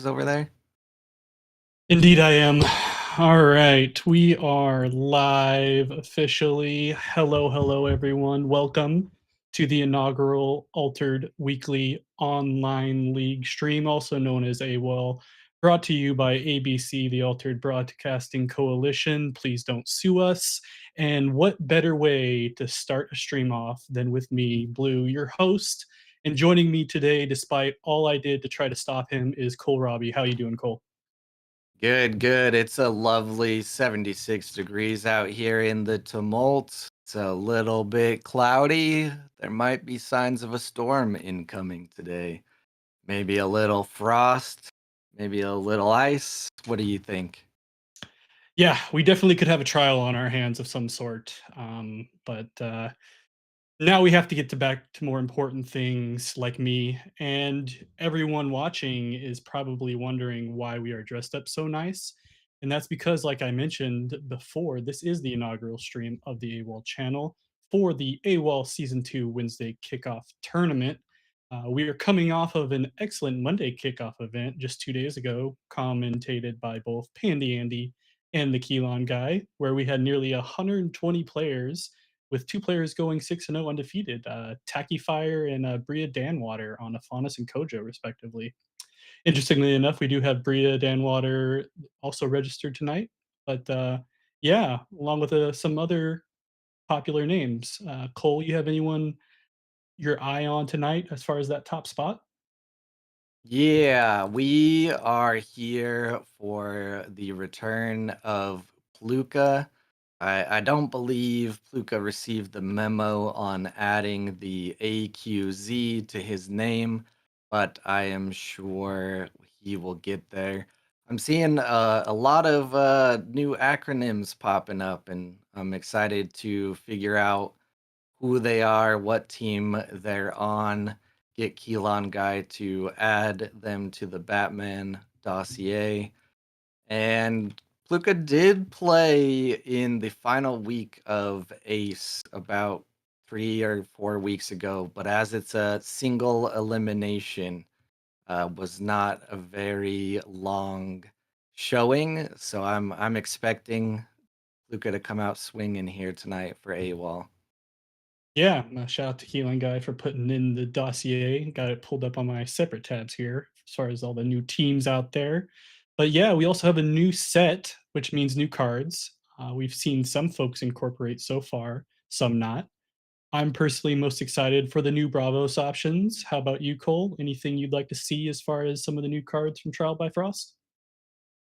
vibes over there? Indeed, I am. All right, we are live officially. Hello, hello, everyone. Welcome to the inaugural Altered Weekly Online League stream, also known as AWOL, brought to you by ABC, the Altered Broadcasting Coalition. Please don't sue us. And what better way to start a stream off than with me, Blue, your host? And joining me today, despite all I did to try to stop him, is Cole Robbie. How you doing, Cole? Good, good. It's a lovely 76 degrees out here in the tumult. It's a little bit cloudy. There might be signs of a storm incoming today. Maybe a little frost, maybe a little ice. What do you think? Yeah, we definitely could have a trial on our hands of some sort. But now we have to get to back to more important things like me. And everyone watching is probably wondering why we are dressed up so nice. And that's because, like I mentioned before, this is the inaugural stream of the AWOL channel for the AWOL Season 2 Wednesday Kickoff Tournament. We are coming off of an excellent Monday kickoff event just 2 days ago, commentated by both Pandy Andy and the Keelan guy, where we had nearly 120 players with two players going 6-0 undefeated, Tacky Fire and Bria Danwater on Afanis and Kojo, respectively. Interestingly enough, we do have Bria Danwater also registered tonight. But yeah, along with some other popular names. Cole, you have anyone your eye on tonight as far as that top spot? Yeah, we are here for the return of Pluka. I don't believe Pluka received the memo on adding the AQZ to his name, but I am sure he will get there. I'm seeing a lot of new acronyms popping up, and I'm excited to figure out who they are, what team they're on, get Keelan Guy to add them to the Batman dossier. And Pluka did play in the final week of Ace about 3 or 4 weeks ago, but as it's a single elimination, was not a very long showing. So I'm expecting Pluka to come out swinging here tonight for AWOL. Yeah, shout out to Keelan Guy for putting in the dossier. Got it pulled up on my separate tabs here as far as all the new teams out there. But yeah, we also have a new set, which means new cards. We've seen some folks incorporate so far, some not. I'm personally most excited for the new Bravos options. How about you, Cole? Anything you'd like to see as far as some of the new cards from Trial by Frost?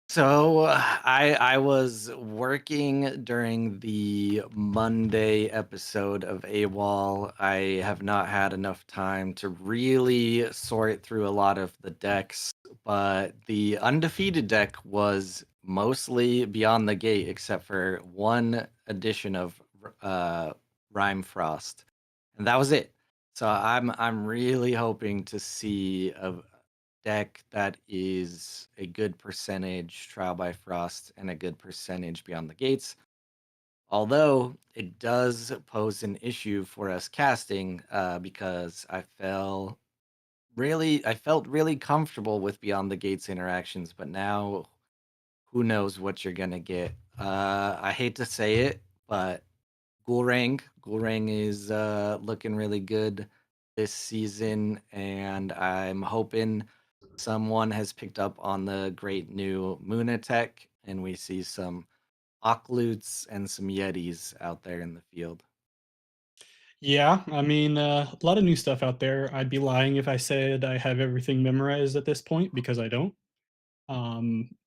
So I was working during the Monday episode of AWOL. I have not had enough time to really sort through a lot of the decks, but the undefeated deck was mostly beyond the gate, except for one edition of uh, Rhyme Frost, and that was it. So I'm really hoping to see deck that is a good percentage Trial by Frost and a good percentage Beyond the Gates. Although it does pose an issue for us casting, because I felt really comfortable with Beyond the Gates interactions, but now who knows what you're gonna get. I hate to say it, but Gulrang is looking really good this season, and I'm hoping someone has picked up on the great new Moonatek, and we see some Ocklutes and some Yetis out there in the field. Yeah, I mean, a lot of new stuff out there. I'd be lying if I said I have everything memorized at this point because I don't.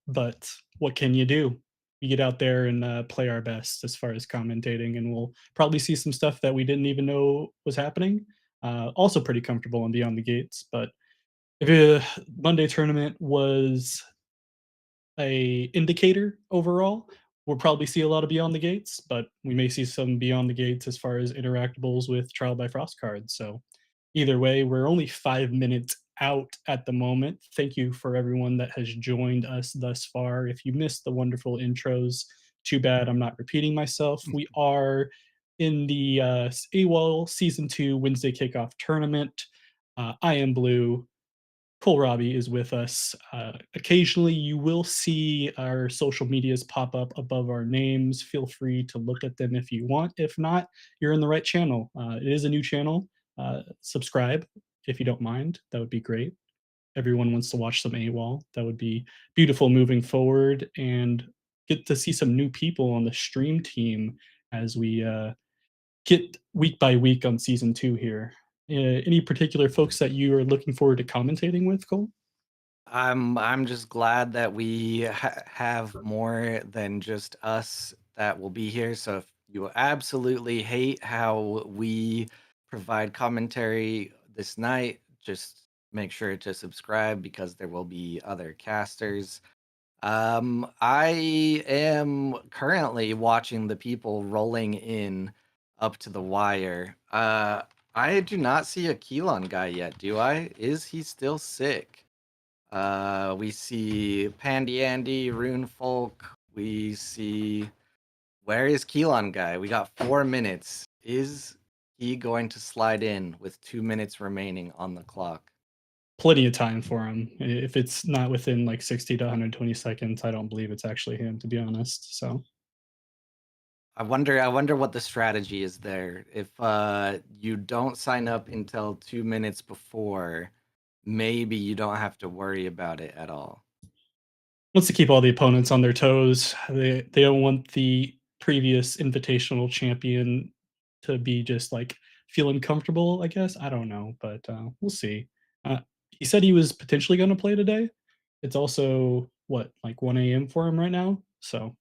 But what can you do? We get out there and play our best as far as commentating, and we'll probably see some stuff that we didn't even know was happening. Also, pretty comfortable on Beyond the Gates. But if Monday tournament was a indicator overall, we'll probably see a lot of Beyond the Gates, but we may see some Beyond the Gates as far as interactables with Trial by Frost cards. So either way, we're only 5 minutes out at the moment. Thank you for everyone that has joined us thus far. If you missed the wonderful intros, too bad I'm not repeating myself. We are in the AWOL Season 2 Wednesday Kickoff Tournament. I am Blue. Kohlrabi is with us. Occasionally, you will see our social medias pop up above our names. Feel free to look at them if you want. If not, you're in the right channel. It is a new channel. Subscribe if you don't mind. That would be great. Everyone wants to watch some AWOL. That would be beautiful moving forward and get to see some new people on the stream team as we get week by week on season two here. Any particular folks that you are looking forward to commentating with, Cole? I'm just glad that we have more than just us that will be here. So if you absolutely hate how we provide commentary this night, just make sure to subscribe because there will be other casters. I am currently watching the people rolling in up to the wire. I do not see a Keelan guy yet, do I? Is he still sick? We see Pandy Andy, Rune Folk. We see where is Keelan guy? We got 4 minutes. Is he going to slide in with 2 minutes remaining on the clock? Plenty of time for him. If it's not within like 60 to 120 seconds, I don't believe it's actually him, to be honest. So I wonder what the strategy is there. If you don't sign up until 2 minutes before, maybe you don't have to worry about it at all. wants to keep all the opponents on their toes. They don't want the previous invitational champion to be just like feeling comfortable. I guess I don't know, but we'll see. He said he was potentially going to play today. It's also what like 1 a.m. for him right now. So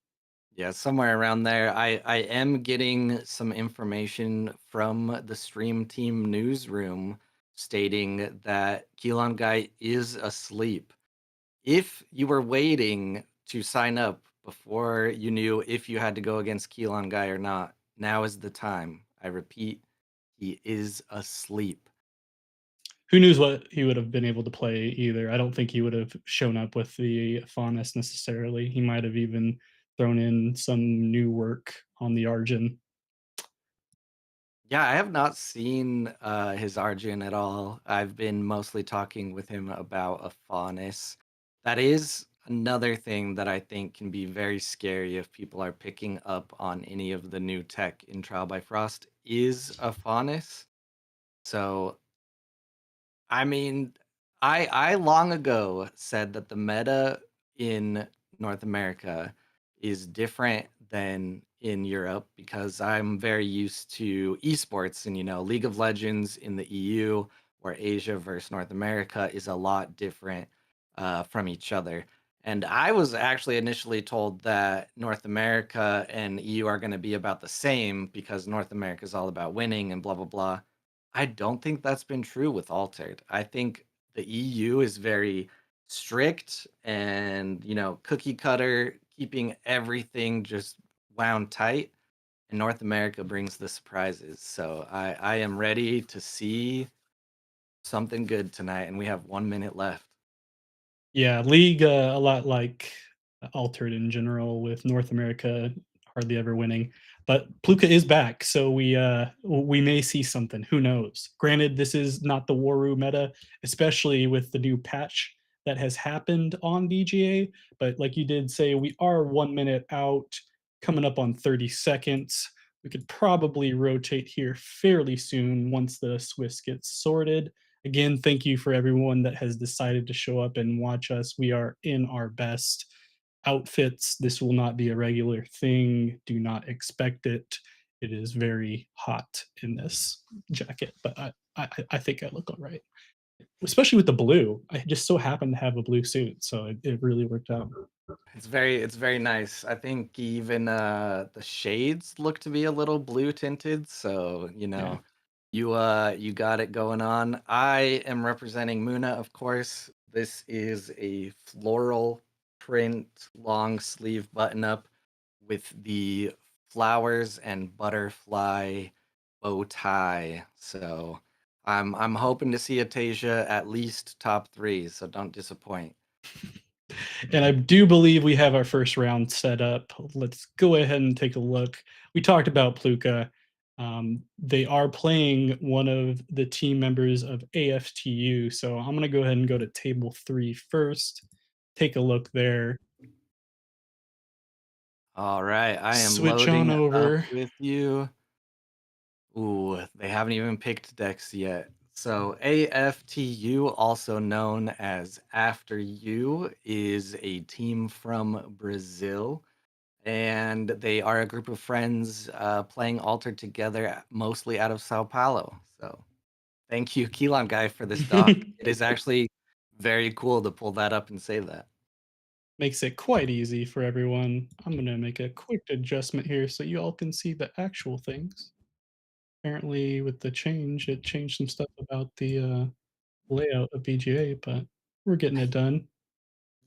Yeah, somewhere around there. I am getting some information from the stream team newsroom stating that Keelan Guy is asleep. If you were waiting to sign up before you knew if you had to go against Keelan Guy or not, now is the time. I repeat, he is asleep. who knows what he would have been able to play either. I don't think he would have shown up with the fondness necessarily. He might have even thrown in some new work on the Arjun. Yeah, I have not seen his Arjun at all. I've been mostly talking with him about a faunus. That is another thing that I think can be very scary if people are picking up on any of the new tech in Trial by Frost is a faunus. So I mean, I long ago said that the meta in North America is different than in Europe because I'm very used to esports and League of Legends in the EU or Asia versus North America is a lot different from each other. And I was actually initially told that North America and EU are going to be about the same because North America is all about winning and blah blah blah. I don't think that's been true with Altered. I think the EU is very strict and, cookie cutter, keeping everything just wound tight. And North America brings the surprises. So I am ready to see something good tonight. And we have 1 minute left. Yeah, League, a lot like Altered in general, with North America hardly ever winning. But Pluka is back, so we may see something. Who knows? Granted, this is not the Waru meta, especially with the new patch that has happened on BGA. But like you did say, we are 1 minute out, coming up on 30 seconds. We could probably rotate here fairly soon once the Swiss gets sorted. Again, thank you for everyone that has decided to show up and watch us. We are in our best outfits. This will not be a regular thing. Do not expect it. It is very hot in this jacket, but I think I look all right, especially with the blue. I just so happen to have a blue suit, so it really worked out. It's very nice. I think even the shades look to be a little blue tinted, so Yeah. you got it going on. I am representing Muna, of course. This is a floral print long sleeve button up with the flowers and butterfly bow tie. So I'm hoping to see Atasia at least top three, so don't disappoint. And I do believe we have our first round set up. Let's go ahead and take a look. We talked about Pluka. They are playing one of the team members of AFTU, so I'm gonna go ahead and go to table 3 first, take a look there, All right, I am switch on loading up over. with you. Ooh, they haven't even picked decks yet. So AFTU, also known as After You, is a team from Brazil, and they are a group of friends playing Altered together, mostly out of Sao Paulo. So thank you, Keelan guy, for this doc. It is actually very cool to pull that up and say that. Makes it quite easy for everyone. I'm gonna make a quick adjustment here so you all can see the actual things. Apparently, with the change, it changed some stuff about the, layout of BGA, but we're getting it done.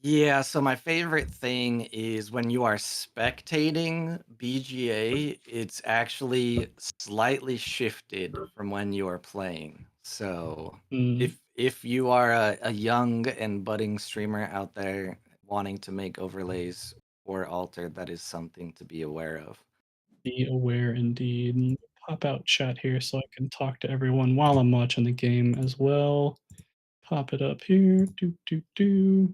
Yeah, so my favorite thing is when you are spectating BGA, it's actually slightly shifted from when you are playing. So Mm, if you are a young and budding streamer out there wanting to make overlays for Altered, that is something to be aware of. be aware indeed. Pop out chat here so I can talk to everyone while I'm watching the game as well. Pop it up here. Do, do, do.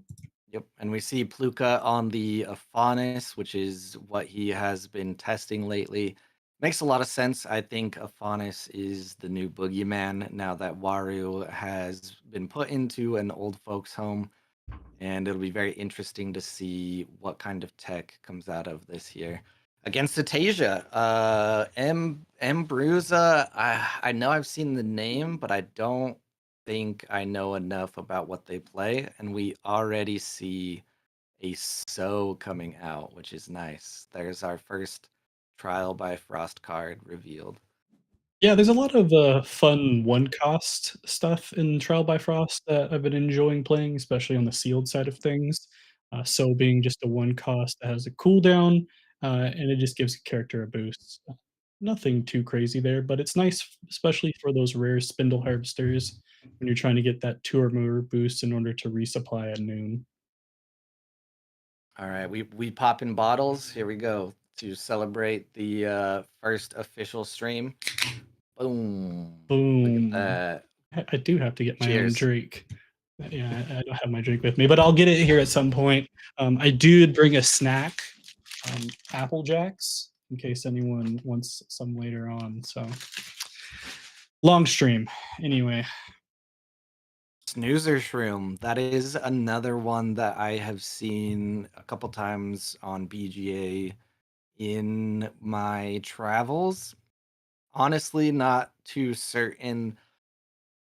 Yep, and we see Pluka on the Aphanis, which is what he has been testing lately. Makes a lot of sense. I think Aphanis is the new boogeyman now that Waru has been put into an old folks' home, and it'll be very interesting to see what kind of tech comes out of this year. Against Atasia, M Bruza, I know I've seen the name, but I don't think I know enough about what they play, and we already see a So coming out, which is nice. There's our first Trial by Frost card revealed. Yeah, there's a lot of, fun one-cost stuff in Trial by Frost that I've been enjoying playing, especially on the sealed side of things. So being just a one cost that has a cooldown, and it just gives a character a boost. Nothing too crazy there, but it's nice, especially for those rare spindle harvesters when you're trying to get that 2 or more boost in order to resupply at noon. All right, we pop in bottles. Here we go to celebrate the first official stream. Boom! Look at Boom. that. I do have to get my own Cheers. drink. Yeah, I don't have my drink with me, but I'll get it here at some point. I did bring a snack, Apple Jacks, in case anyone wants some later on. So long stream. Anyway, Snoozer Shroom. That is another one that I have seen a couple times on BGA in my travels. Honestly, not too certain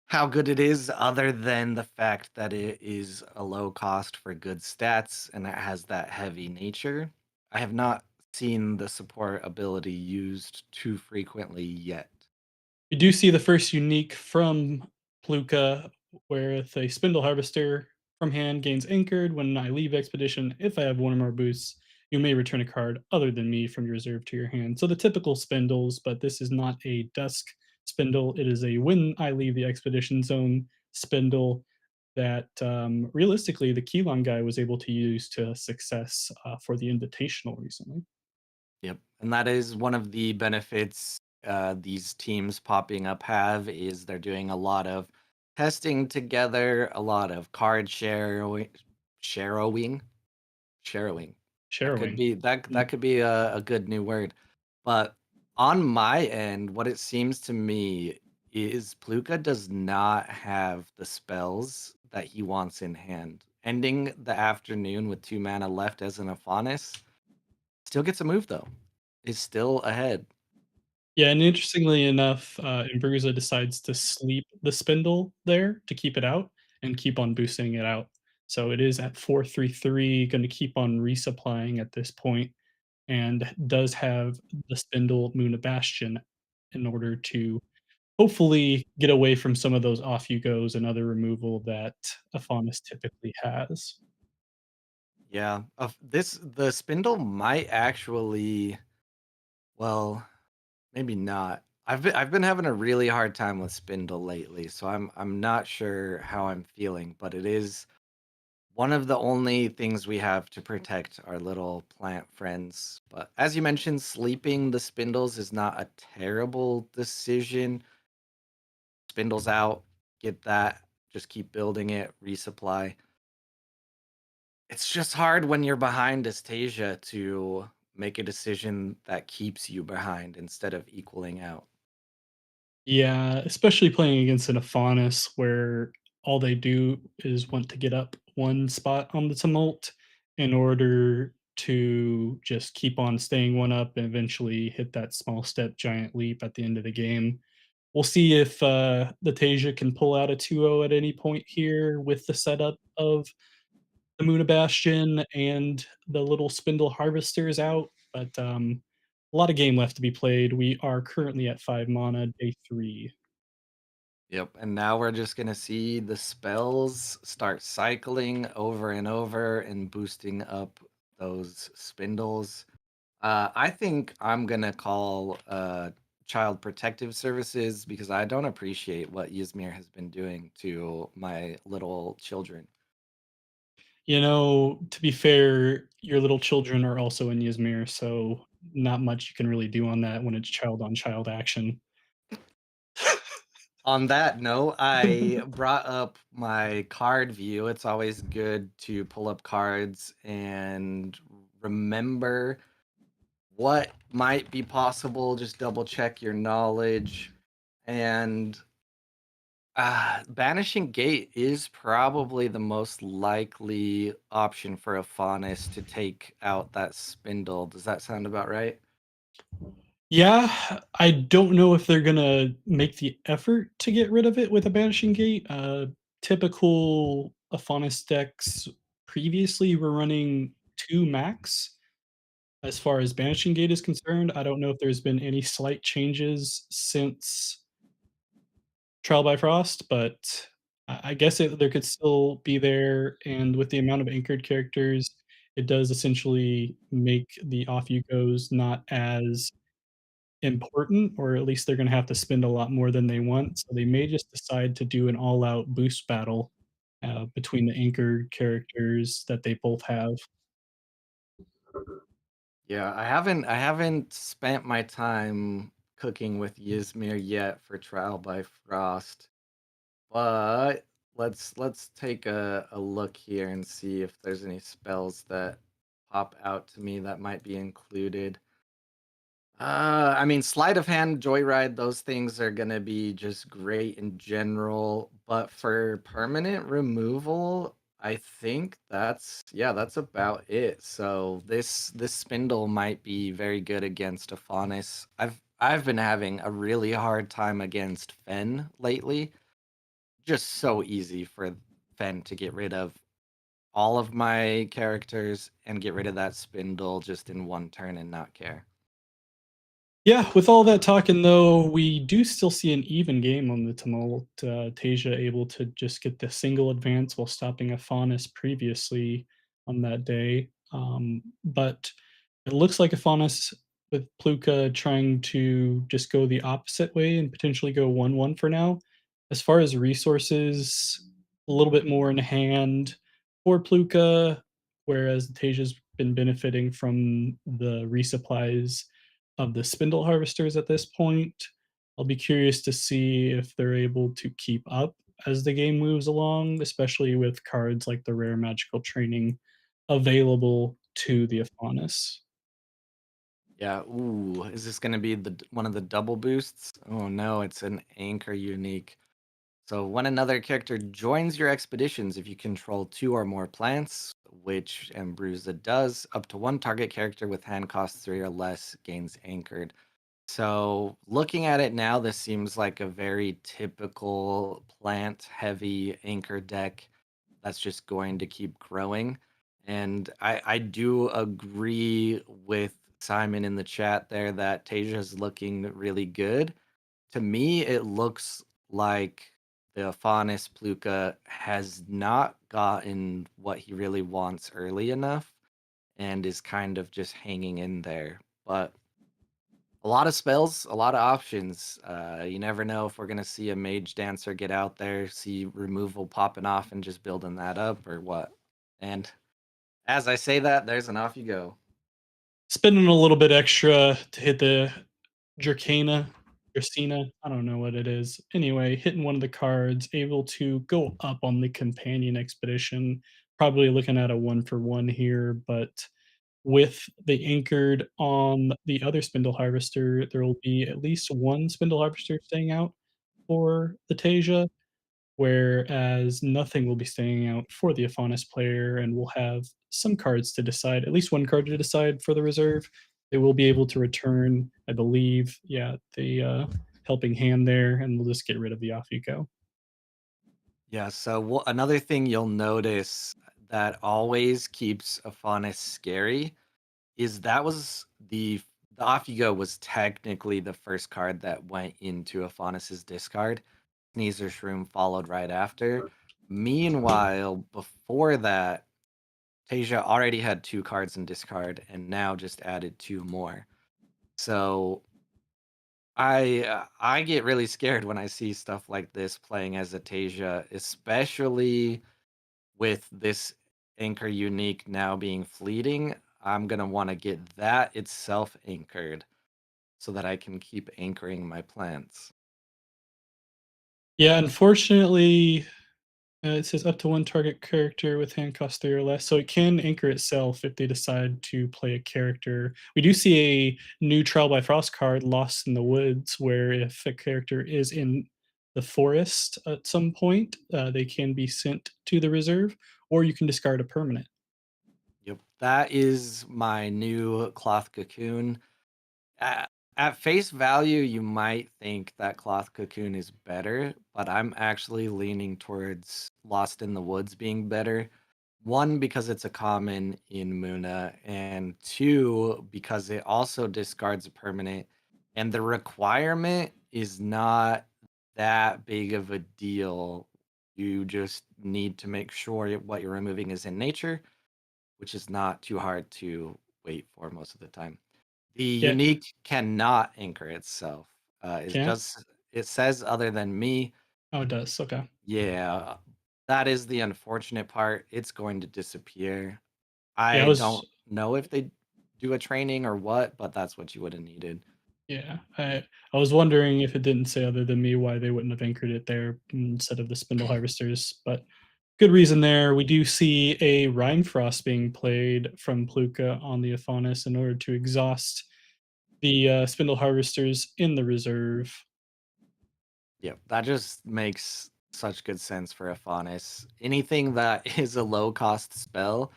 how good it is, other than the fact that it is a low cost for good stats and it has that heavy nature. I have not seen the support ability used too frequently yet. you do see the first unique from Pluka, where if a spindle harvester from hand gains anchored when I leave expedition, if I have one or more boosts, you may return a card other than me from your reserve to your hand. So the typical spindles, but this is not a dusk spindle. It is a when I leave the expedition zone spindle that realistically the Keylon guy was able to use to success for the Invitational recently. Yep, and that is one of the benefits these teams popping up have is they're doing a lot of testing together, a lot of card sharing, Sharrowing. That could Sharrowing. be that could be a good new word. But on my end, what it seems to me is Pluka does not have the spells that he wants in hand. Ending the afternoon with 2 mana left as an Aphanis still gets a move though. Is still ahead. Yeah, and interestingly enough, Imbriza decides to sleep the spindle there to keep it out and keep on boosting it out. So it is at 433, gonna keep on resupplying at this point, and does have the spindle Muna Bastion in order to hopefully get away from some of those off you goes and other removal that a faunus typically has. Yeah. Of this the spindle might actually, well, maybe not. I've been having a really hard time with spindle lately, so I'm not sure how I'm feeling, but it is one of the only things we have to protect our little plant friends. But as you mentioned, sleeping the spindles is not a terrible decision. Spindles out, get that, just keep building it, resupply. It's just hard when you're behind Astasia to make a decision that keeps you behind instead of equaling out. Yeah, especially playing against an Afanis where all they do is want to get up one spot on the tumult in order to just keep on staying one up and eventually hit that small step giant leap at the end of the game. We'll see if the Tasia can pull out a 2-0 at any point here with the setup of the Muna Bastion and the little spindle harvesters out, but a lot of game left to be played. We are currently at 5 mana, day 3. Yep, and now we're just gonna see the spells start cycling over and over and boosting up those spindles. I think I'm gonna call Child Protective Services because I don't appreciate what Ysmir has been doing to my little children. You know, to be fair, your little children are also in Ysmir, so not much you can really do on that when it's child on child action. On that note, I brought up my card view. It's always good to pull up cards and remember what might be possible. Just double check your knowledge. And Banishing Gate is probably the most likely option for a Faunus to take out that spindle. Does that sound about right? Yeah, I don't know if they're gonna make the effort to get rid of it with a Banishing Gate. Typical Afanis decks previously were running 2 max as far as Banishing Gate is concerned. I don't know if there's been any slight changes since Trial by Frost, but I guess there could still be there, and with the amount of anchored characters, it does essentially make the off you goes not as important, or at least they're gonna have to spend a lot more than they want, so they may just decide to do an all-out boost battle, between the anchored characters that they both have. Yeah, I haven't spent my time cooking with Ysmir yet for Trial by Frost, but let's take a look here and see if there's any spells that pop out to me that might be included. I mean, sleight of hand, joyride, those things are gonna be just great in general, but for permanent removal, I think that's about it. So this spindle might be very good against a Faunus. I've been having a really hard time against Fen lately. Just so easy for Fen to get rid of all of my characters and get rid of that spindle just in one turn and not care. Yeah, with all that talking though, we do still see an even game on the Tumult. Tasia able to just get the single advance while stopping a Faunus previously on that day. But it looks like a Faunus with Pluka trying to just go the opposite way and potentially go 1-1 for now. As far as resources, a little bit more in hand for Pluka, whereas Tasia's been benefiting from the resupplies of the spindle harvesters at this point. I'll be curious to see if they're able to keep up as the game moves along, especially with cards like the rare magical training available to the Afanis. Yeah, ooh, is this gonna be one of the double boosts? Oh no, it's an anchor unique. So when another character joins your expeditions, if you control 2 or more plants, which Ambrusa does, up to 1 target character with hand cost 3 or less gains anchored. So looking at it now, this seems like a very typical plant-heavy anchor deck that's just going to keep growing. And I do agree with Simon in the chat there that Tasia is looking really good. To me, it looks like the Faunus Pluka has not gotten what he really wants early enough and is kind of just hanging in there. But a lot of spells, a lot of options. You never know if we're gonna see a mage dancer get out there, see removal popping off and just building that up or what. And as I say that, there's an off you go. Spending a little bit extra to hit the Jercana, Jercina, I don't know what it is. Anyway, hitting one of the cards, able to go up on the companion expedition. Probably looking at a 1 for 1 here, but with the anchored on the other spindle harvester, there will be at least 1 spindle harvester staying out for the Tasia, whereas nothing will be staying out for the Afanis player, and we'll have some cards to decide, at least 1 card to decide for the reserve. They will be able to return, I believe, yeah, the, helping hand there, and we'll just get rid of the off you go. Yeah, so another thing you'll notice that always keeps a fauna scary is that was the off you go was technically the first card that went into Afanis's discard. Sneezer Shroom followed right after. Meanwhile, before that, Tasia already had 2 cards in discard and now just added 2 more. So I get really scared when I see stuff like this playing as a Tasia, especially with this anchor unique now being fleeting. I'm gonna want to get that itself anchored so that I can keep anchoring my plants. Yeah, unfortunately, it says up to 1 target character with hand cost 3 or less, so it can anchor itself if they decide to play a character. We do see a new Trial by Frost card, Lost in the Woods, where if a character is in the forest at some point, they can be sent to the reserve, or you can discard a permanent. Yep, that is my new cloth cocoon. At face value, you might think that cloth cocoon is better, but I'm actually leaning towards Lost in the Woods being better. One, because it's a common in Muna, and two, because it also discards a permanent, and the requirement is not that big of a deal. You just need to make sure what you're removing is in nature, which is not too hard to wait for most of the time. The Yeah. unique cannot anchor itself. Can't? It says other than me. Oh, it does, okay. Yeah, that is the unfortunate part. It's going to disappear. Yeah, I I was don't know if they do a training or what, but that's what you would have needed. yeah, I was wondering if it didn't say other than me why they wouldn't have anchored it there instead of the spindle harvesters, but good reason there. We do see a Rhinefrost being played from Pluka on the Afanis in order to exhaust the spindle harvesters in the reserve. Yeah, that just makes such good sense for Aphanis. Anything that is a low cost spell,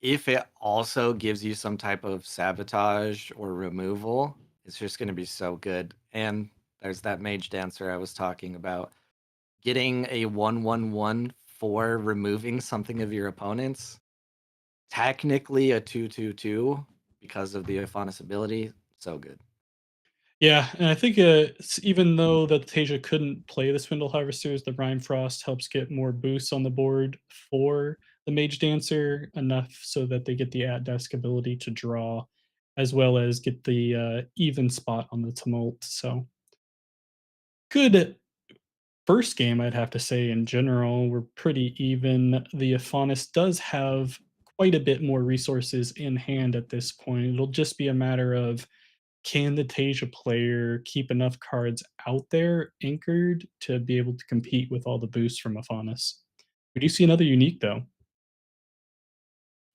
if it also gives you some type of sabotage or removal, it's just going to be so good. And there's that mage dancer I was talking about. Getting a 1/1/1 for removing something of your opponent's, technically a 2/2/2 because of the Aphanis ability. So good. Yeah, and I think even though that Tasia couldn't play the spindle harvesters, the Rhinefrost helps get more boosts on the board for the Mage Dancer, enough so that they get the at desk ability to draw, as well as get the even spot on the Tumult. So good first game, I'd have to say in general, we're pretty even. The Aphanis does have quite a bit more resources in hand at this point. It'll just be a matter of can the Tasia player keep enough cards out there anchored to be able to compete with all the boosts from Aphanis? We do see another unique though.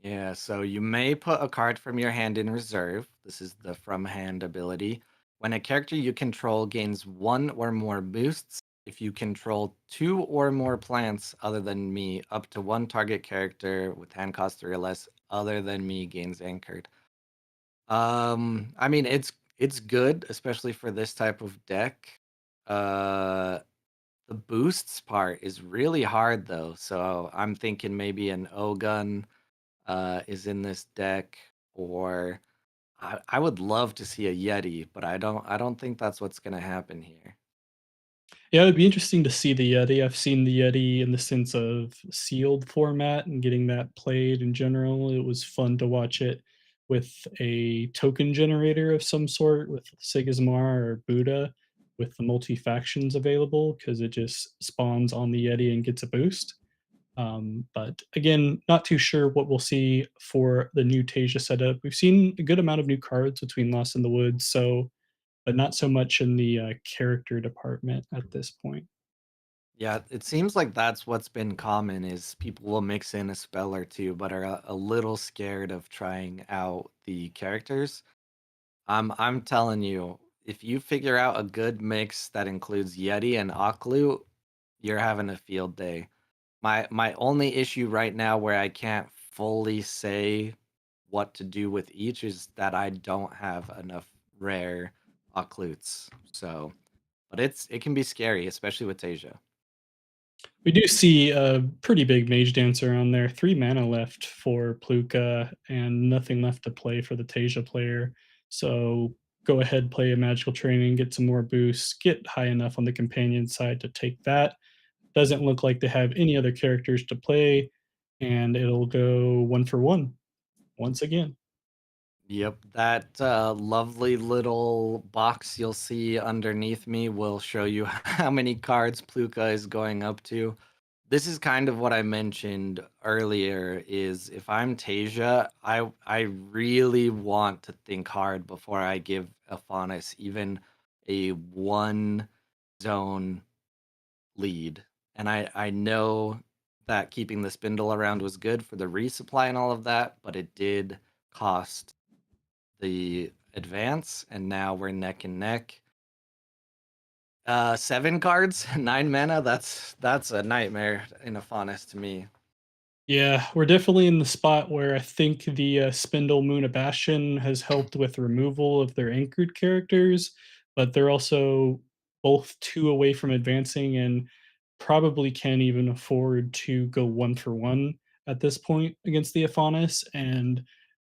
Yeah, so you may put a card from your hand in reserve. This is the from hand ability. When a character you control gains 1 or more boosts, if you control 2 or more plants other than me, up to 1 target character with hand cost 3 or less other than me gains anchored. I mean it's good, especially for this type of deck. Uh the boosts part is really hard though, so I'm thinking maybe an O gun is in this deck, or I would love to see a Yeti, but I don't think that's what's gonna happen here. Yeah, it'd be interesting to see the Yeti. I've seen the Yeti in the sense of sealed format and getting that played in general. It was fun to watch it with a token generator of some sort with Sigismar or Buddha with the multi factions available because it just spawns on the Yeti and gets a boost. But again, not too sure what we'll see for the new Tasia setup. We've seen a good amount of new cards between Lost in the Woods, so but not so much in the character department at this point. Yeah, it seems like that's what's been common is people will mix in a spell or two, but are a little scared of trying out the characters. I'm telling you, if you figure out a good mix that includes Yeti and Aklu, you're having a field day. My only issue right now where I can't fully say what to do with each is that I don't have enough rare Aklutes. So, but it can be scary, especially with Tasia. We do see a pretty big Mage Dancer on there. 3 mana left for Pluka and nothing left to play for the Tasia player. So go ahead, play a Magical Training, get some more boosts, get high enough on the companion side to take that. Doesn't look like they have any other characters to play, and it'll go 1 for 1 once again. Yep, that lovely little box you'll see underneath me will show you how many cards Pluka is going up to. This is kind of what I mentioned earlier is if I'm Tasia, I really want to think hard before I give Afanis even a one zone lead. And I know that keeping the spindle around was good for the resupply and all of that, but it did cost the advance, and now we're neck and neck. 7 cards, 9 mana. That's a nightmare in a Faunus to me. Yeah, we're definitely in the spot where I think the Spindle Moon Bastion has helped with removal of their anchored characters, but they're also both 2 away from advancing and probably can't even afford to go 1 for 1 at this point against the Afanis, and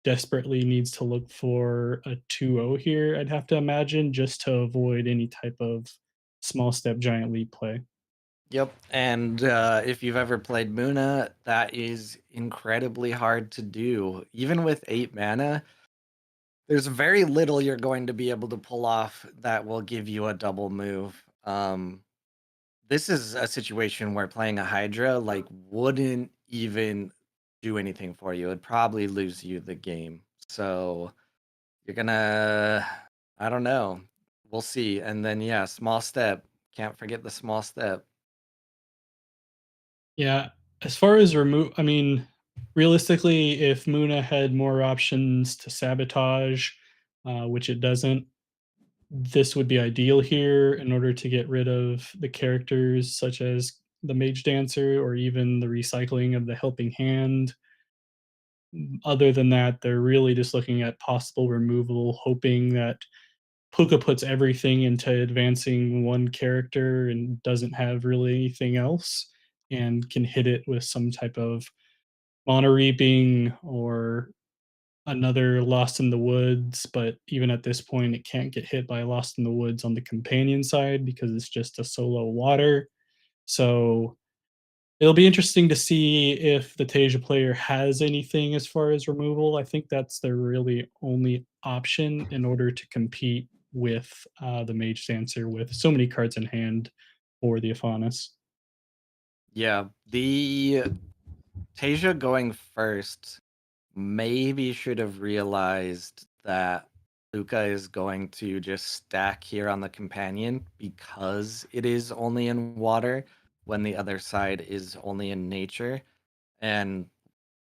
desperately needs to look for a 2-0 here, I'd have to imagine, just to avoid any type of small step giant leap play. Yep, and if you've ever played Muna, that is incredibly hard to do. Even with 8 mana, there's very little you're going to be able to pull off that will give you a double move. This is a situation where playing a Hydra like wouldn't even do anything for you. It'd probably lose you the game. So you're gonna, I don't know. We'll see. And then yeah, small step. Can't forget the small step. Yeah, as far as I mean, realistically, if Muna had more options to sabotage, which it doesn't, this would be ideal here in order to get rid of the characters such as the Mage Dancer or even the recycling of the Helping Hand. Other than that, they're really just looking at possible removal, hoping that Puka puts everything into advancing one character and doesn't have really anything else and can hit it with some type of Mono Reaping or another Lost in the Woods, but even at this point, it can't get hit by Lost in the Woods on the companion side because it's just a solo water. So it'll be interesting to see if the Tasia player has anything as far as removal. I think that's their really only option in order to compete with the Mage Dancer with so many cards in hand for the Afanis. Yeah, the Tasia going first maybe should have realized that Luca is going to just stack here on the companion because it is only in water when the other side is only in nature. And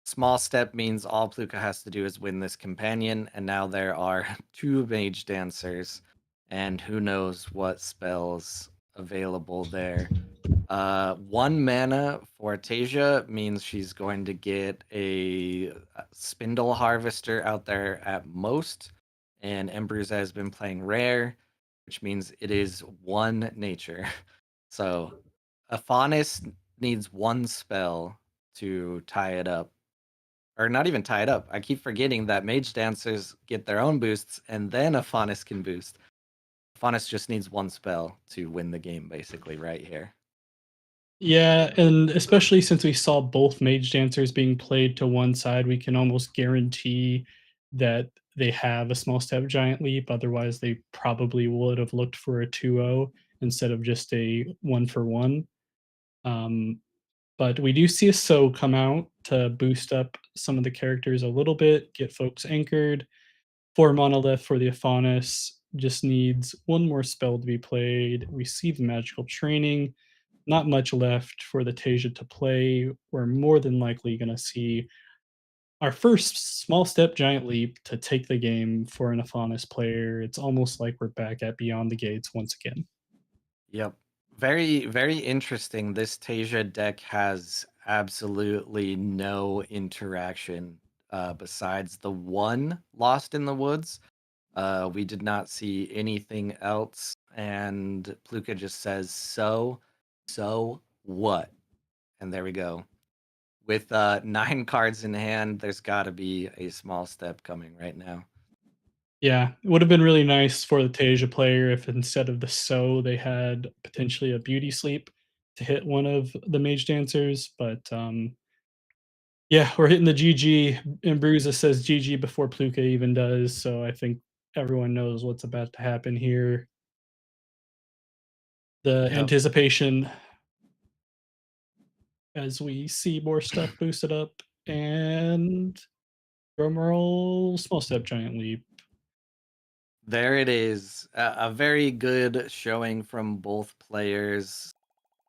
small step means all Pluka has to do is win this companion, and now there are 2 mage dancers, and who knows what spells available there. 1 mana for Tasia means she's going to get a Spindle Harvester out there at most, and Embers has been playing rare, which means it is 1 nature. So, Afanis needs 1 spell to tie it up. Or not even tie it up. I keep forgetting that Mage Dancers get their own boosts, and then Afanis can boost. Afanis just needs 1 spell to win the game, basically, right here. Yeah, and especially since we saw both Mage Dancers being played to one side, we can almost guarantee that they have a small step giant leap. Otherwise, they probably would have looked for a 2-0 instead of just a 1 for 1. Um, But we do see a So come out to boost up some of the characters a little bit, get folks anchored. 4 monolith for the Afanis just needs 1 more spell to be played. We see the magical training, not much left for the Tasia to play. We're more than likely gonna see our first small step giant leap to take the game for an Afanis player. It's almost like we're back at Beyond the Gates once again. Yep. Very, very interesting. This Tasia deck has absolutely no interaction besides the one Lost in the Woods. We did not see anything else, and Pluka just says, so what? And there we go. With 9 cards in hand, there's got to be a small step coming right now. Yeah, it would have been really nice for the Tasia player if instead of the So, they had potentially a Beauty Sleep to hit one of the Mage Dancers, but, yeah, we're hitting the GG, and Bruiser says GG before Pluka even does, so I think everyone knows what's about to happen here. The Yep. anticipation as we see more stuff boosted up, and drumroll, small step, giant leap. There it is. A very good showing from both players.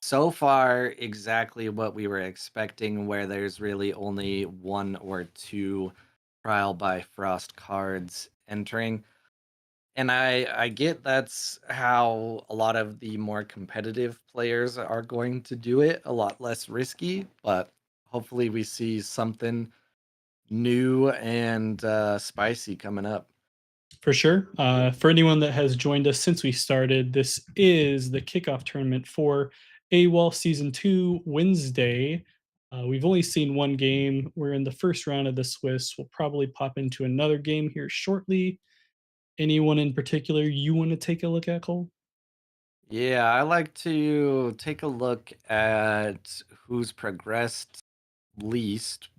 So far, exactly what we were expecting, where there's really only 1 or 2 Trial by Frost cards entering. And I get that's how a lot of the more competitive players are going to do it, a lot less risky, but hopefully we see something new and spicy coming up. For sure. For anyone that has joined us since we started, this is the kickoff tournament for AWOL Season 2 Wednesday. We've only seen one game. We're in the first round of the Swiss. We'll probably pop into another game here shortly. Anyone in particular you want to take a look at, Cole? Yeah, I like to take a look at who's progressed least,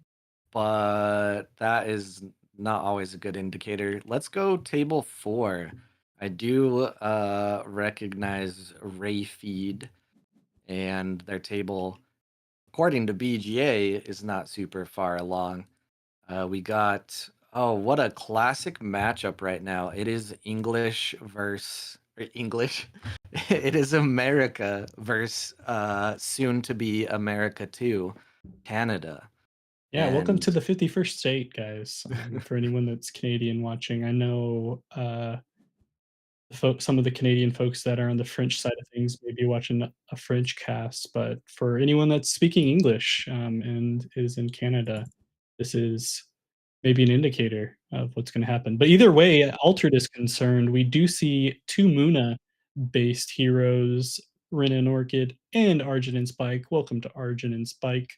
but that is not always a good indicator. Let's go table 4. I do recognize Ray Feed, and their table, according to BGA, is not super far along. We got, oh, what a classic matchup right now. It is English versus English. It is America versus soon to be America 2, Canada. Yeah, welcome to And the 51st state, guys. For anyone that's Canadian watching, I know some of the Canadian folks that are on the French side of things may be watching a French cast, but for anyone that's speaking English and is in Canada, this is maybe an indicator of what's going to happen. But either way, Altered is concerned. We do see 2 Muna-based heroes, Rin and Orchid, and Argent and Spike. Welcome to Argent and Spike.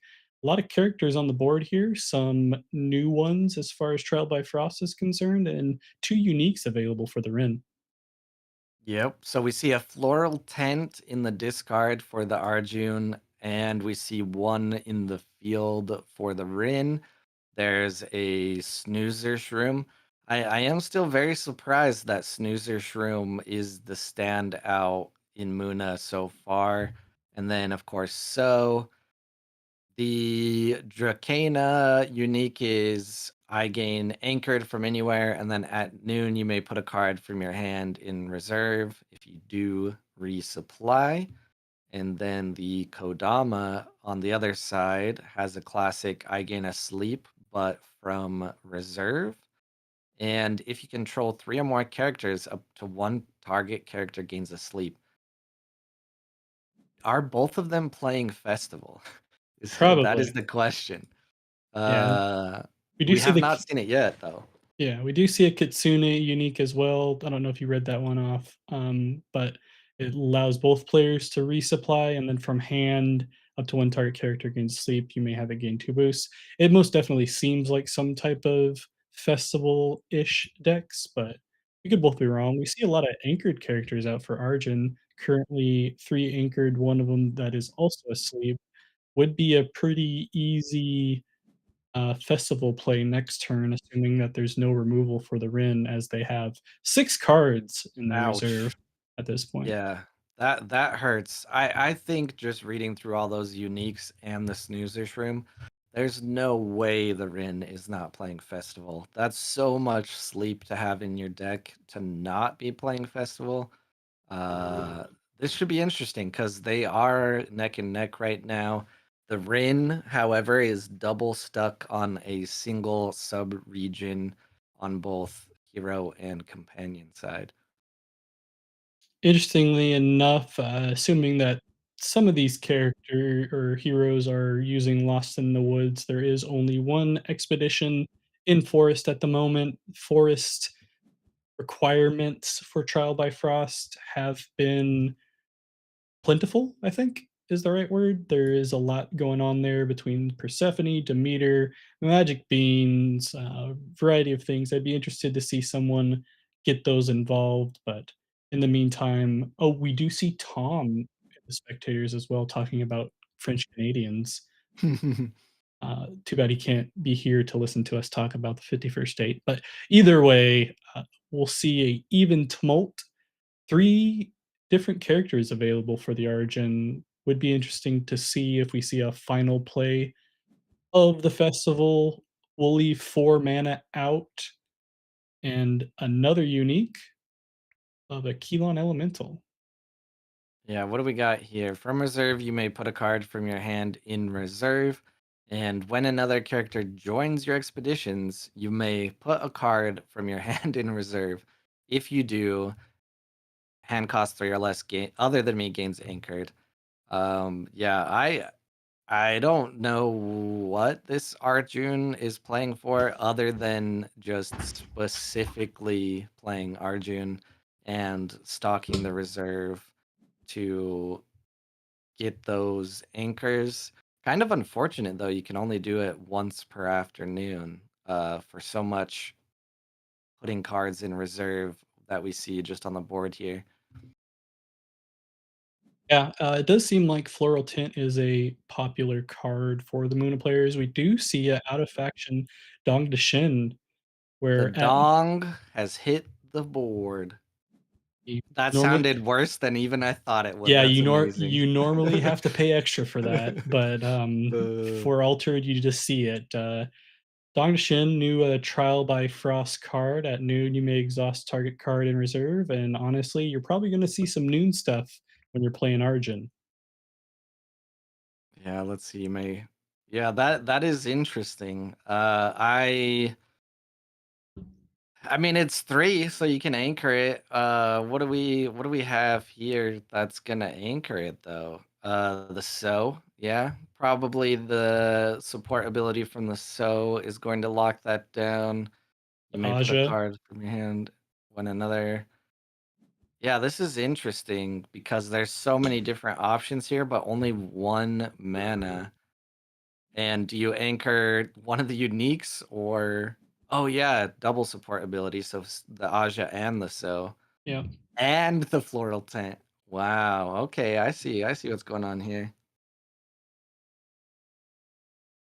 A lot of characters on the board here, some new ones as far as Trial by Frost is concerned, and 2 uniques available for the Rin. yep, so we see a floral tent in the discard for the Arjun, and we see 1 in the field for the Rin. There's a snoozer shroom. I am still very surprised that snoozer shroom is the standout in Muna so far. And then, of course, so the Dracana unique is I gain anchored from anywhere, and then at noon you may put a card from your hand in reserve. If you do, resupply. And then the Kodama on the other side has a classic I gain a sleep, but from reserve. And if you control 3 or more characters, up to 1 target character gains a sleep. Are both of them playing Festival? That is Probably. the question. Yeah, we do We see have the not seen it yet, though. yeah, we do see a Kitsune unique as well. I don't know if you read that one off, but it allows both players to resupply, and then from hand, up to 1 target character gains sleep, you may have it gain 2 boosts. It most definitely seems like some type of festival-ish decks, but we could both be wrong. We see a lot of anchored characters out for Arjun, currently 3 anchored, one of them that is also asleep. Would be a pretty easy festival play next turn, assuming that there's no removal for the Rin, as they have 6 cards in their reserve Ouch. at this point. Yeah. That hurts. I think just reading through all those uniques and the snoozer's room, there's no way the Rin is not playing Festival. That's so much sleep to have in your deck to not be playing Festival. Uh, this should be interesting because they are neck and neck right now. The Rin, however, is double stuck on a single sub-region on both hero and companion side. Interestingly enough, assuming that some of these character or heroes are using Lost in the Woods, there is only one expedition in Forest at the moment. Forest requirements for Trial by Frost have been plentiful, I think is the right word. There is a lot going on there between Persephone, Demeter, magic beans, variety of things. I'd be interested to see someone get those involved, but in the meantime, oh, we do see Tom in the spectators as well talking about French Canadians. Too bad he can't be here to listen to us talk about the 51st state. But either way, we'll see a even tumult. 3 different characters available for the Origin. Would be interesting to see if we see a final play of the festival. We'll leave 4 mana out, and another unique of a Keylon Elemental. Yeah, what do we got here? From reserve, you may put a card from your hand in reserve, and when another character joins your expeditions, you may put a card from your hand in reserve. If you do, hand cost 3 or less gain other than me gains anchored. Yeah, I don't know what this Arjun is playing for other than just specifically playing Arjun and stalking the reserve to get those anchors. Kind of unfortunate though, you can only do it once per afternoon for so much putting cards in reserve that we see just on the board here. Yeah, it does seem like Floral Tint is a popular card for the Muna players. We do see a out of faction Dong Shin, The where at dong has hit the board. you That normally sounded worse than even I thought it would. yeah, That's amazing. you normally have to pay extra for that, but, Uh, for Altered, you just see it. Dong Shin, new, Trial by Frost card. At noon, you may exhaust target card in reserve, and honestly, you're probably gonna see some noon stuff when you're playing Argent. yeah, let's see. May yeah, that is interesting. I mean it's three, so you can anchor it. What do we have here that's gonna anchor it though? The so, yeah. Probably the support ability from the so is going to lock that down. You The may put a Aja. card from your hand when another. Yeah, this is interesting because there's so many different options here, but only one mana. And do you anchor one of the uniques or oh yeah, double support ability, so the Aja and the So Yeah. and the floral tent. Wow. Okay, I see. I see what's going on here.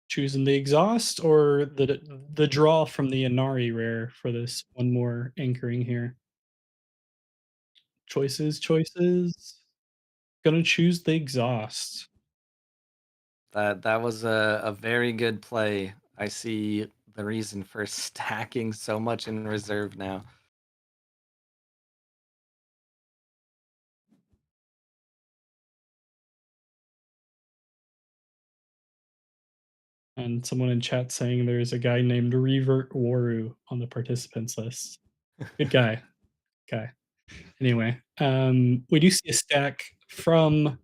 Choosing the exhaust or the draw from the Inari rare for this one more anchoring here. Choices, choices. Gonna choose the exhaust. That was a very good play. I see the reason for stacking so much in reserve now. And someone in chat saying there's a guy named Revert Waru on the participants list. Good guy. Anyway, we do see a stack from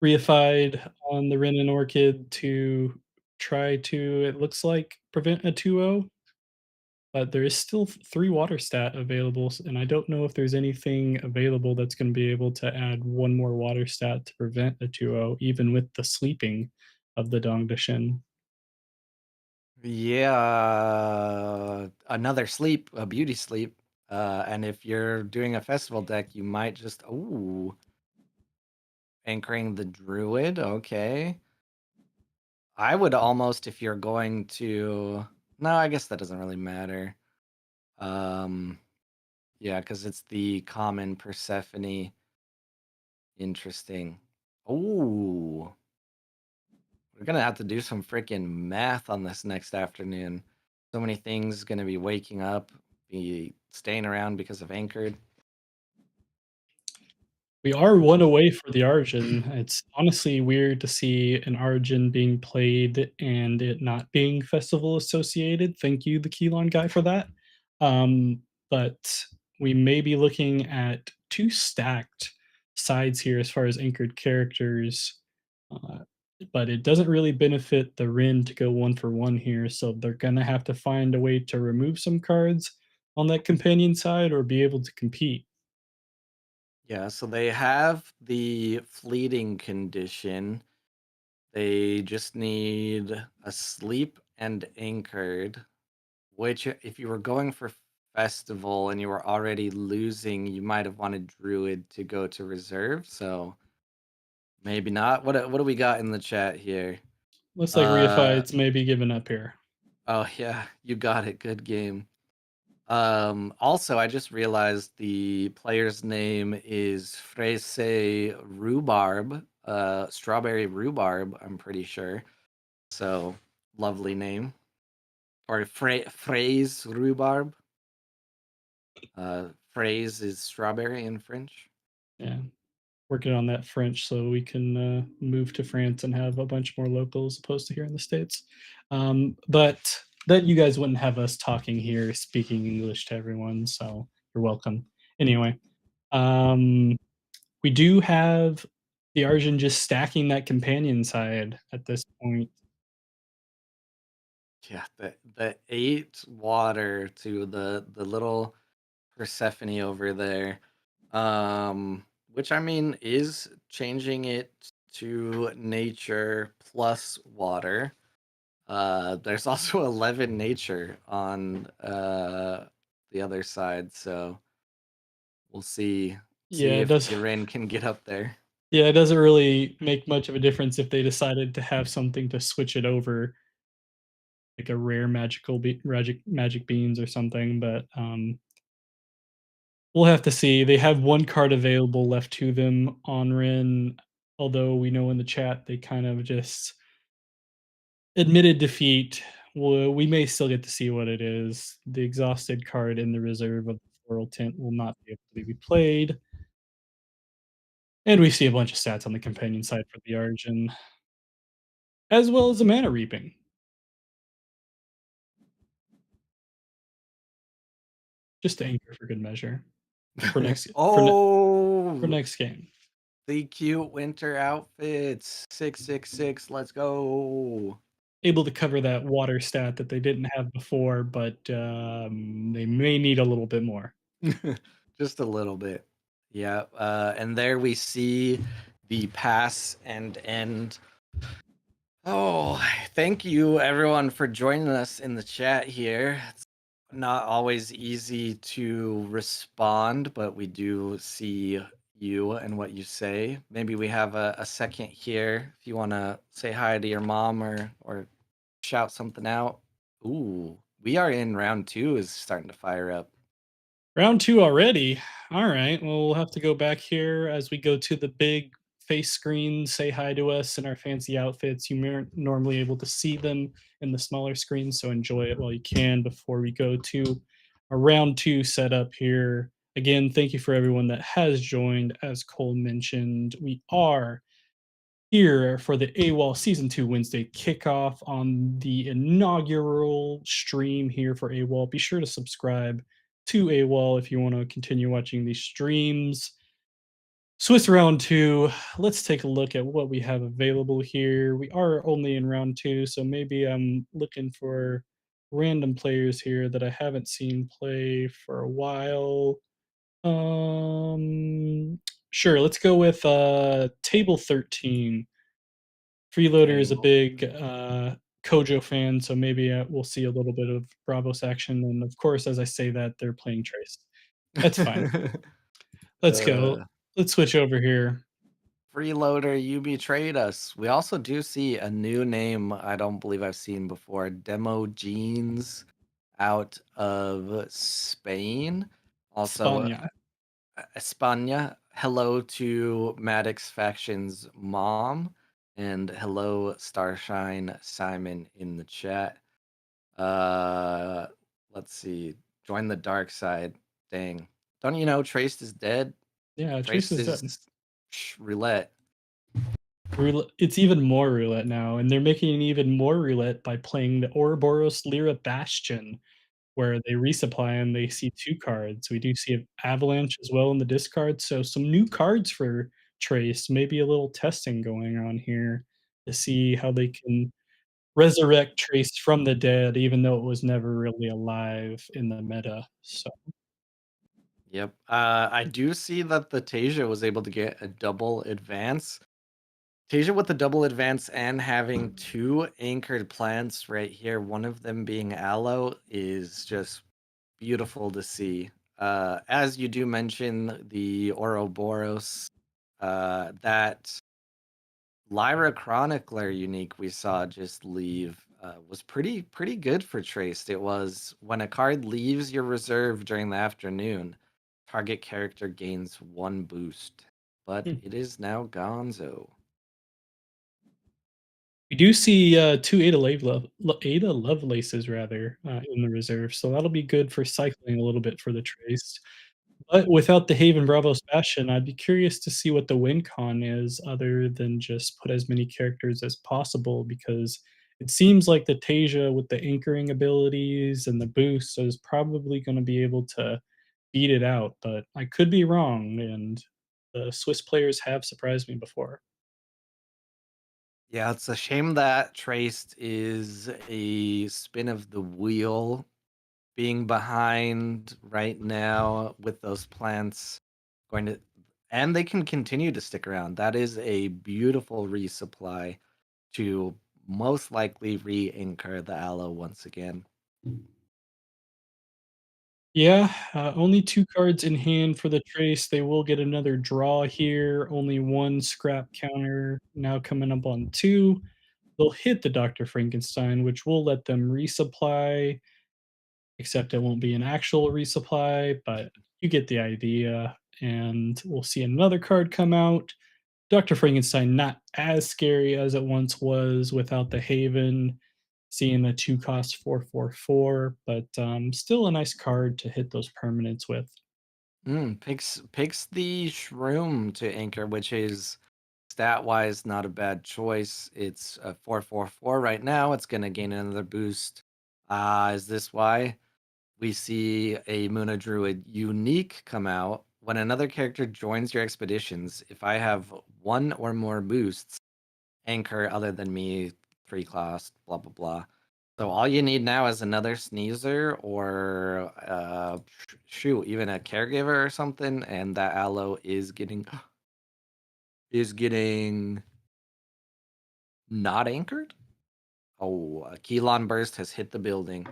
Reified on the Ren and Orchid to try to, it looks like, prevent a 2-0, but there is still 3 water stat available, and I don't know if there's anything available that's gonna be able to add 1 more water stat to prevent a 2-0, even with the sleeping of the Dong Dashin. Yeah, another sleep, a beauty sleep. And if you're doing a festival deck, you might just anchoring the druid. Okay. I would almost if you're going to no, I guess that doesn't really matter. Um yeah, because it's the common Persephone. Interesting. Ooh, we're gonna have to do some freaking math on this next afternoon. So many things gonna be waking up, be staying around because of anchored. We are one away for the Origin. It's honestly weird to see an Origin being played and it not being festival associated. Thank you, the Keylon guy, for that. But we may be looking at 2 stacked sides here as far as anchored characters, uh, but it doesn't really benefit the Rin to go 1 for 1 here, so they're gonna have to find a way to remove some cards on that companion side or be able to compete. Yeah, so they have the fleeting condition. They just need a sleep and anchored, which if you were going for festival and you were already losing, you might have wanted druid to go to reserve, so maybe not. What do we got in the chat here? Looks like Uh Reified's maybe giving up here. oh yeah, you got it. Good game. Also, I just realized the player's name is Fraise Rhubarb, strawberry rhubarb, I'm pretty sure. So, lovely name. Or phrase rhubarb. Phrase is strawberry in French. Yeah, working on that French so we can, move to France and have a bunch more locals opposed to here in the States. But then you guys wouldn't have us talking here speaking English to everyone, so you're welcome. Anyway, um, we do have the Arjun just stacking that companion side at this point. Yeah, the 8 water to the little Persephone over there. Which I mean is changing it to nature plus water. There's also 11 nature on the other side, so we'll see Yeah, it if does the rain can get up there. yeah, it doesn't really make much of a difference if they decided to have something to switch it over, like a rare magic beans or something, but, we'll have to see. They have 1 card available left to them on Rin, although we know in the chat they kind of just admitted defeat. We may still get to see what it is. The exhausted card in the reserve of the Floral Tint will not be able to be played, and we see a bunch of stats on the companion side for the Origin, as well as the Mana Reaping, just to anchor for good measure for next for ne for Oh, next game. the cute winter outfits. 666, let's go. Able to cover that water stat that they didn't have before, but, they may need a little bit more. Just a little bit. Yeah, and there we see the pass and end. Oh, thank you everyone for joining us in the chat here. It's not always easy to respond, but we do see you and what you say. Maybe we have a second here if you want to say hi to your mom or shout something out. Ooh, we are in round 2 is starting to fire up. Round 2 already? Alright, well, we'll have to go back here as we go to the big face screen, say hi to us in our fancy outfits. You aren't normally able to see them in the smaller screen, so enjoy it while you can before we go to a round 2 setup here. Again, thank you for everyone that has joined. As Cole mentioned, we are here for the AWOL Season 2 Wednesday kickoff on the inaugural stream here for AWOL. Be sure to subscribe to AWOL if you want to continue watching these streams. Swiss round 2, let's take a look at what we have available here. We are only in round 2, so maybe I'm looking for random players here that I haven't seen play for a while. Um, sure, let's go with table 13. Freeloader is a Table. big, Kojo fan, so maybe, we'll see a little bit of Bravos action, and of course, as I say that, they're playing Trace. That's fine. Let's go. uh Let's switch over here. Freeloader, you betrayed us. We also do see a new name I don't believe I've seen before. Demo Jeans out of Spain. Also, Spania. España. Hello to Maddox Faction's mom, and hello Starshine Simon in the chat. Uh, let's see. Join the dark side. Dang. Don't you know Traced is dead? Yeah, Trace Traced is is dead. roulette. It's even more roulette now, and they're making it even more roulette by playing the Ouroboros Lyra Bastion, where they resupply and they see 2 cards. We do see an Avalanche as well in the discard, so some new cards for Trace, maybe a little testing going on here to see how they can resurrect Trace from the dead, even though it was never really alive in the meta, so Yep. I do see that the Tasia was able to get a double advance. Tasia with the double advance and having two anchored plants right here, one of them being aloe, is just beautiful to see. As you do mention, the Ouroboros, that Lyra Chronicler unique we saw just leave was pretty good for Traced. It was when a card leaves your reserve during the afternoon, target character gains one boost. But hmm. it is now Gonzo. We do see, 2 Ada Lovelaces rather, in the reserve, so that'll be good for cycling a little bit for the Trace. But without the Haven Bravos Bastion, I'd be curious to see what the win con is other than just put as many characters as possible because it seems like the Tasia with the anchoring abilities and the boost is probably gonna be able to beat it out, but I could be wrong, and the Swiss players have surprised me before. Yeah, it's a shame that Traced is a spin of the wheel being behind right now with those plants going to, and they can continue to stick around. That is a beautiful resupply to most likely re-anchor the aloe once again. Yeah, only 2 cards in hand for the Trace. They will get another draw here, only 1 scrap counter now coming up on 2. They'll hit the Dr. Frankenstein, which will let them resupply, except it won't be an actual resupply, but you get the idea, and we'll see another card come out. Dr. Frankenstein not as scary as it once was without the Haven, seeing the 2 cost 444, but, still a nice card to hit those permanents with. Picks the shroom to anchor, which is stat wise not a bad choice. It's a 444 right now. It's gonna gain another boost. Is this why? We see a Muna Druid unique come out. When another character joins your expeditions, if I have one or more boosts, anchor other than me, 3 class, blah blah blah. So all you need now is another sneezer or shoot, even a caregiver or something, and that aloe is getting not anchored. Oh, Keylon Burst has hit the building.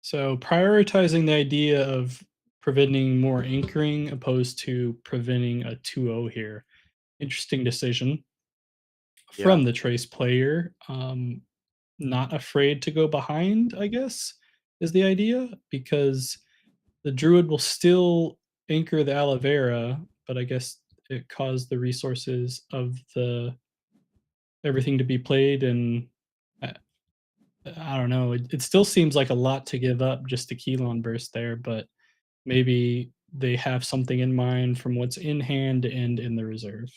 So, prioritizing the idea of preventing more anchoring opposed to preventing a 2-0 here. Interesting decision Yeah. from the Trace player. Not afraid to go behind, I guess, is the idea, because the Druid will still anchor the aloe vera, but I guess it caused the resources of the everything to be played, and I I don't know, it still seems like a lot to give up just a Keylon burst there, but maybe they have something in mind from what's in hand and in the reserve.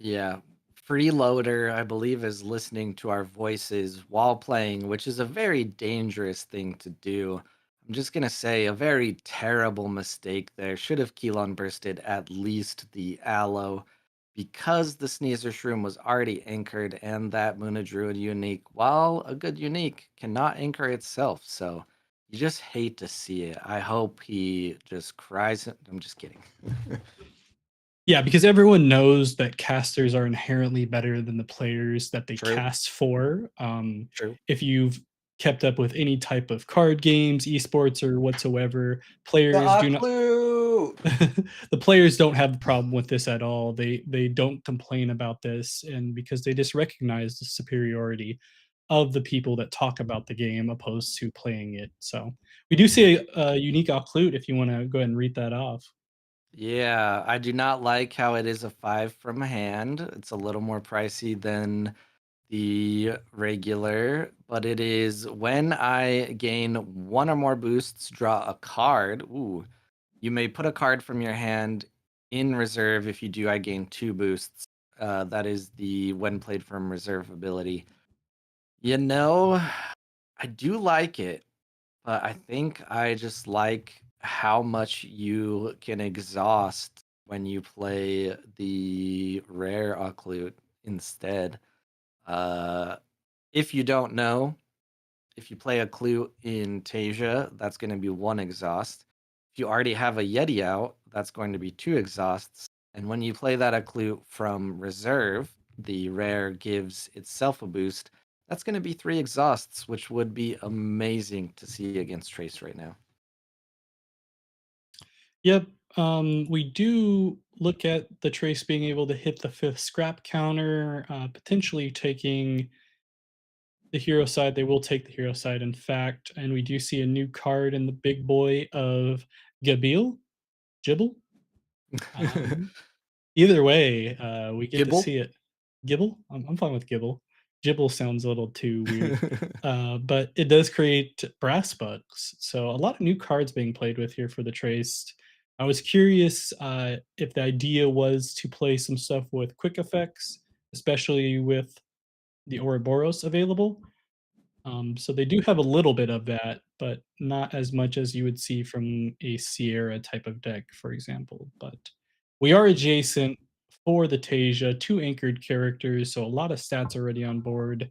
Yeah. Freeloader, I believe, is listening to our voices while playing, which is a very dangerous thing to do. I'm just gonna say a very terrible mistake there. Should have Keylon bursted at least the aloe because the Sneezer Shroom was already anchored and that Muna Druid unique, while a good unique, cannot anchor itself. So you just hate to see it. I hope he just cries. I'm just kidding. Yeah, because everyone knows that casters are inherently better than the players that they True. cast for. True. If you've kept up with any type of card games, esports, or whatsoever, The players do not Aklu! the players don't have the problem with this at all. They don't complain about this, and because they just recognize the superiority of the people that talk about the game opposed to playing it. So we do see a unique occlude if you want to go ahead and read that off. Yeah, I do not like how it is a 5 from hand. It's a little more pricey than the regular, but it is when I gain 1 or more boosts, draw a card. Ooh, you may put a card from your hand in reserve. If you do, I gain 2 boosts. That is the when played from reserve ability. You know, I do like it. But I think I just like how much you can exhaust when you play the rare occlute instead. Uh, if you don't know, if you play a clue in Tasia, that's going to be 1 exhaust. If you already have a Yeti out, that's going to be 2 exhausts. And when you play that occlute from reserve, the rare gives itself a boost. That's going to be 3 exhausts, which would be amazing to see against Trace right now. Yep. We do look at the trace being able to hit the fifth scrap counter, potentially taking the hero side. They will take the hero side, in fact, and we do see a new card in the big boy of Gabil, Gibble. Um, Either way, we get to Gibble? see it. Gibble? I'm fine with Gibble. Gibble sounds a little too weird. But it does create brass bugs. So a lot of new cards being played with here for the Traced. I was curious if the idea was to play some stuff with quick effects, especially with the Ouroboros available. So they do have a little bit of that, but not as much as you would see from a Sierra type of deck, for example. But we are adjacent for the Tasia, 2 anchored characters, so a lot of stats already on board.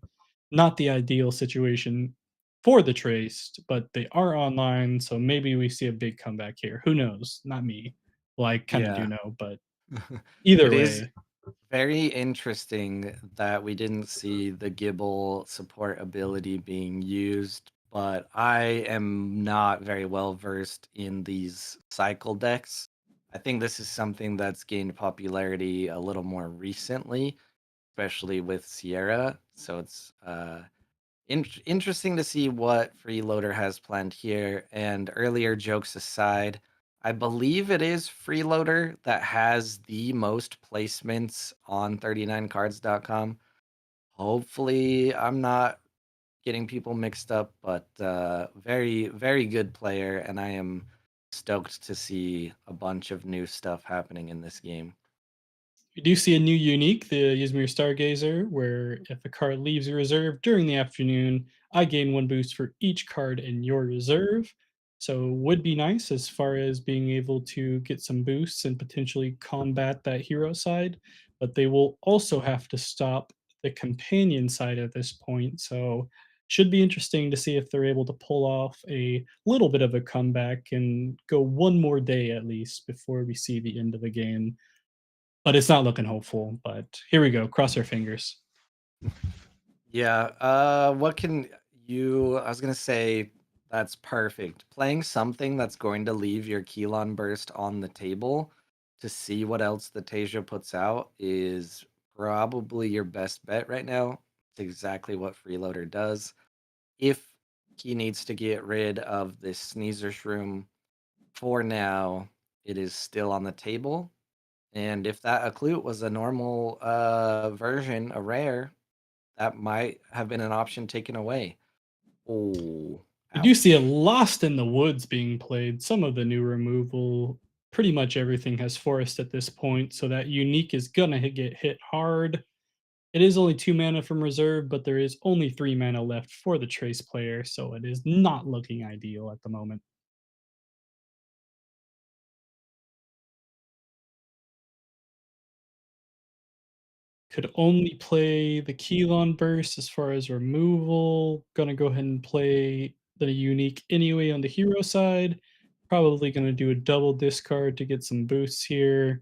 Not the ideal situation for the Traced, but they are online, so maybe we see a big comeback here. Who knows? Not me. Well, I kind of do Yeah. know, but It either is way, very interesting that we didn't see the Gibble support ability being used, but I am not very well versed in these cycle decks. I think this is something that's gained popularity a little more recently, especially with Sierra. So it's interesting to see what Freeloader has planned here. And earlier jokes aside, I believe it is Freeloader that has the most placements on 39cards.com. Hopefully, I'm not getting people mixed up, but very, very good player. And I am stoked to see a bunch of new stuff happening in this game. we do see a new unique, the Ysmir Stargazer, where if a card leaves your reserve during the afternoon, I gain 1 boost for each card in your reserve. So would be nice as far as being able to get some boosts and potentially combat that hero side, but they will also have to stop the companion side at this point. So should be interesting to see if they're able to pull off a little bit of a comeback and go 1 more day at least before we see the end of the game, but it's not looking hopeful, but here we go, cross our fingers. Yeah, what can I was gonna say that's perfect. Playing something that's going to leave your Keylon burst on the table to see what else the Tasia puts out is probably your best bet right now. It's exactly what Freeloader does. If he needs to get rid of this Sneezer Shroom for now, it is still on the table. And if that Occlute was a normal version, a rare, that might have been an option taken away. Oh, I do see a ouch. Lost in the Woods being played, some of the new removal, pretty much everything has forest at this point, so that unique is gonna get hit hard. It is only 2 mana from reserve, but there is only 3 mana left for the Trace player, so it is not looking ideal at the moment. Could only play the Keylon Burst as far as removal. Gonna go ahead and play the unique anyway on the hero side. Probably gonna do a double discard to get some boosts here.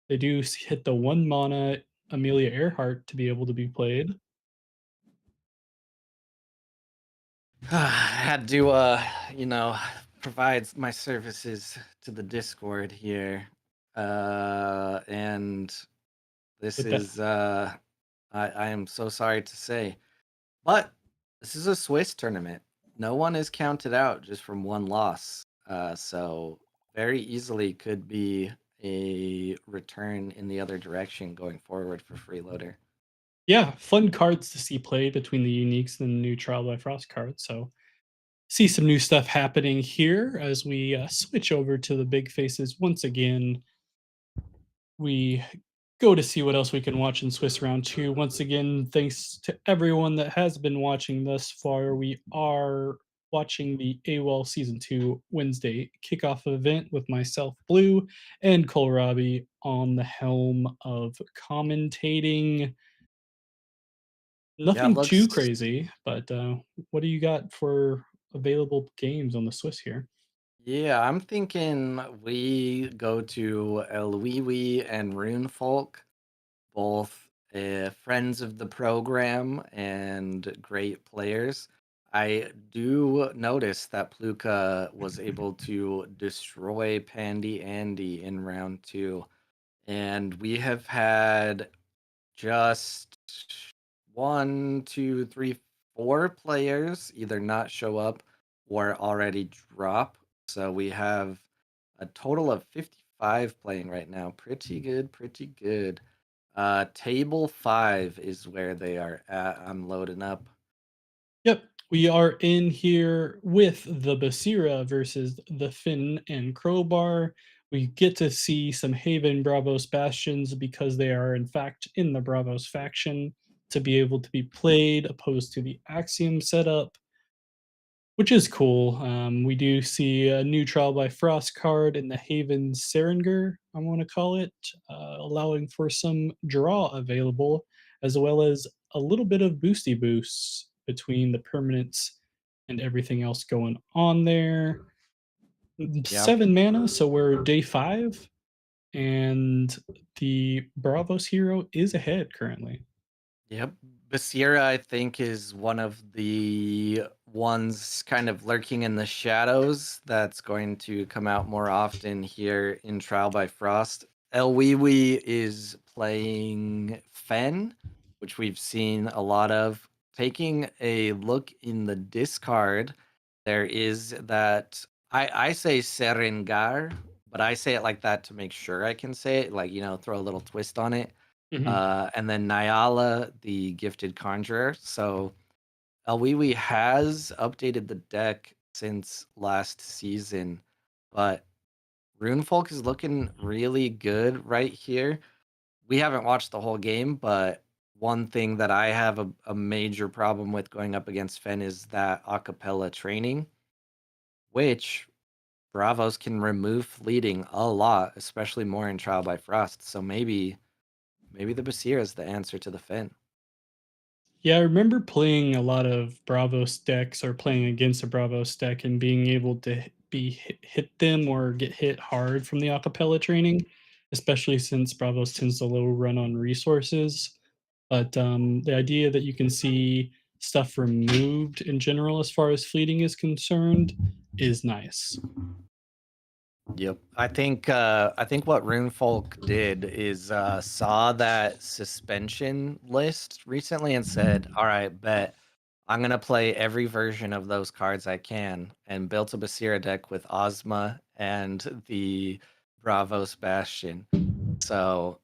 They do hit the 1 mana Amelia Earhart to be able to be played. I had to, you know, provide my services to the Discord here. And this With that, is, I am so sorry to say, but this is a Swiss tournament. No one is counted out just from 1 loss. So very easily could be a return in the other direction going forward for freeloader. Yeah, fun cards to see played between the uniques and the new Trial by Frost cards. So see some new stuff happening here as we switch over to the big faces once again. We go to see what else we can watch in Swiss Round 2. Once again, thanks to everyone that has been watching thus far. We are watching the AWOL Season 2 Wednesday kickoff event with myself, Blue, and Kohlrabi on the helm of commentating. Yeah, it Nothing too looks. crazy, but what do you got for available games on the Swiss here? Yeah, I'm thinking we go to El and Runefolk, both friends of the program and great players. I do notice that Pluka was able to destroy Pandy Andy in round two, and we have had just one, two, three, four players either not show up or already drop. So we have a total of 55 playing right now. Pretty good, pretty good. Table 5 is where they are at. I'm loading up. Yep, we are in here with the Basira versus the Finn and Crowbar. We get to see some Haven Bravos Bastions because they are, in fact, in the Bravos faction to be able to be played, opposed to the Axiom setup, which is cool. We do see a new Trial by Frost card in the Haven Seringer, I want to call it, allowing for some draw available, as well as a little bit of boosty boosts between the permanents and everything else going on there. Yep. 7 mana, so we're day 5, and the Bravos hero is ahead currently. Yep. Basira, I think, is one of the ones kind of lurking in the shadows that's going to come out more often here in Trial by Frost. Elwiwi is playing Fen, which we've seen a lot of. Taking a look in the discard, there is that I say Serengar, but I say it like that to make sure I can say it, like, throw a little twist on it. Mhm. And then Nyala, the gifted conjurer. So Elwiwi has updated the deck since last season, but Runefolk is looking really good right here. We haven't watched the whole game, but one thing that I have a major problem with going up against Fen is that acapella training, which Bravos can remove fleeting a lot, especially more in Trial by Frost. So maybe the Basir is the answer to the Fen. Yeah, I remember playing a lot of Bravos decks or playing against a Bravos deck and being able to hit them or get hit hard from the acapella training, especially since Bravos tends to low run on resources. But the idea that you can see stuff removed in general as far as fleeting is concerned is nice. Yep. I think what Runefolk did is saw that suspension list recently and said, "All right, bet I'm gonna play every version of those cards I can," and built a Basira deck with Ozma and the Bravos Bastion. So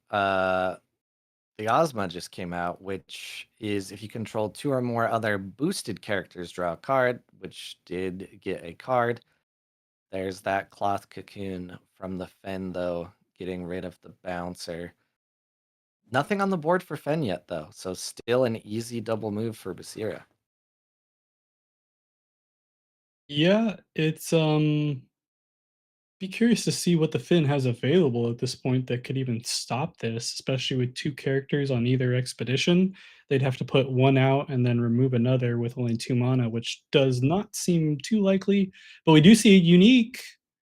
the Ozma just came out, which is if you control two or more other boosted characters, draw a card, which did get a card. There's that cloth cocoon from the Fen, though, getting rid of the bouncer. Nothing on the board for Fen yet, though, so still an easy double move for Basira. Yeah, it's be curious to see what the Finn has available at this point that could even stop this, especially with two characters on either expedition. They'd have to put one out and then remove another with only 2 mana, which does not seem too likely. But we do see a unique.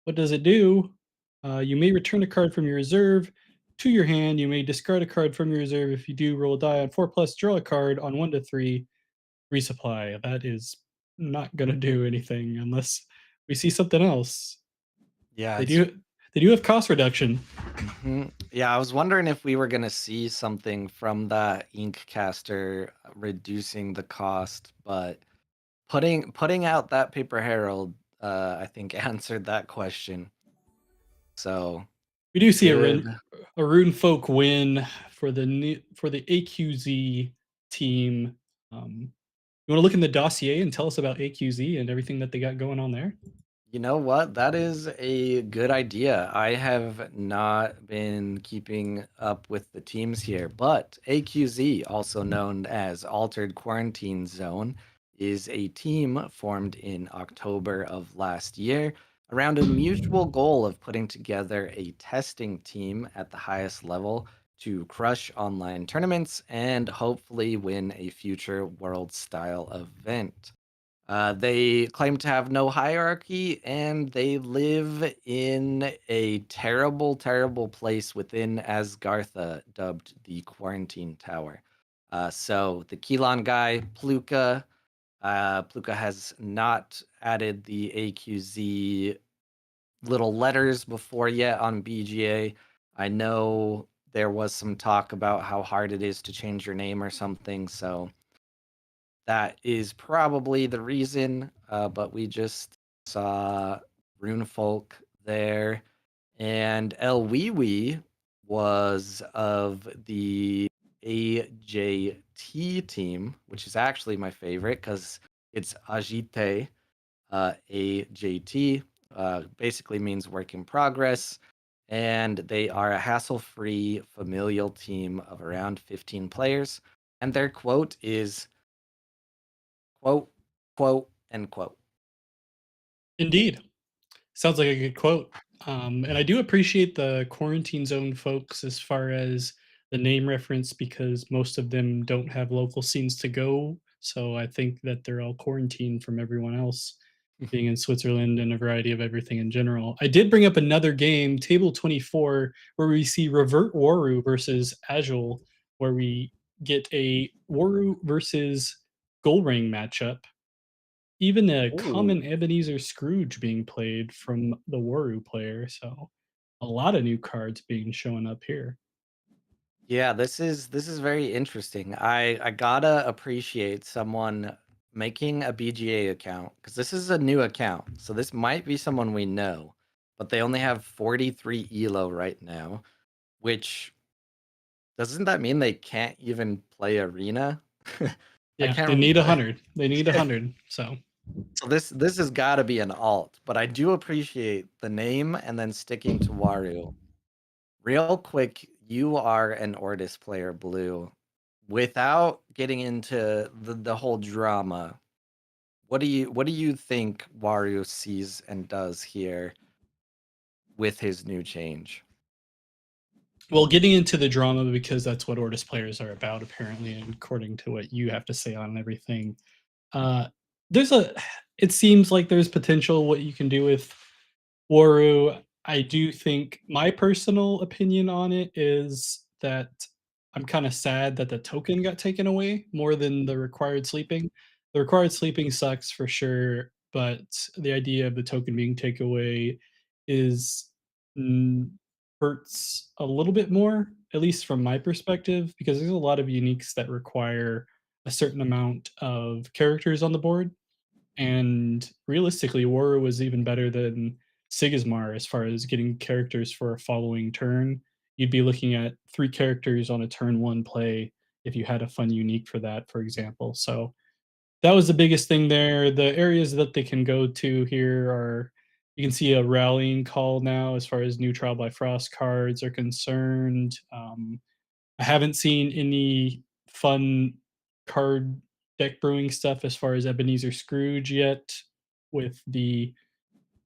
What does it do? You may return a card from your reserve to your hand. You may discard a card from your reserve. If you do, roll a die on 4+, draw a card on 1 to 3, resupply. That is not going to do anything unless we see something else. Yeah, They it's. do they do have cost reduction. Yeah, I was wondering if we were gonna see something from that ink caster reducing the cost, but putting out that paper herald, I think answered that question. So We do see Good. A Rune Folk win for the AQZ team. You wanna look in the dossier and tell us about AQZ and everything that they got going on there? You know what? That is a good idea. I have not been keeping up with the teams here, but AQZ, also known as Altered Quarantine Zone, is a team formed in October of last year around a mutual goal of putting together a testing team at the highest level to crush online tournaments and hopefully win a future world style event. They claim to have no hierarchy, and they live in a terrible, terrible place within Asgartha, dubbed the Quarantine Tower. So the Keelan guy, Pluka has not added the AQZ little letters before yet on BGA. I know there was some talk about how hard it is to change your name or something, so that is probably the reason, but we just saw Runefolk there, and El was of the AJT team, which is actually my favorite because it's Agite, AJT, basically means work in progress, and they are a hassle-free familial team of around 15 players, and their quote is quote, quote, end quote. Indeed. Sounds like a good quote. And I do appreciate the quarantine zone folks as far as the name reference because most of them don't have local scenes to go. So I think that they're all quarantined from everyone else being in Switzerland and a variety of everything in general. I did bring up another game, Table 24, where we see Revert Waru versus AWOL, where we get a Waru versus Gold matchup, even a Ooh. common Ebenezer Scrooge being played from the Waru player, so a lot of new cards being showing up here. Yeah, this is very interesting. I gotta appreciate someone making a BGA account because this is a new account. So this might be someone we know, but they only have 43 elo right now, which doesn't that mean they can't even play arena? I Yeah, they can't need remember. 100. They need 100, so So this has got to be an alt, but I do appreciate the name and then sticking to Waru. Real quick, you are an Ortis player, Blue. Without getting into the whole drama, what do you think Wario sees and does here with his new change? well, getting into the drama because that's what Ortis players are about apparently, and according to what you have to say on everything. Uh, there's a it seems like there's potential what you can do with Waru. I do think my personal opinion on it is that I'm kind of sad that the token got taken away more than the required sleeping. The required sleeping sucks for sure, but the idea of the token being taken away is mm, hurts a little bit more, at least from my perspective, because there's a lot of uniques that require a certain amount of characters on the board, and realistically, Aurora was even better than Sigismar as far as getting characters for a following turn. You'd be looking at 3 characters on a turn 1 play if you had a fun unique for that, for example. So, that was the biggest thing there. The areas that they can go to here are you can see a rallying call now as far as new Trial by Frost cards are concerned. I haven't seen any fun card deck brewing stuff as far as Ebenezer Scrooge yet, with the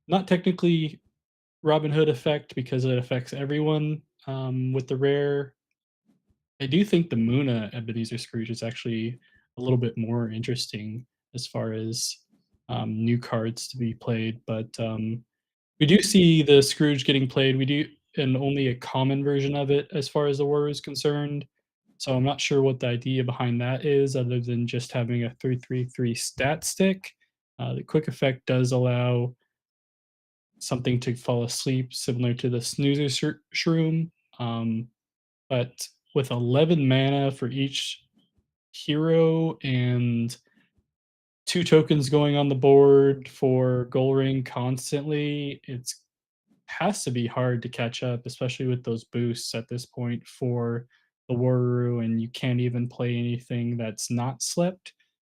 not technically Robin Hood effect because it affects everyone. With the rare, I do think the Muna Ebenezer Scrooge is actually a little bit more interesting as far as new cards to be played, but we do see the Scrooge getting played. We do, and only a common version of it as far as the war is concerned. So I'm not sure what the idea behind that is, other than just having a 3/3/3 stat stick. The quick effect does allow something to fall asleep, similar to the snoozer shroom. Um, but with 11 mana for each hero and 2 tokens going on the board for goal ring constantly, it's has to be hard to catch up, especially with those boosts at this point for the Waru, and you can't even play anything that's not slept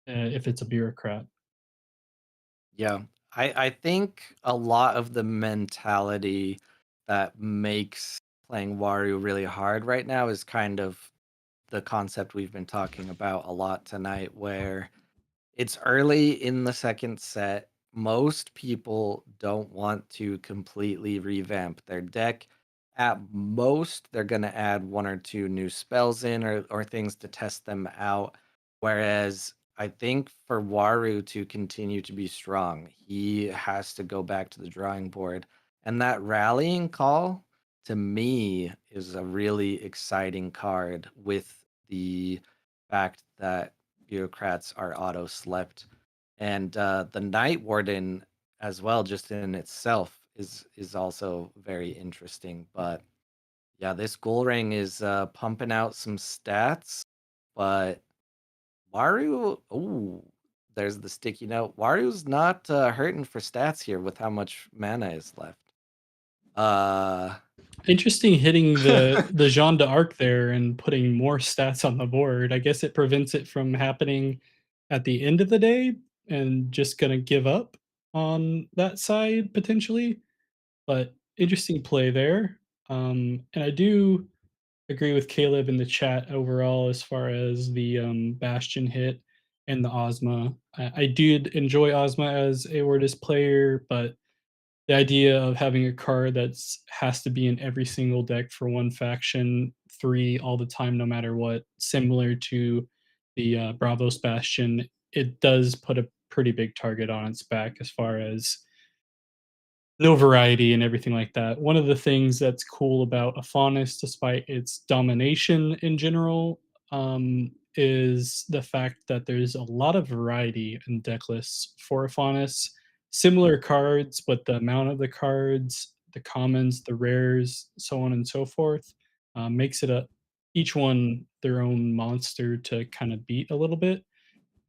if it's a bureaucrat. Yeah. I think a lot of the mentality that makes playing Wario really hard right now is kind of the concept we've been talking about a lot tonight, where it's early in the second set. Most people don't want to completely revamp their deck. At most, they're going to add one or two new spells in or things to test them out. Whereas I think for Waru to continue to be strong, he has to go back to the drawing board. And that rallying call, to me, is a really exciting card with the fact that bureaucrats are auto slept, and the Night Warden as well, just in itself, is also very interesting. But yeah, this Ghoul Ring is pumping out some stats, but Wario, oh, there's the sticky note. Wario's not hurting for stats here with how much mana is left. Uh, Interesting hitting the Jeanne d'Arc there and putting more stats on the board. I guess it prevents it from happening at the end of the day and just gonna give up on that side potentially, but interesting play there. And I do agree with Caleb in the chat overall as far as the, Bastion hit and the Ozma. I did enjoy Ozma as a Wordis player, but the idea of having a card that's has to be in every single deck for one faction, 3 all the time, no matter what, similar to the, Bravos Bastion, it does put a pretty big target on its back as far as no variety and everything like that. One of the things that's cool about a Faunus, despite its domination in general, is the fact that there's a lot of variety in deck lists for a Faunus. Similar cards, but the amount of the cards, the commons, the rares, so on and so forth, makes it a each one their own monster to kind of beat a little bit.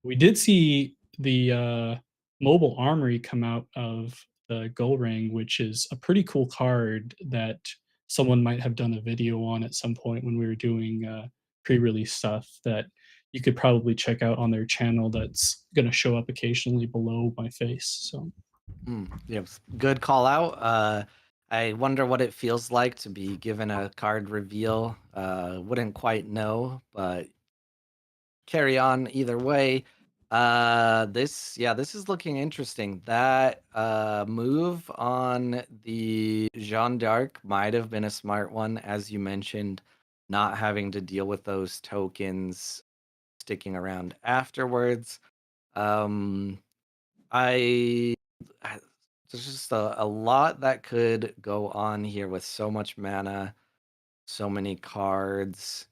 We did see the, mobile armory come out of the Gold Ring, which is a pretty cool card that someone might have done a video on at some point when we were doing, pre-release stuff that you could probably check out on their channel that's gonna show up occasionally below my face, so yes, good call out. I wonder what it feels like to be given a card reveal. Wouldn't quite know, but carry on either way. This is looking interesting. That move on the Jeanne d'Arc might have been a smart one, as you mentioned, not having to deal with those tokens sticking around afterwards. Um, I, I there's just a lot that could go on here with so much mana, so many cards.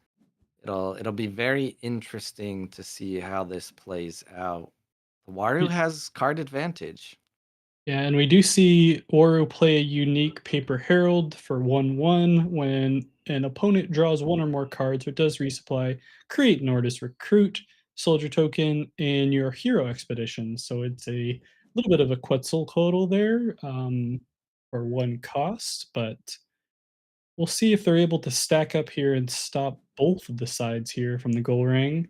It'll be very interesting to see how this plays out. Waru has card advantage. yeah, and we do see Oro play a unique Paper Herald for 1/1. When an opponent draws one or more cards or does resupply, create an Ordis Recruit soldier token in your hero expedition. So it's a little bit of a Quetzalcoatl there for one cost, but we'll see if they're able to stack up here and stop both of the sides here from the goal ring.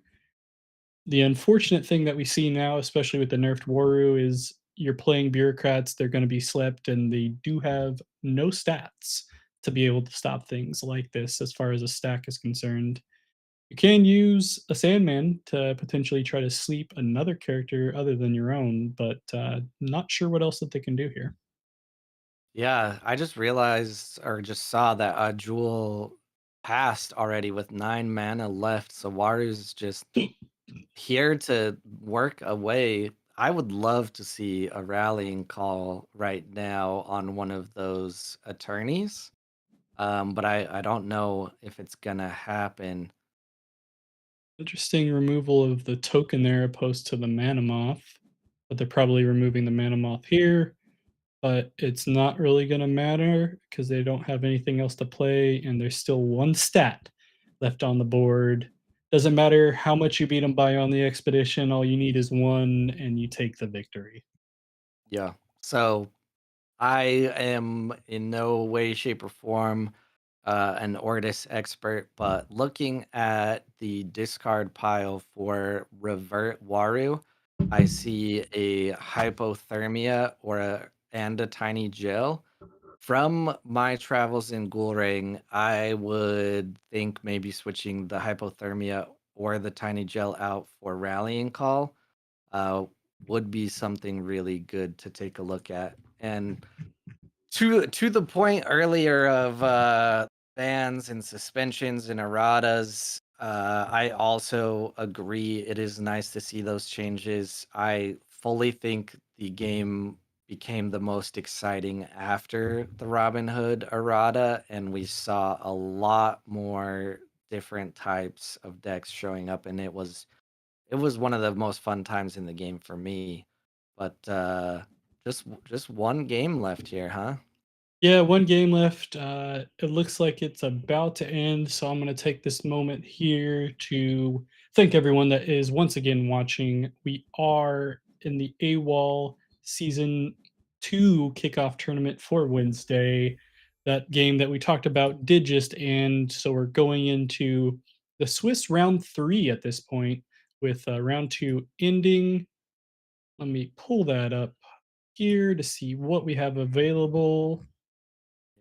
The unfortunate thing that we see now, especially with the nerfed Waru, is you're playing bureaucrats, they're gonna be slept, and they do have no stats to be able to stop things like this as far as a stack is concerned. You can use a Sandman to potentially try to sleep another character other than your own, but, not sure what else that they can do here. Yeah, I just realized or just saw that Jewel passed already with 9 mana left, so Waru's just here to work away. I would love to see a rallying call right now on one of those attorneys. But I don't know if it's gonna happen. Interesting removal of the token there opposed to the Moth, but they're probably removing the Moth here. But it's not really gonna matter because they don't have anything else to play, and there's still 1 stat left on the board. Doesn't matter how much you beat them by on the expedition, all you need is 1, and you take the victory. Yeah. So I am in no way, shape, or form an Ortis expert, but looking at the discard pile for Revert Waru, I see a hypothermia and a tiny gel. From my travels in Ghoul I would think maybe switching the hypothermia or the tiny gel out for rallying call uh, would be something really good to take a look at. And to the point earlier of bans and suspensions and erratas, I also agree. It is nice to see those changes. I fully think the game became the most exciting after the Robin Hood errata, and we saw a lot more different types of decks showing up, and it was one of the most fun times in the game for me. But just one game left here, huh? Yeah, one game left. It looks like it's about to end, so I'm going to take this moment here to thank everyone that is once again watching. We are in the AWOL Season 2 kickoff tournament for Wednesday. That game that we talked about did just end, so we're going into the Swiss round 3 at this point, with round 2 ending. Let me pull that up here to see what we have available.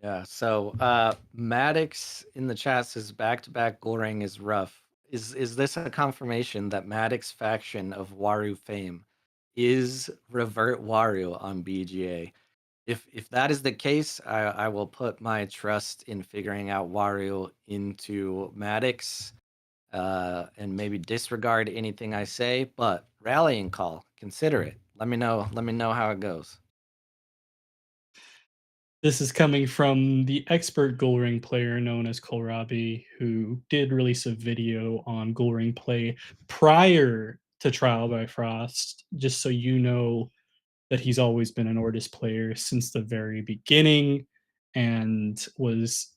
Yeah, so Maddox in the chat says back-to-back Goreng is rough. Is this a confirmation that Maddox faction of Waru fame is Revert Waru on BGA? If that is the case, I will put my trust in figuring out Waru into Maddox and maybe disregard anything I say, but rallying call, consider it. Let me know how it goes. This is coming from the expert Goldring player known as Kohlrabi, who did release a video on Goldring play prior to Trial by Frost, just so you know that he's always been an Ortis player since the very beginning and was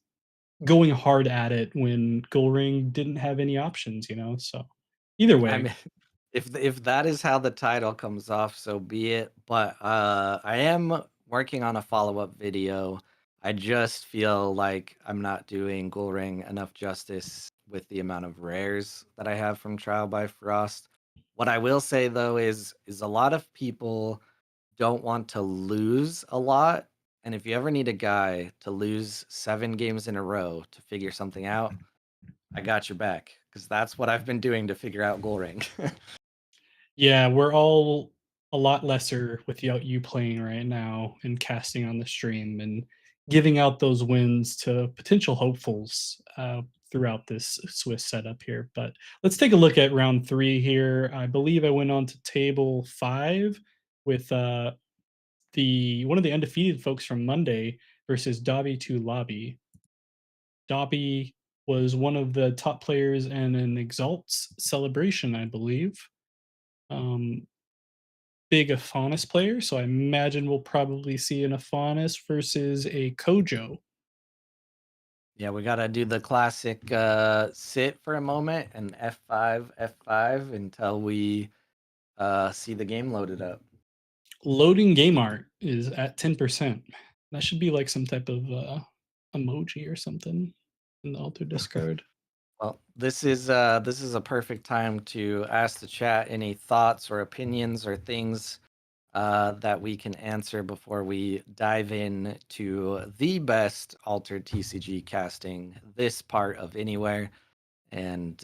going hard at it when Goldring didn't have any options, you know? So either I way, mean, if that is how the title comes off, so be it. But I am working on a follow-up video. I just feel like I'm not doing Ghoul Ring enough justice with the amount of rares that I have from Trial by Frost. What I will say though is a lot of people don't want to lose a lot. And if you ever need a guy to lose 7 games in a row to figure something out, I got your back because that's what I've been doing to figure out Ghoul Ring. yeah, we're all a lot lesser without you playing right now and casting on the stream and giving out those wins to potential hopefuls throughout this Swiss setup here. But let's take a look at round 3 here. I believe I went on to table 5 with the one of the undefeated folks from Monday versus Dobby to Lobby. Dobby was one of the top players in an Exalts celebration, I believe. Um, Big Afanis player, so I imagine we'll probably see an Afanis versus a Kojo. Yeah, we gotta do the classic sit for a moment and F5 until we see the game loaded up. Loading game art is at 10%. That should be like some type of emoji or something in the auto discard. Well, this is a perfect time to ask the chat any thoughts or opinions or things that we can answer before we dive in to the best altered TCG casting this part of Anywhere. And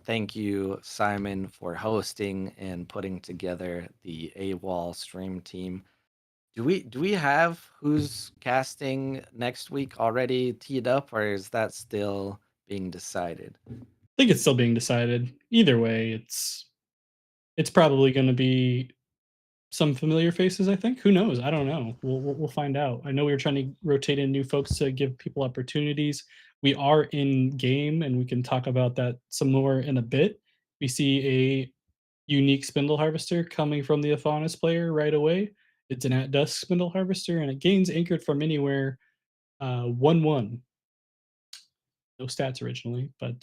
thank you, Simon, for hosting and putting together the AWOL stream team. Do we have who's casting next week already teed up, or is that still being decided? I think it's still being decided. Either way, it's probably going to be some familiar faces, I think. Who knows? I don't know. We'll find out. I know we were trying to rotate in new folks to give people opportunities. We are in game, and we can talk about that some more in a bit. We see a unique spindle harvester coming from the Afanis player right away. It's an at dusk spindle harvester, and it gains anchored from anywhere 1-1. No stats originally, but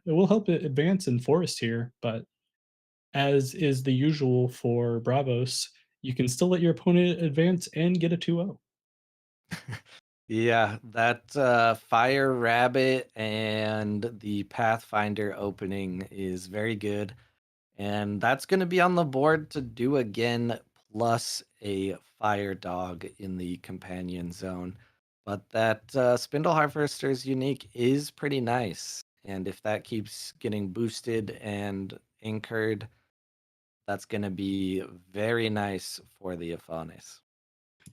it will help it advance in forest here. But as is the usual for Bravos, you can still let your opponent advance and get a 2-0. Yeah, that fire rabbit and the Pathfinder opening is very good. And that's going to be on the board to do again, plus a fire dog in the companion zone. But that Spindle Harvester's unique is pretty nice. And if that keeps getting boosted and anchored, that's going to be very nice for the Aphonis.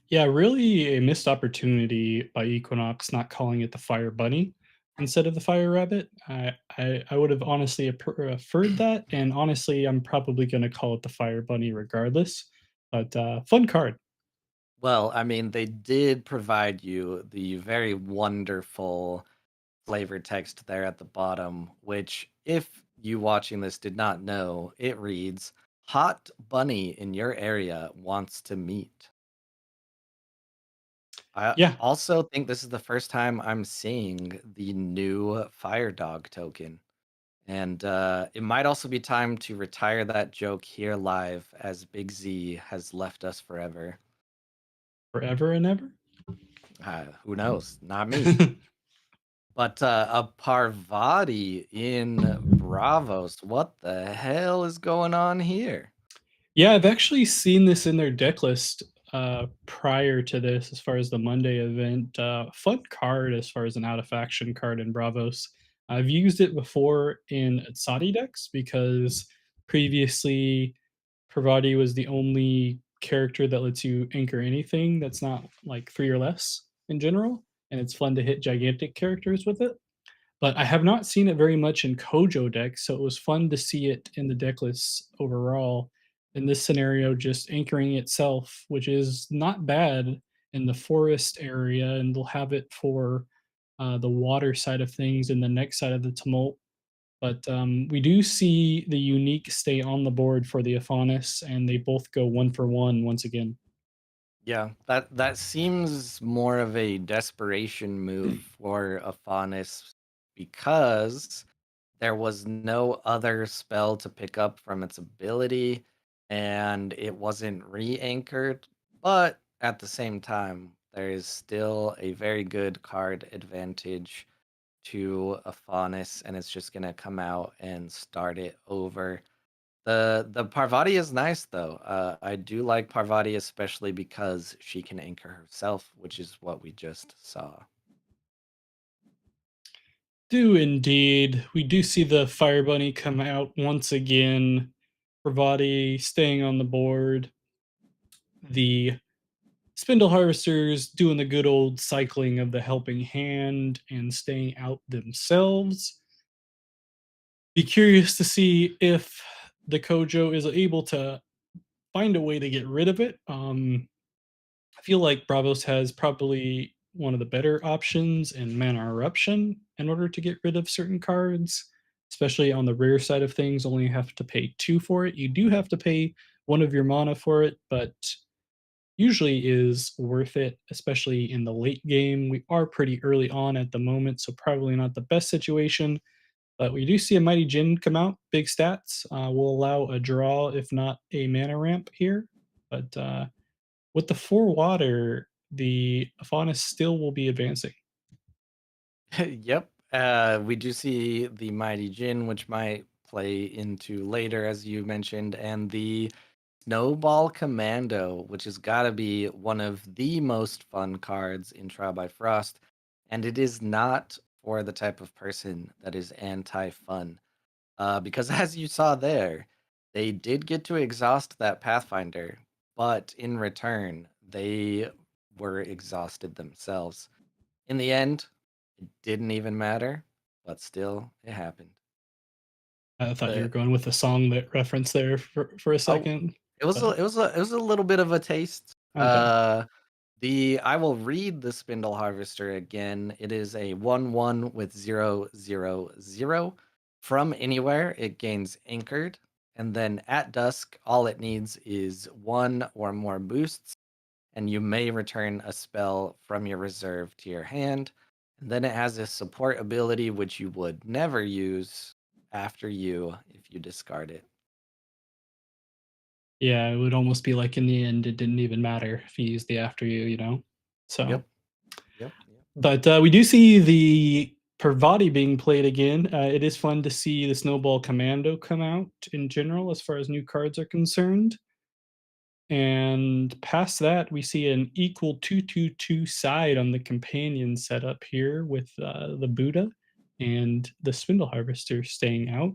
Yeah, really a missed opportunity by Equinox not calling it the Fire Bunny instead of the Fire Rabbit. I would have honestly preferred that, and honestly, I'm probably gonna call it the Fire Bunny regardless. But fun card. Well, I mean, they did provide you the very wonderful flavor text there at the bottom, which, if you watching this did not know, it reads Hot Bunny in your area wants to meet. I Yeah, also think this is the first time I'm seeing the new Fire Dog token. And it might also be time to retire that joke here live as Big Z has left us forever. forever and ever. Who knows? Not me. But a Parvati in Bravos. What the hell is going on here? Yeah, I've actually seen this in their deck list prior to this, as far as the Monday event. Fun card as far as an out of faction card in Bravos. I've used it before in Sadi decks because previously Parvati was the only character that lets you anchor anything that's not like three or less in general, and it's fun to hit gigantic characters with it. But I have not seen it very much in Kojo decks, so it was fun to see it in the deck lists overall. In this scenario, just anchoring itself, which is not bad in the forest area, and they'll have it for the water side of things and the next side of the tumult. But we do see the unique stay on the board for the Aphanis, and they both go one for one once again. Yeah, that seems more of a desperation move for Aphanis because there was no other spell to pick up from its ability and it wasn't re-anchored. But at the same time, there is still a very good card advantage to Aphanis, and it's just gonna come out and start it over. The Parvati is nice though. I do like Parvati especially because she can anchor herself, which is what we just saw. Do indeed. We do see the Fire Bunny come out once again. Pravati staying on the board. The Spindle Harvesters doing the good old cycling of the helping hand and staying out themselves. Be curious to see if the Kojo is able to find a way to get rid of it. I feel like Bravos has probably one of the better options in Mana Eruption in order to get rid of certain cards, especially on the rare side of things. Only have to pay two for it. You do have to pay one of your mana for it, but usually is worth it, especially in the late game. We are pretty early on at the moment, so probably not the best situation. But we do see a Mighty Jin come out, big stats. Will allow a draw, if not a mana ramp here. But with the 4 water, the Fauna still will be advancing. Yep. We do see the Mighty Jin, which might play into later, as you mentioned, and the Snowball Commando, which has got to be one of the most fun cards in Trial by Frost. And it is not for the type of person that is anti fun. Because as you saw there, they did get to exhaust that Pathfinder, but in return, they were exhausted themselves. In the end, it didn't even matter, but still, it happened. I thought you were The going with the song that reference there for a oh, second, it was a but it was a it was a little bit of a taste. okay. I will read the Spindle Harvester again. It is a 1/1 with 0/0/0. From anywhere, it gains anchored, and then at dusk, all it needs is one or more boosts, and you may return a spell from your reserve to your hand. And then it has a support ability which you would never use after you if you discard it. Yeah, it would almost be like in the end, it didn't even matter if you used the after you, you know? So, Yep. But we do see the Parvati being played again. It is fun to see the Snowball Commando come out in general, as far as new cards are concerned. And past that, we see an equal 2-2-2 side on the companion setup here with the Buddha and the Spindle Harvester staying out.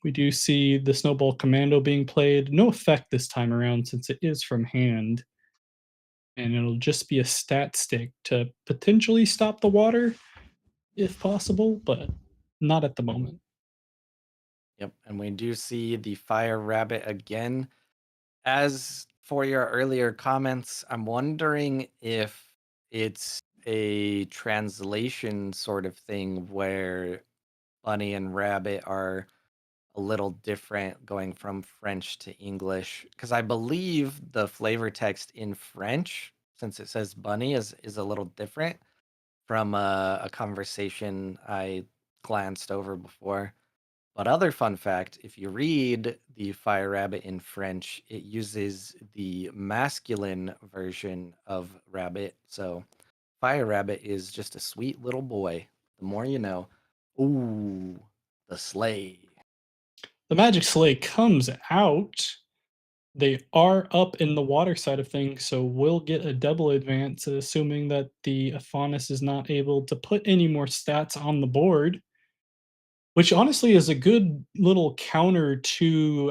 We do see the Snowball Commando being played. No effect this time around since it is from hand, and it'll just be a stat stick to potentially stop the water if possible, but not at the moment. Yep, and we do see the fire rabbit again. As for your earlier comments, I'm wondering if it's a translation sort of thing where bunny and rabbit are a little different going from French to English. Because I believe the flavor text in French, since it says bunny, is a little different from a conversation I glanced over before. But other fun fact, if you read the Fire Rabbit in French, it uses the masculine version of rabbit. So Fire Rabbit is just a sweet little boy. The more you know. Ooh, the sleigh. The Magic Sleigh comes out. They are up in the water side of things, so we'll get a double advance, assuming that the Aphanis is not able to put any more stats on the board. Which honestly is a good little counter to,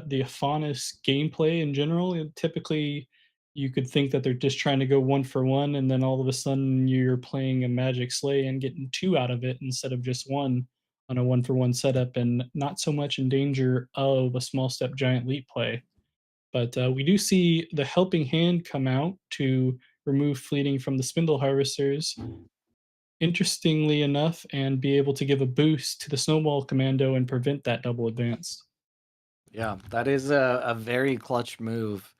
the Afanis gameplay in general. Typically, you could think that they're just trying to go 1 for 1, and then all of a sudden you're playing a Magic Sleigh and getting 2 out of it instead of just 1 on a 1 for 1 setup, and not so much in danger of a small step giant leap play. But, we do see the Helping Hand come out to remove fleeting from the Spindle Harvesters, interestingly enough, and be able to give a boost to the Snowball Commando and prevent that double advance. Yeah, that is a very clutch move.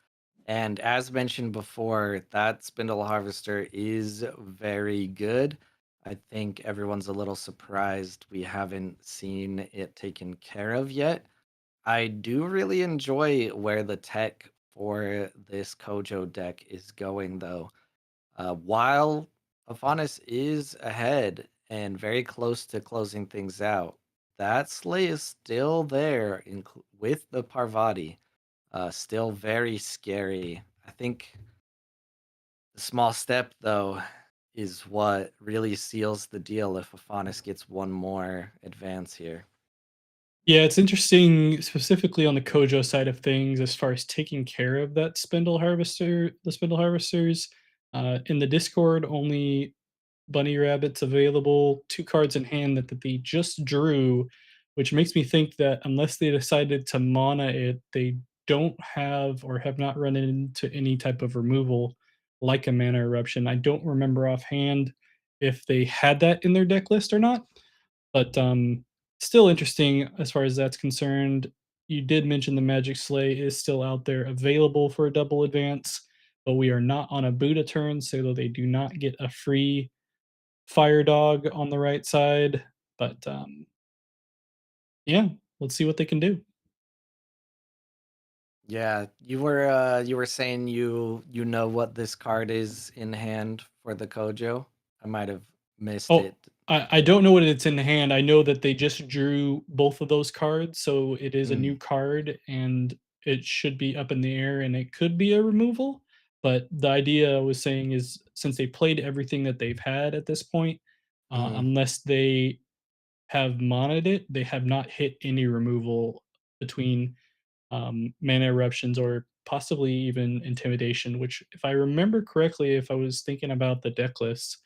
And as mentioned before, that spindle harvester is very good. I think everyone's a little surprised we haven't seen it taken care of yet. I do really enjoy where the tech for this Kojo deck is going, though. While Afanis is ahead and very close to closing things out, that sleigh is still there with the Parvati. Still very scary. I think the small step, though, is what really seals the deal if Afanis gets one more advance here. Yeah, it's interesting specifically on the Kojo side of things as far as taking care of that spindle harvesters. In the Discord, only bunny rabbits available, 2 cards in hand that they just drew, which makes me think that unless they decided to mana it, they don't have or have not run into any type of removal like a mana eruption. I don't remember offhand if they had that in their deck list or not, but still interesting as far as that's concerned. You did mention the Magic Sleigh is still out there available for a double advance, but we are not on a Buddha turn, so they do not get a free Fire Dog on the right side. But yeah, let's see what they can do. Yeah, you were saying you know what this card is in hand for the Kojo. I might have missed Oh, it. I don't know what it's in hand. I know that they just drew both of those cards, so it is a new Mm, card and it should be up in the air and it could be a removal. But the idea I was saying is since they played everything that they've had at this point, mhm. unless they have modded it, they have not hit any removal between mana eruptions or possibly even intimidation. Which, if I remember correctly, if I was thinking about the deck list,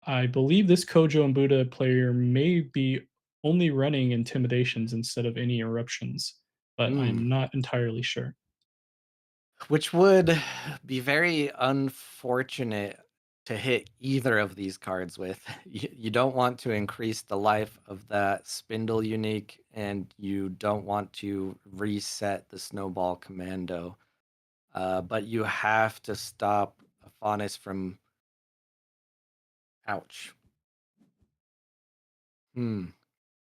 I believe this Kojo and Buddha player may be only running intimidations instead of any eruptions, but Mm. I'm not entirely sure. Which would be very unfortunate to hit either of these cards with. You don't want to increase the life of that spindle unique, and you don't want to reset the snowball commando. But you have to stop Aphanis from. Ouch. Hmm.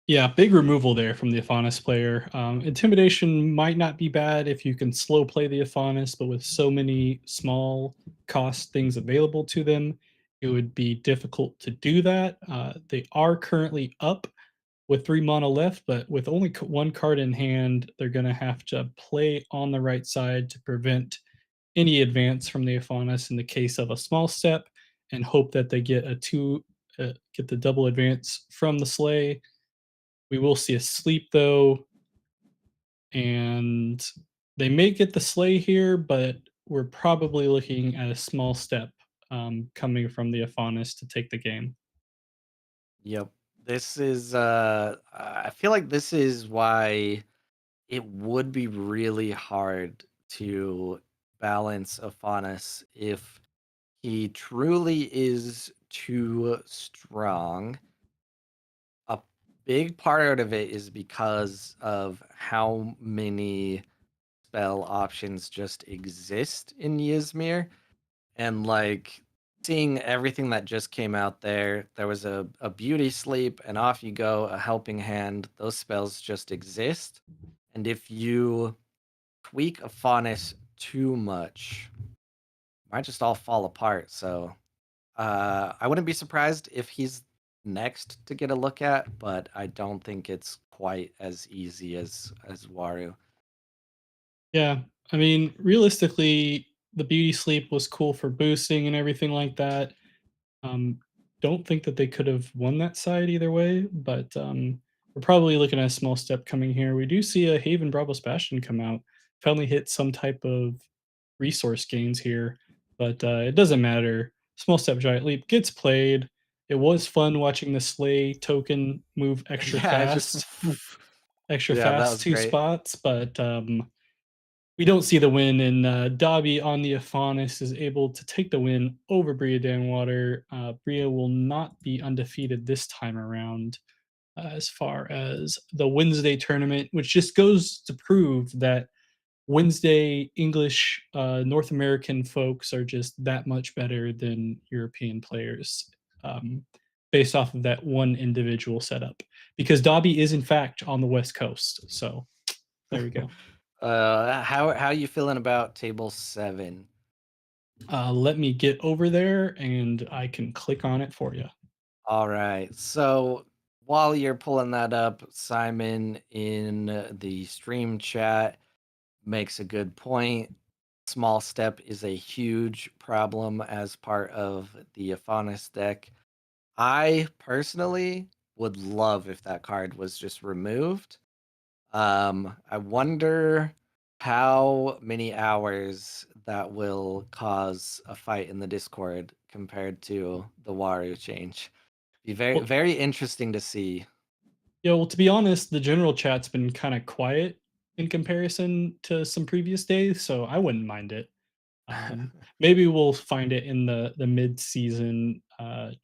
Yeah, big removal there from the Aphanis player. Intimidation might not be bad if you can slow play the Aphanis, but with so many small cost things available to them, it would be difficult to do that. They are currently up with 3 mana left, but with only 1 card in hand, they're gonna have to play on the right side to prevent any advance from the Afanas in the case of a small step, and hope that they get the double advance from the sleigh. We will see a sleep though, and they may get the sleigh here, but we're probably looking at a small step coming from the Afanas to take the game. Yep. This is I feel like this is why it would be really hard to balance a Faunus if he truly is too strong. A big part of it is because of how many spell options just exist in Ysmir. And like seeing everything that just came out there, there was a beauty sleep, and off you go, a helping hand. Those spells just exist. And if you tweak a Faunus too much, it might just all fall apart. So I wouldn't be surprised if he's next to get a look at, but I don't think it's quite as easy as Waru. Yeah, I mean, realistically, the beauty sleep was cool for boosting and everything like that. Um, don't think that they could have won that side either way, but we're probably looking at a small step coming here. We do see a Haven Bravo Bastion come out, finally hit some type of resource gains here, but it doesn't matter. Small step giant leap gets played. It was fun watching the sleigh token move Yeah, just extra yeah, that fast was 2 great. spots, but we don't see the win, and Dobby on the Afanis is able to take the win over Bria Danwater. Bria will not be undefeated this time around as far as the Wednesday tournament, which just goes to prove that Wednesday English North American folks are just that much better than European players, based off of that one individual setup. Because Dobby is in fact on the West Coast, so there we go. How you feeling about table 7? Let me get over there and I can click on it for you. All right. So while you're pulling that up, Simon in the stream chat makes a good point. Small step is a huge problem as part of the Aphanis deck. I personally would love if that card was just removed. I wonder how many hours that will cause a fight in the Discord compared to the Waru change. Be very Well, very interesting to see. yeah, well, to be honest, the general chat's been kind of quiet in comparison to some previous days, so I wouldn't mind it. Maybe we'll find it in the mid-season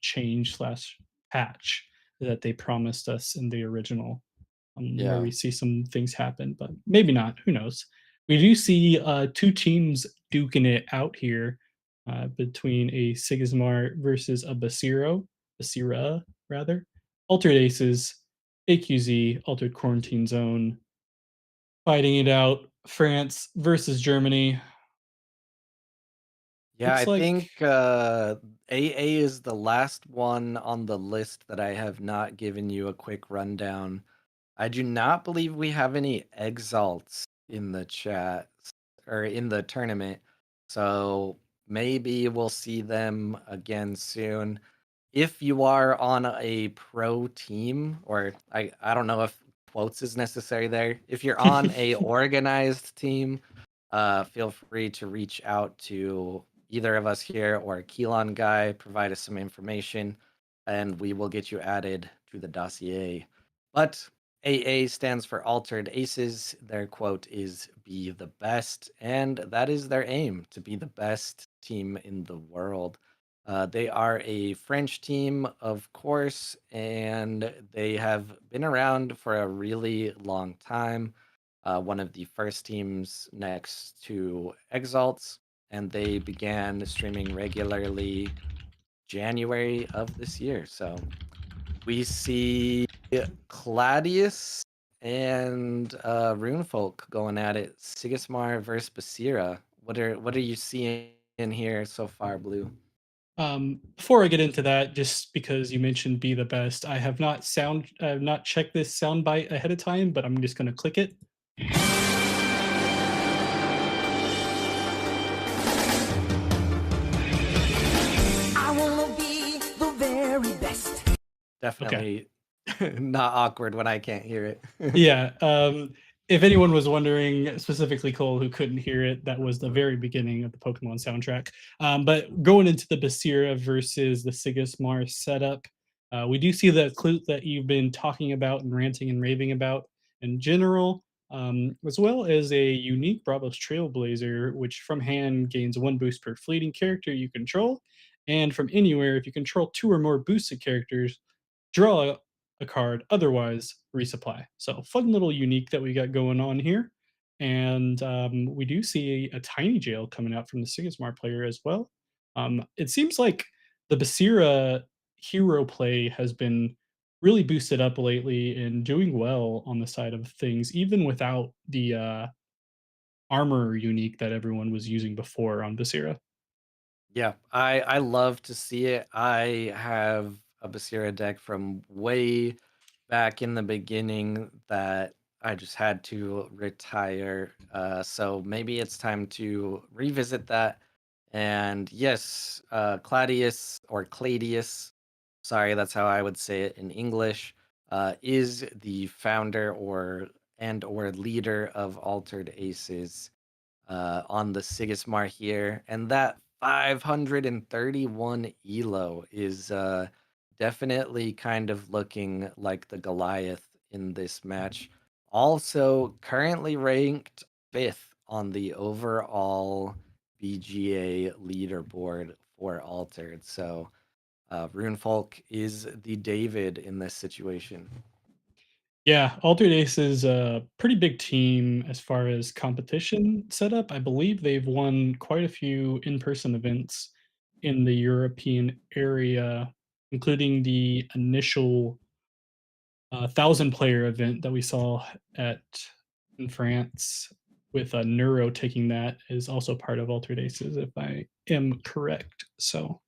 change slash patch that they promised us in the original, where Yeah. we see some things happen, but maybe not. Who knows? We do see 2 teams duking it out here between a Sigismar versus a Basira rather. Altered Aces, AQZ, Altered Quarantine Zone, fighting it out. France versus Germany. Yeah, I Looks like think AA is the last one on the list that I have not given you a quick rundown. I do not believe we have any exalts in the chat or in the tournament. So maybe we'll see them again soon. If you are on a pro team, or I don't know if quotes is necessary there. If you're on a organized team, feel free to reach out to either of us here or Keelan guy, provide us some information, and we will get you added to the dossier. But AA stands for Altered Aces. Their quote is be the best, and that is their aim to be the best team in the world. They are a French team, of course, and they have been around for a really long time. One of the first teams next to Exalts, and they began streaming regularly January of this year. So we see Claudius and Runefolk going at it. Sigismar versus Basira. What are you seeing in here so far, Blue? Before I get into that, just because you mentioned "Be the Best," I have not checked this soundbite ahead of time, but I'm just gonna click it. I wanna be the very best. Okay. Definitely not awkward when I can't hear it. Yeah, if anyone was wondering, specifically Cole, who couldn't hear it, that was the very beginning of the Pokemon soundtrack. But going into the Basira versus the Sigismar setup, we do see the clue that you've been talking about and ranting and raving about in general, as well as a unique Bravos Trailblazer, which from hand gains 1 boost per fleeting character you control, and from anywhere, if you control 2 or more boosted characters, draw a card, otherwise resupply. So fun little unique that we got going on here. And we do see a tiny jail coming out from the Sigismar player as well. It seems like the Basira hero play has been really boosted up lately and doing well on the side of things, even without the armor unique that everyone was using before on Basira. Yeah, I love to see it. I have a Basira deck from way back in the beginning that I just had to retire. So maybe it's time to revisit that. And yes, Claudius or Cladius, sorry, that's how I would say it in English, is the founder or leader of Altered Aces on the Sigismar here, and that 531 elo is definitely kind of looking like the Goliath in this match. Also, currently ranked fifth on the overall BGA leaderboard for Altered. So, Runefolk is the David in this situation. Yeah, Altered Ace is a pretty big team as far as competition setup. I believe they've won quite a few in-person events in the European area, including the initial 1,000-player event that we saw at in France, with Neuro taking that is also part of Altered Aces, if I am correct. So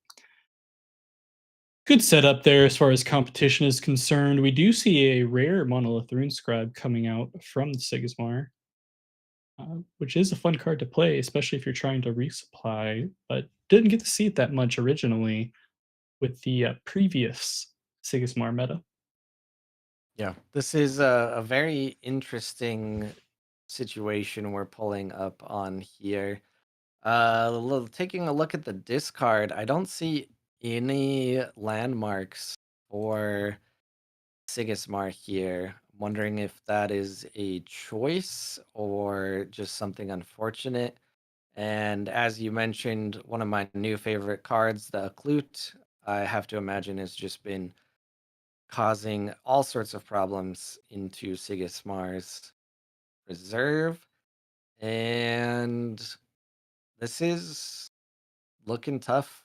good setup there as far as competition is concerned. We do see a rare Monolith Rune Scribe coming out from the Sigismar, which is a fun card to play, especially if you're trying to resupply, but didn't get to see it that much originally with the previous Sigismar meta. Yeah, this is a very interesting situation we're pulling up on here. Taking a look at the discard, I don't see any landmarks for Sigismar here. I'm wondering if that is a choice or just something unfortunate. And as you mentioned, one of my new favorite cards, the Clute, I have to imagine has just been causing all sorts of problems into Sigismar's reserve. And this is looking tough.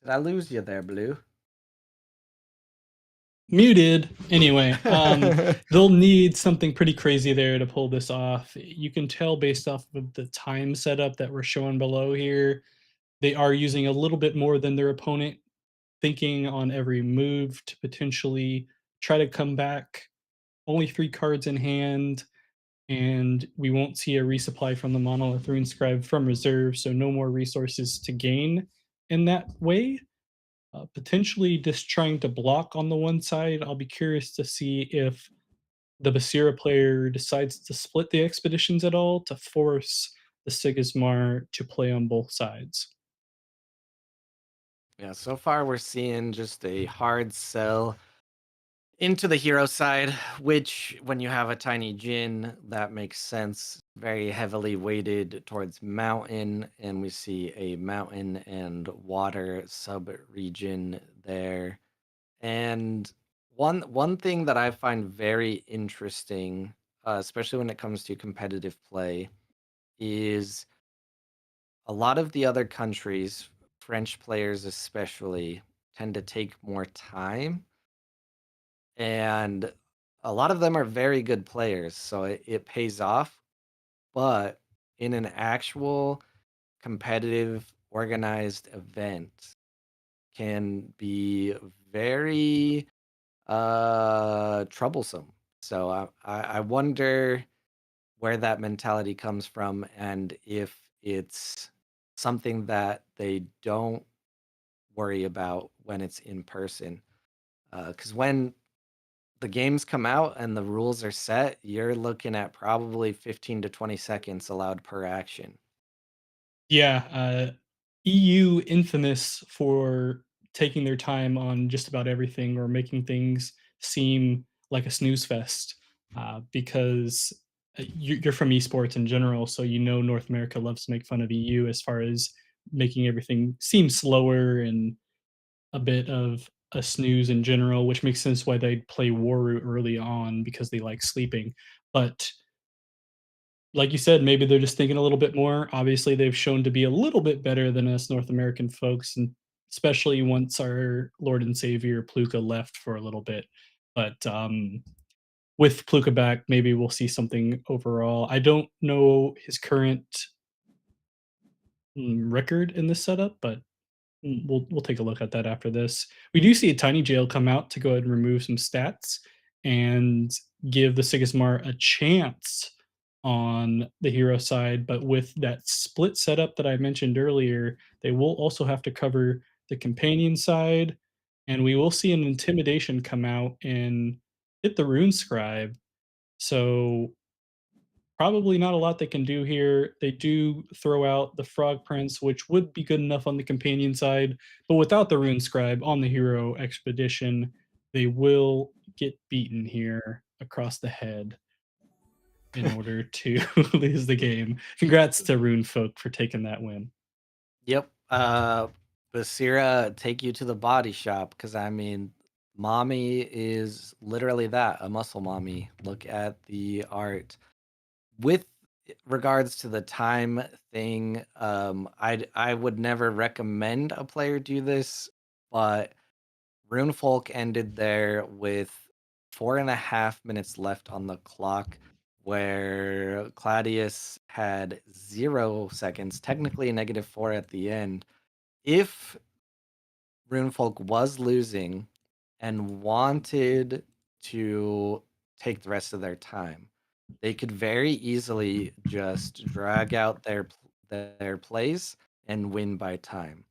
Did I lose you there, Blue? Muted. Anyway, they'll need something pretty crazy there to pull this off. You can tell based off of the time setup that we're showing below here, they are using a little bit more than their opponent, thinking on every move to potentially try to come back. Only 3 cards in hand, and we won't see a resupply from the Monolith Rune Scribe from reserve, so no more resources to gain in that way. Potentially just trying to block on the one side. I'll be curious to see if the Basira player decides to split the expeditions at all to force the Sigismar to play on both sides. Yeah, so far we're seeing just a hard sell into the hero side, which when you have a tiny Jin, that makes sense. Very heavily weighted towards mountain, and we see a mountain and water sub region there. And one thing that I find very interesting, especially when it comes to competitive play, is a lot of the other countries, French players especially, tend to take more time, and a lot of them are very good players, so it pays off. But in an actual competitive, organized event, can be very troublesome. So I wonder where that mentality comes from and if it's something that they don't worry about when it's in person. Because when the games come out and the rules are set, you're looking at probably 15 to 20 seconds allowed per action. Yeah, EU infamous for taking their time on just about everything or making things seem like a snooze fest, because you're from esports in general, so you know North America loves to make fun of EU as far as making everything seem slower and a bit of a snooze in general, which makes sense why they'd play War Root early on because they like sleeping. But like you said, maybe they're just thinking a little bit more. Obviously, they've shown to be a little bit better than us North American folks, and especially once our Lord and Savior Pluka left for a little bit. But with Pluka back, maybe we'll see something overall. I don't know his current record in this setup, but we'll take a look at that after this. We do see a Tiny Jail come out to go ahead and remove some stats and give the Sigismar a chance on the hero side, but with that split setup that I mentioned earlier, they will also have to cover the companion side, and we will see an intimidation come out and hit the rune scribe. So probably not a lot they can do here. They do throw out the Frog Prince, which would be good enough on the companion side, but without the Rune Scribe on the hero expedition, they will get beaten here across the head in order to lose the game. Congrats to Rune Folk for taking that win. Yep. Basira, take you to the body shop because I mean, mommy is literally that, a muscle mommy. Look at the art. With regards to the time thing, I would never recommend a player do this, but Runefolk ended there with 4.5 minutes left on the clock, where Claudius had 0 seconds, technically -4 at the end. If Runefolk was losing and wanted to take the rest of their time, they could very easily just drag out their plays and win by time.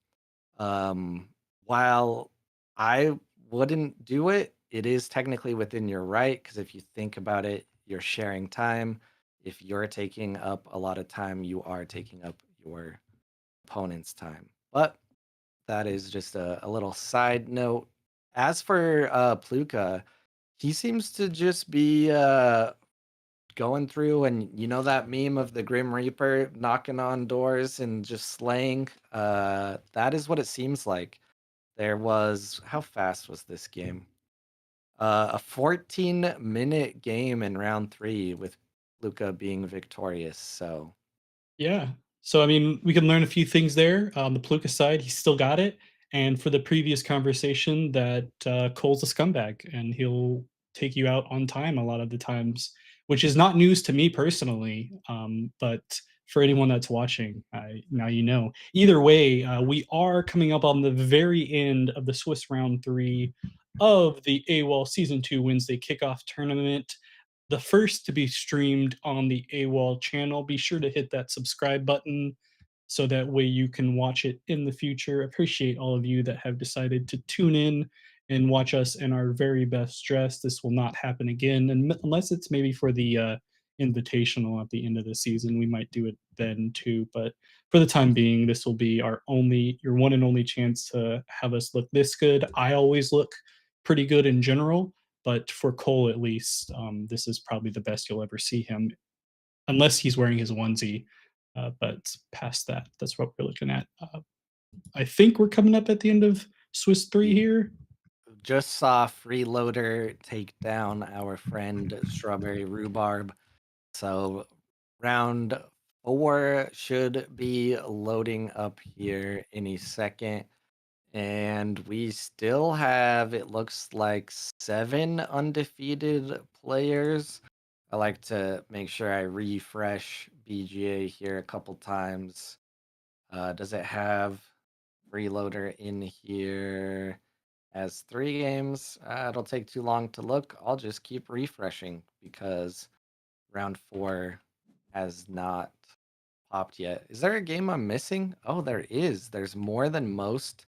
While I wouldn't do it, it is technically within your right because if you think about it, you're sharing time. If you're taking up a lot of time, you are taking up your opponent's time. But that is just a little side note. As for Pluka, he seems to just be going through and you know that meme of the Grim Reaper knocking on doors and just slaying? That is what it seems like. There was how fast was this game? A 14-minute game in round 3 with Luca being victorious. So, Yeah. So, I mean, we can learn a few things there. On the Pluka side, he still got it. And for the previous conversation, that Cole's a scumbag and he'll take you out on time a lot of the times, which is not news to me personally. But for anyone that's watching, now you know. Either way, we are coming up on the very end of the Swiss round three of the AWOL Season 2 Wednesday kickoff tournament, the first to be streamed on the AWOL channel. Be sure to hit that subscribe button so that way you can watch it in the future. Appreciate all of you that have decided to tune in and watch us in our very best dress. This will not happen again, and unless it's maybe for the invitational at the end of the season, we might do it then too. But for the time being, this will be your one and only chance to have us look this good. I always look pretty good in general, but for Cole at least, this is probably the best you'll ever see him, unless he's wearing his onesie. But past that, that's what we're looking at. I think we're coming up at the end of Swiss 3 we here. just saw Freeloader take down our friend Strawberry Rhubarb. So, round 4 should be loading up here any second. And we still have, it looks like 7 undefeated players. I like to make sure I refresh BGA here a couple times. Does it have Freeloader in here as 3 games? It'll take too long to look. I'll just keep refreshing because round 4 has not popped yet. Is there a game I'm missing? Oh, there is. There's More Than Most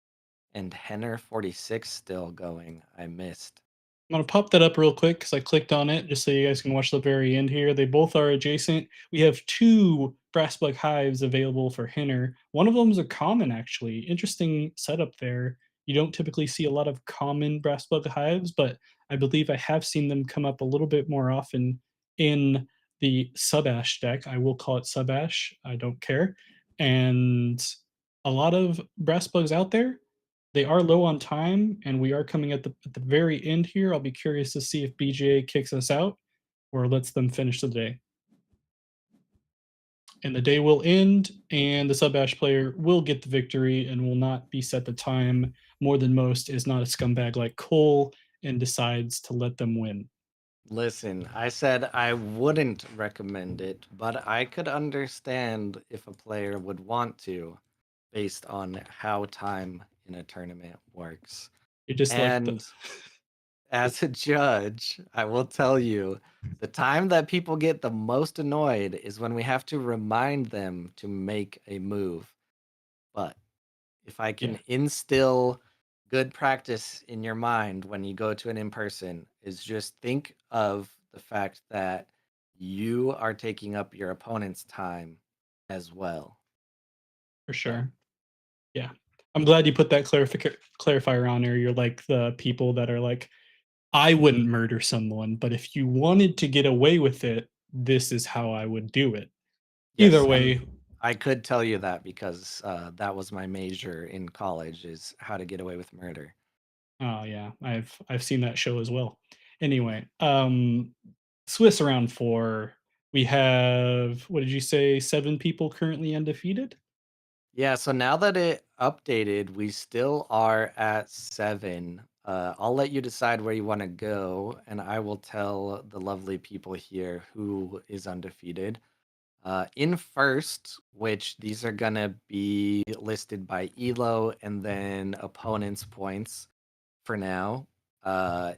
and Henner 46 still going. I missed. I'm gonna pop that up real quick because I clicked on it just so you guys can watch the very end here. They both are adjacent. We have two brass bug hives available for Hinner. One of them is a common, actually. Interesting setup there. You don't typically see a lot of common brass bug hives, but I believe I have seen them come up a little bit more often in the sub ash deck. I will call it sub ash. I don't care. And a lot of brass bugs out there, they are low on time, and we are coming at the very end here. I'll be curious to see if BGA kicks us out or lets them finish the day. And the day will end, and the sub ash player will get the victory and will not be set the time. More Than Most is not a scumbag like Cole and decides to let them win. Listen, I said I wouldn't recommend it, but I could understand if a player would want to based on how time in a tournament works. You just like the And as a judge, I will tell you the time that people get the most annoyed is when we have to remind them to make a move. But if I yeah, can instill good practice in your mind when you go to an in person, is just think of the fact that you are taking up your opponent's time as well. for So, sure. Yeah. I'm glad you put that clarifier on there. You're like the people that are like, I wouldn't murder someone, but if you wanted to get away with it, this is how I would do it. Either yes, and way, I could tell you that because that was my major in college is how to get away with murder. oh yeah, I've seen that show as well. Anyway, Swiss round 4, we have, what did you say, 7 people currently undefeated? Yeah, so now that it updated, we still are at 7. I'll let you decide where you want to go, and I will tell the lovely people here who is undefeated. In first, which these are gonna be listed by elo and then opponents' points for now,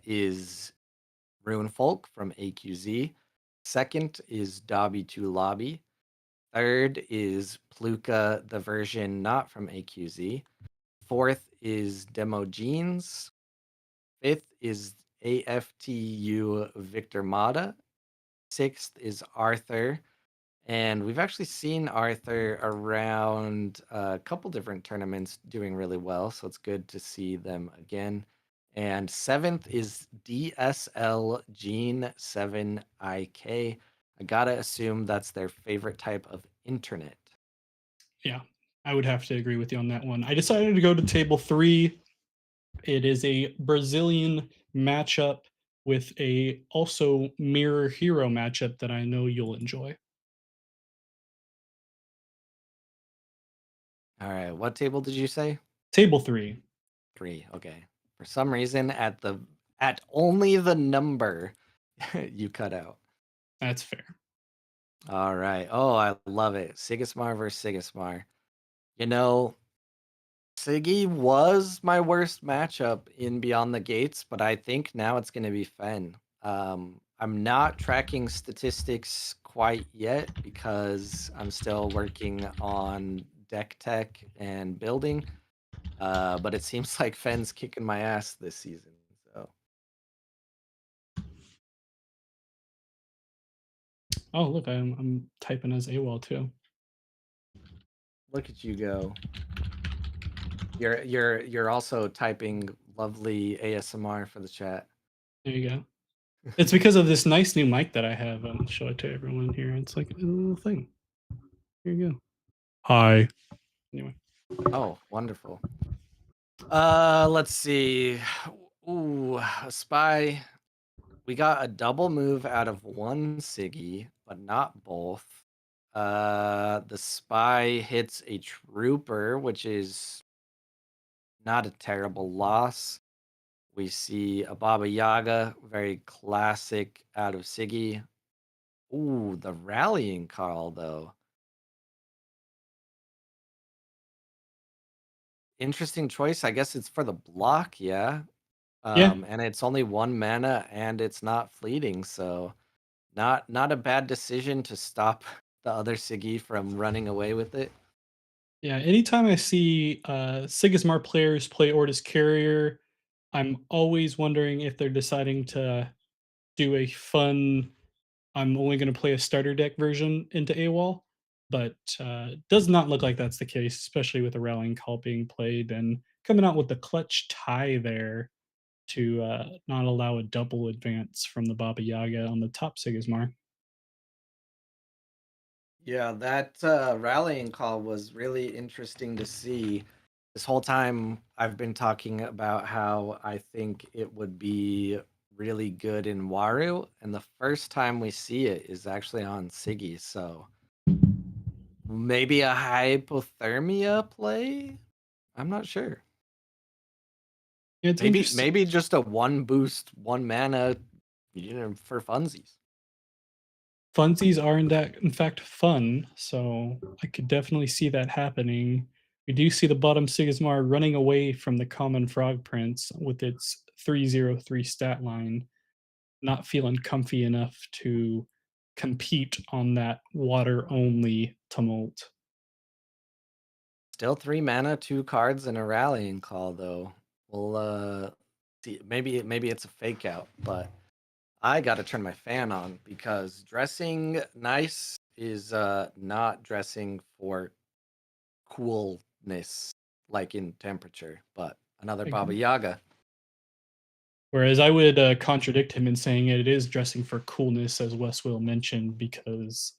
is Runefolk from AQZ. Second is Dobby2 Lobby. Third is Pluka, the version not from AQZ. Fourth is Demo Jeans. Fifth is AFTU Victor Mata. Sixth is Arthur. And we've actually seen Arthur around a couple different tournaments doing really well. So it's good to see them again. And seventh is DSL Gene 7IK. I gotta assume that's their favorite type of internet. Yeah, I would have to agree with you on that one. I decided to go to table 3. It is a Brazilian matchup with a also mirror hero matchup that I know you'll enjoy. All right, what table did you say? Table 3. 3. Okay. For some reason, at only the number, you cut out. That's fair. All right. Oh, I love it. Sigismar versus Sigismar. You know, Siggy was my worst matchup in Beyond the Gates, but I think now it's going to be Fen. I'm not tracking statistics quite yet because I'm still working on deck tech and building. But it seems like Fen's kicking my ass this season. So Oh, look, I'm typing as AWOL too. look at you go. You're also typing lovely ASMR for the chat. There you go. It's because of this nice new mic that I have. I'll show it to everyone here. It's like a little thing. Here you go. Hi. Anyway. Oh, wonderful. Let's see. Ooh, a spy. We got a double move out of one Siggy, but not both. The spy hits a trooper, which is not a terrible loss. We see a Baba Yaga, very classic out of Siggy. Ooh, the rallying call though. Interesting choice. I guess it's for the block, yeah. Yeah, And it's only 1 mana and it's not fleeting, so not a bad decision to stop the other Siggy from running away with it. yeah. Anytime I see Sigismar players play Ortis Carrier, I'm always wondering if they're deciding to do a fun I'm only going to play a starter deck version into AWOL, but does not look like that's the case, especially with the rallying call being played and coming out with the clutch tie there to not allow a double advance from the Baba Yaga on the top Sigismar. Yeah, that rallying call was really interesting to see. This whole time I've been talking about how I think it would be really good in Waru, and the first time we see it is actually on Siggy, so maybe a hypothermia play? I'm not sure. It's Maybe interesting. maybe just a one boost, one mana, for funsies. Funsies are in fact fun, so I could definitely see that happening. We do see the bottom Sigismar running away from the common Frog Prince with its 303 stat line, not feeling comfy enough to compete on that water only tumult. Still 3 mana, 2 cards, and a rallying call though. We'll see. Maybe it's a fake out, but I gotta turn my fan on because dressing nice is not dressing for coolness like in temperature, but another Baba Agree. Yaga. Whereas I would contradict him in saying it is dressing for coolness, as Wes will mention, because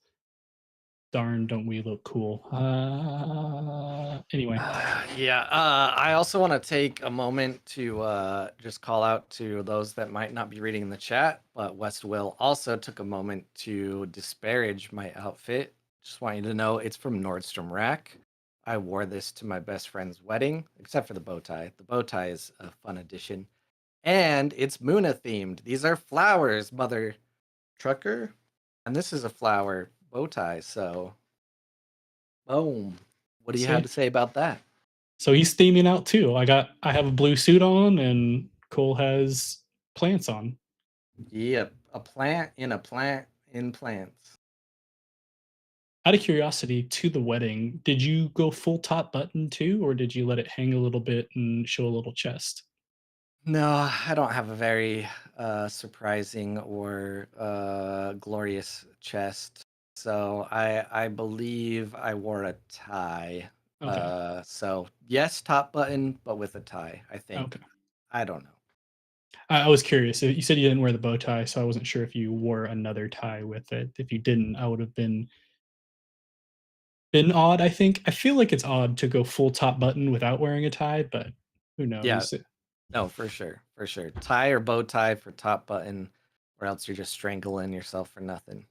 darn, don't we look cool. Anyway, Yeah, I also want to take a moment to just call out to those that might not be reading the chat, but West Will also took a moment to disparage my outfit. Just want you to know it's from Nordstrom Rack. I wore this to my best friend's wedding, except for the bow tie. The bow tie is a fun addition. And it's Muna themed. These are flowers, mother trucker. And this is a flower bow tie, so boom. What do you have see, to say about that? so he's steaming out too. I have a blue suit on, and Cole has plants on. Yep, a plant in a plant in plants. Out of curiosity, to the wedding, did you go full top button too, or did you let it hang a little bit and show a little chest? No, I don't have a very surprising or glorious chest. So I believe I wore a tie. Okay, So yes, top button, but with a tie, I think. okay. I don't know. I was curious. You said you didn't wear the bow tie, so I wasn't sure if you wore another tie with it. If you didn't, I would have been odd, I think. I feel like it's odd to go full top button without wearing a tie, but who Yeah, knows? no, for sure, for sure. Tie or bow tie for top button, or else you're just strangling yourself for nothing.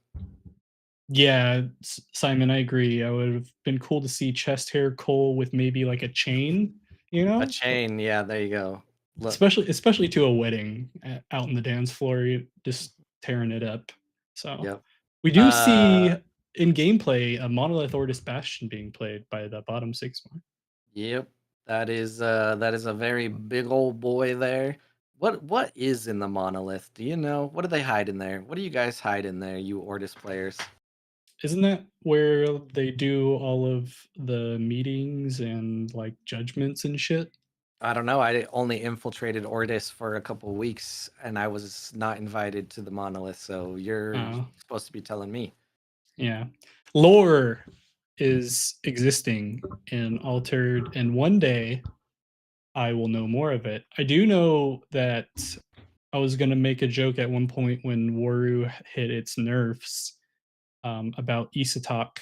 Yeah, Simon, I agree. I would have been cool to see chest hair Cole with maybe like a chain, you A know? chain, yeah, there you go. Look, Especially to a wedding out in the dance floor, just tearing it up. So yep. we do see Uh, in gameplay a monolith Ortis Bastion being played by the bottom six one. Yep. That is a very big old boy there. What is in the monolith? Do you know? What do they hide in there? What do you guys hide in there, you Ortis players? Isn't that where they do all of the meetings and like judgments and shit? I don't know. I only infiltrated Ortis for a couple weeks and I was not invited to the monolith, so you're Uh, supposed to be telling me. yeah. Lore is existing and altered, and one day I will know more of it. I do know that I was going to make a joke at one point when Waru hit its nerfs about Isatok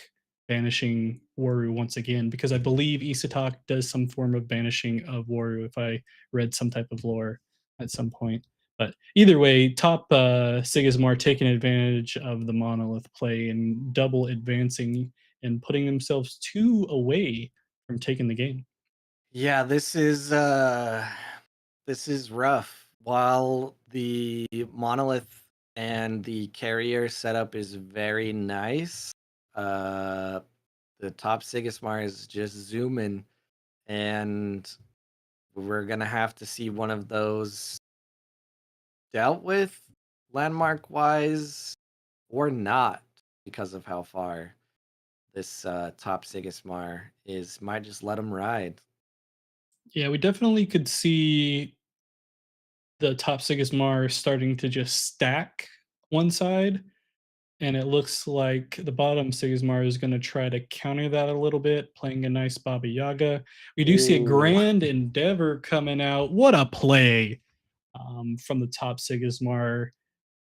banishing Waru once again, because I believe Isatok does some form of banishing of Waru if I read some type of lore at some point. But either way, top Sigismar taking advantage of the monolith play and double advancing and putting themselves two away from taking the game. Yeah, this is rough While the monolith and the carrier setup is very nice, uh, the top Sigismar is just zooming, and we're gonna have to see one of those dealt with landmark wise or not because of how far this top Sigismar is. Might just let him ride. Yeah, we definitely could see the top Sigismar starting to just stack one side, and it looks like the bottom Sigismar is going to try to counter that a little bit, playing a nice Baba Yaga. We do see a Ooh. Grand Endeavor coming out. What a play from the top Sigismar,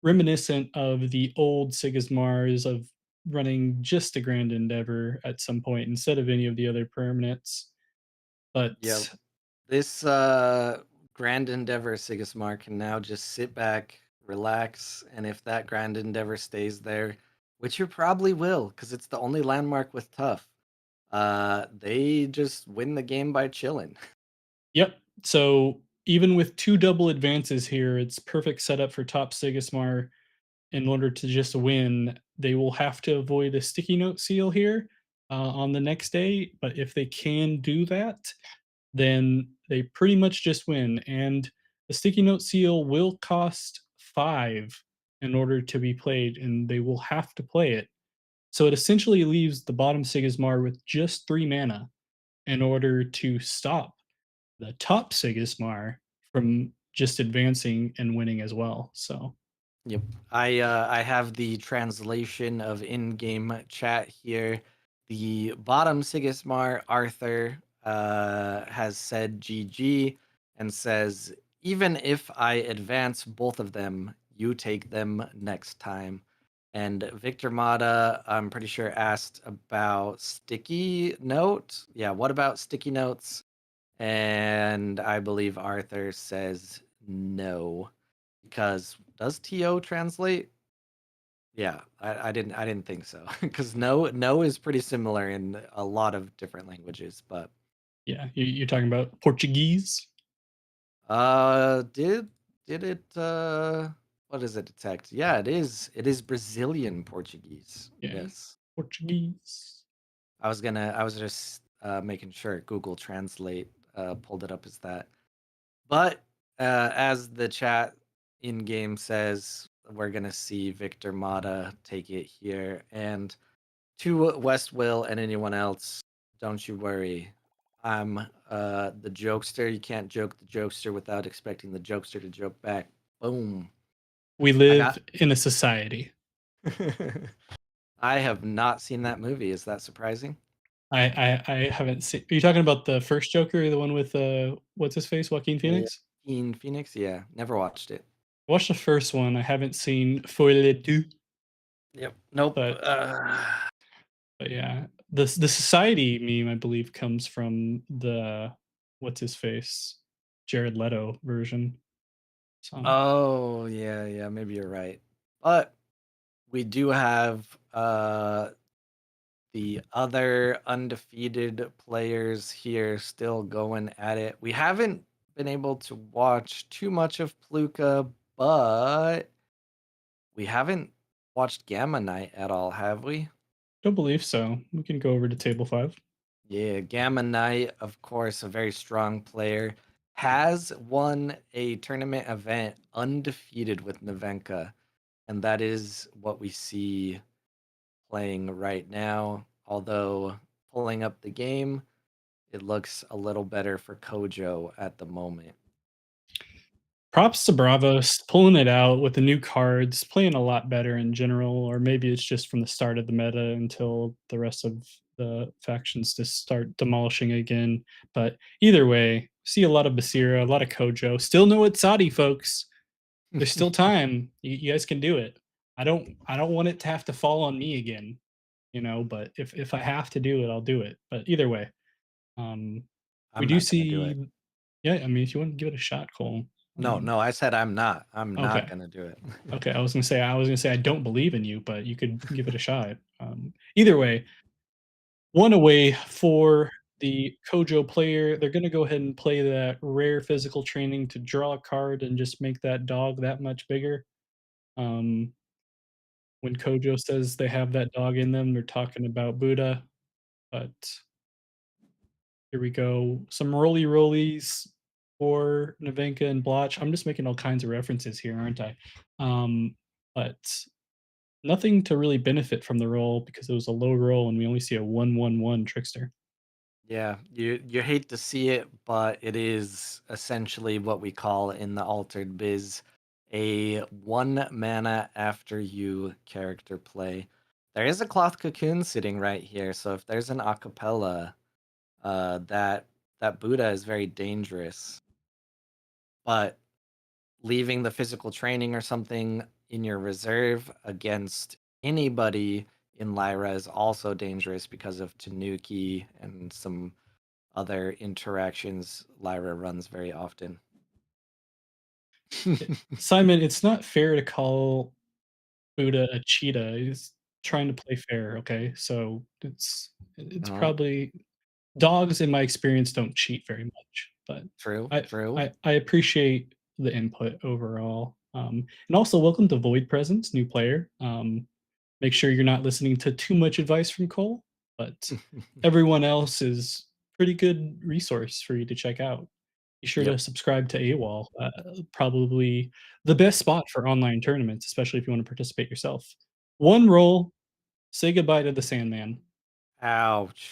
reminiscent of the old Sigismars of running just a Grand Endeavor at some point instead of any of the other permanents. Yeah, But this Grand Endeavor Sigismar can now just sit back, relax, and if that Grand Endeavor stays there, which it probably will, because it's the only landmark with tough, they just win the game by chilling. yep. So even with two double advances here, it's perfect setup for top Sigismar. In order to just win, they will have to avoid a sticky note seal here on the next day. But if they can do that, then they pretty much just win. And the sticky note seal will cost 5 in order to be played, and they will have to play it. So it essentially leaves the bottom Sigismar with just 3 mana in order to stop the top Sigismar from just advancing and winning as well. So Yep. I have the translation of in-game chat here. The bottom Sigismar Arthur has said GG and says even if I advance both of them, you take them next time. And Victor Mata, I'm pretty sure asked about sticky note. Yeah, what about sticky notes? And I believe Arthur says no. Because does TO translate? Yeah, I didn't think so. Because no is pretty similar in a lot of different languages, but yeah, you're talking about Portuguese? did it what does it detect? Yeah, it is Brazilian Portuguese. Yeah, Yes. Portuguese. I was just making sure Google Translate pulled it up as that. But as the chat in game says, we're gonna see Victor Mata take it here, and to West Will and anyone else, don't you worry. I'm the jokester. You can't joke the jokester without expecting the jokester to joke back. Boom. We I live got. in a society. I have not seen that movie. Is that surprising? I haven't seen. Are you talking about the first Joker, the one with what's his face, Joaquin Phoenix? Joaquin Phoenix? Yeah, never watched it. I watched the first one. I haven't seen Folie les Deux, Yep. Nope. but yeah, the society meme I believe comes from the what's his face, Jared Leto version. So Oh, yeah, yeah, maybe you're right. But we do have the other undefeated players here still going at it. We haven't been able to watch too much of Pluka, but we haven't watched Gamma Knight at all, have we? don't believe so. We can go over to table 5. Yeah, Gamma Knight, of course, a very strong player, has won a tournament event undefeated with Nevenka, and that is what we see playing right now. Although pulling up the game, it looks a little better for Kojo at the moment. Props to Bravos pulling it out with the new cards, playing a lot better in general, or maybe it's just from the start of the meta until the rest of the factions just start demolishing again. But either way, see a lot of Basira, a lot of Kojo. Still no Itzadi, folks. There's still time. You guys can do it. I don't want it to have to fall on me again, but if I have to do it, I'll do it. But either way, um, we I'm do not gonna do it. see yeah, I mean if you want to give it a shot, Cole. I No, mean, no, I said I'm not. I'm not okay. gonna do it. Okay, I was gonna say I don't believe in you, but you could give it a shot. Either way, one away for the Kojo player, they're gonna go ahead and play that rare physical training to draw a card and just make that dog that much bigger. Um, when Kojo says they have that dog in them, they're talking about Buddha, but here we go. Some roly rollies for Navenka and Blotch. I'm just making all kinds of references here, aren't I? Um, but nothing to really benefit from the roll because it was a low roll and we only see a 1/1/1 trickster. Yeah, you hate to see it, but it is essentially what we call in the altered biz a one mana after you character play. There is a cloth cocoon sitting right here, so if there's an acapella, that Buddha is very dangerous. But leaving the physical training or something in your reserve against anybody in Lyra is also dangerous because of Tanuki and some other interactions Lyra runs very often. Simon, it's not fair to call Buddha a cheetah. He's trying to play fair, okay? So it's Uh, probably dogs in my experience don't cheat very much, but true, I true. I appreciate the input overall. And also welcome to Void Presence, new player. Make sure you're not listening to too much advice from Cole, but everyone else is pretty good resource for you to check out. Be sure Yep. to subscribe to AWOL, probably the best spot for online tournaments, especially if you want to participate yourself. One roll, say goodbye to the Sandman. Ouch.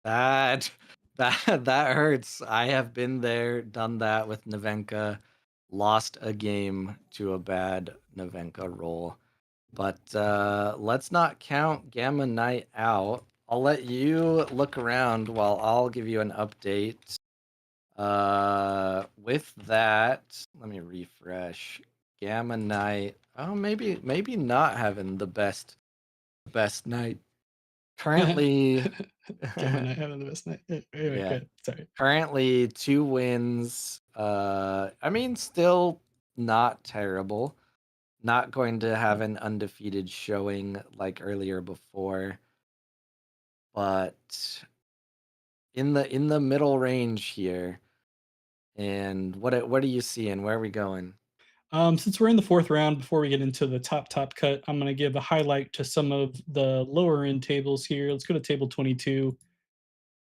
That that hurts. I have been there, done that with Navenka, lost a game to a bad Navenka roll. But let's not count Gamma Knight out. I'll let you look around while I'll give you an update. With that, let me refresh. Gamma Knight. Oh, maybe not having the best night. Currently, Gamma Knight having the best night. Anyway, yeah. good. Sorry. Currently 2 wins. I mean, still not terrible. Not going to have an undefeated showing like earlier before, but in the middle range here. And what are you seeing? Where are we going? Since we're in the fourth round, before we get into the top cut, I'm going to give a highlight to some of the lower end tables here. Let's go to table 22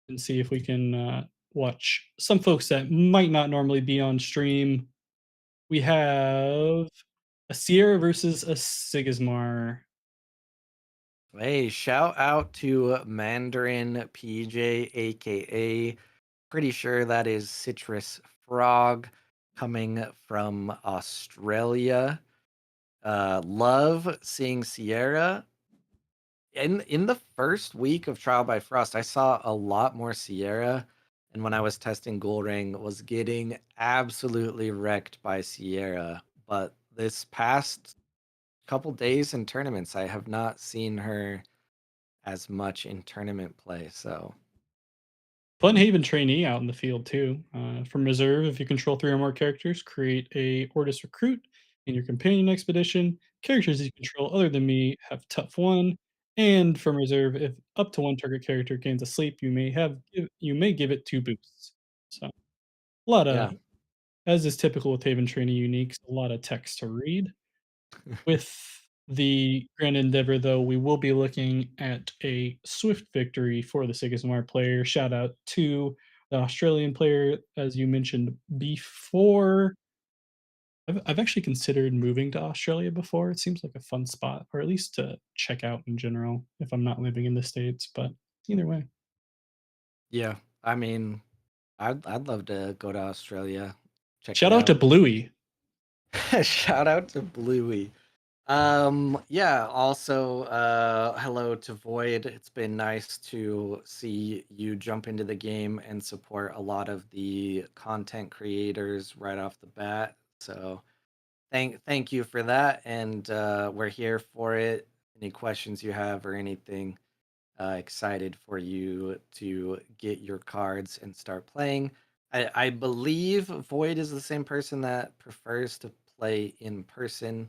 and see if we can watch some folks that might not normally be on stream. We have a Sierra versus a Sigismar. Hey, shout out to Mandarin PJ, aka pretty sure that is Citrus Frog coming from Australia. Love seeing Sierra. In the first week of Trial by Frost, I saw a lot more Sierra, and when I was testing Ghoul Ring, was getting absolutely wrecked by Sierra. But this past couple days in tournaments, I have not seen her as much in tournament play. So Funhaven trainee out in the field too. From reserve, if you control three or more characters, create a Ortus recruit in your companion expedition. Characters you control other than me have tough one. And from reserve, if up to one target character gains a sleep, you may give it two boosts. So a lot of, yeah, as is typical with Haven trainee uniques, a lot of text to read. With the Grand Endeavor, though, we will be looking at a swift victory for the Sigismar player. Shout out to the Australian player, as you mentioned before. I've actually considered moving to Australia before. It seems like a fun spot, or at least to check out in general if I'm not living in the States. But either way, yeah. I mean, I'd love to go to Australia, check it shout out to out. Bluey. Shout out to Bluey. Yeah, also hello to Void. It's been nice to see you jump into the game and support a lot of the content creators right off the bat. So thank you for that, and we're here for it. Any questions you have or anything, excited for you to get your cards and start playing. I believe Void is the same person that prefers to play in person.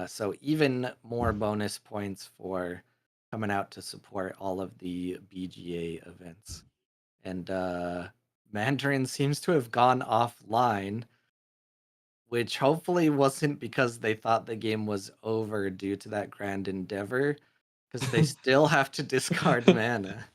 So even more bonus points for coming out to support all of the BGA events. and Mandarin seems to have gone offline, which hopefully wasn't because they thought the game was over due to that grand endeavor, because they still have to discard mana.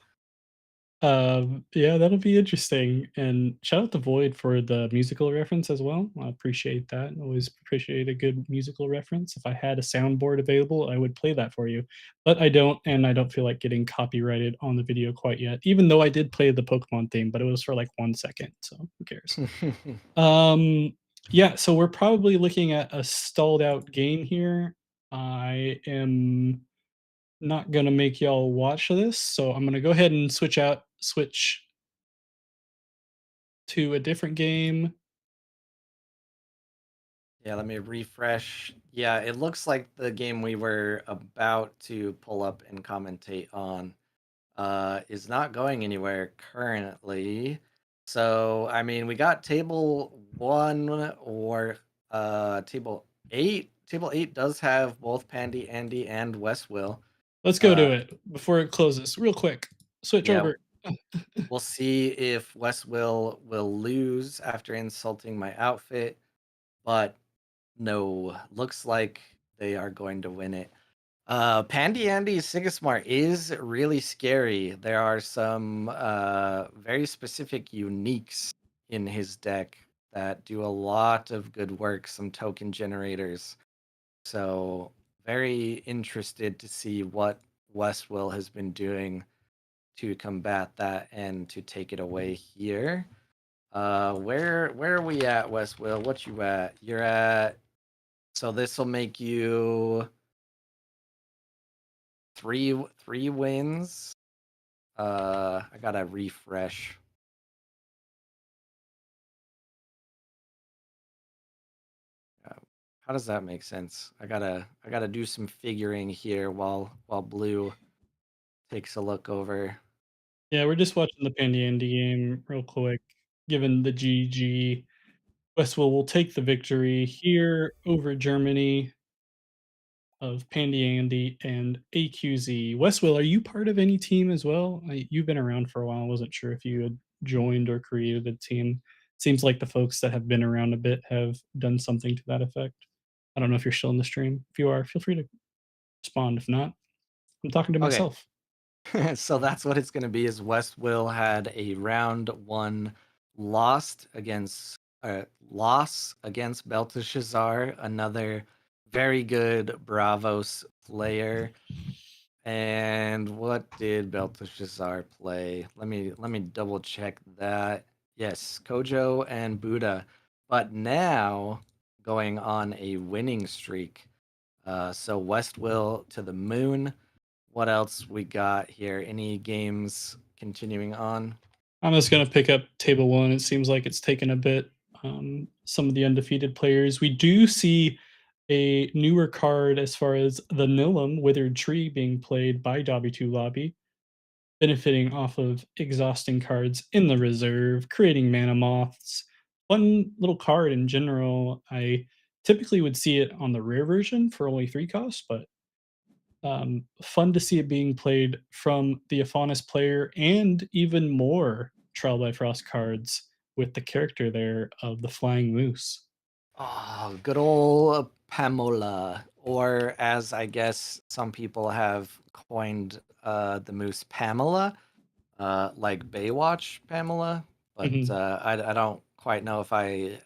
Yeah, that'll be interesting. And shout out to Void for the musical reference as well. I appreciate that. Always appreciate a good musical reference. If I had a soundboard available, I would play that for you. But I don't, and I don't feel like getting copyrighted on the video quite yet, even though I did play the Pokemon theme, but it was for like 1 second. So who cares? Um, yeah, so we're probably looking at a stalled out game here. I am not gonna make y'all watch this, so I'm gonna go ahead and switch to a different game. Yeah, let me refresh. Yeah, it looks like the game we were about to pull up and commentate on is not going anywhere currently. So, I mean, we got table 1 or table 8. Table 8 does have both Pandy Andy and Westwill. Let's go to Uh it before it closes real quick. Switch yeah, over. we'll see if Westwill will lose after insulting my outfit, but no, looks like they are going to win it. Pandy Andy Sigismar is really scary. There are some very specific uniques in his deck that do a lot of good work, some token generators. So, very interested to see what Westwill has been doing to combat that and to take it away here. Where are we at, Westwill? What you at? You're at, so this will make you three wins. I gotta refresh. Uh, how does that make sense? I gotta do some figuring here while Blue takes a look over. Yeah, we're just watching the Pandy Andy game real quick. Given the GG, Westwell will take the victory here over Germany of Pandy Andy and AQZ. Westwell, are you part of any team as well? You've been around for a while. I wasn't sure if you had joined or created a team. Seems like the folks that have been around a bit have done something to that effect. I don't know if you're still in the stream. If you are, feel free to respond. If not, I'm talking to Okay, myself. so that's what it's gonna be. Is Westwill had a round 1 lost against loss against Belteshazzar, another very good Bravos player. And what did Belteshazzar play? Let me double check that. Yes, Kojo and Buddha. But now going on a winning streak. So Westwill to the moon. What else we got here? Any games continuing on? I'm just gonna pick up table one. It seems like it's taken a bit. Some of the undefeated players. We do see a newer card as far as the Nilum Withered Tree being played by W2 Lobby, benefiting off of exhausting cards in the reserve, creating mana moths. One little card in general. I typically would see it on the rare version for only 3 costs, but fun to see it being played from the Afanis player and even more Trial by Frost cards with the character there of the Flying Moose. Oh, good old Pamela, or as I guess some people have coined the moose Pamela. Like Baywatch Pamela, but Mhm. I don't quite know if I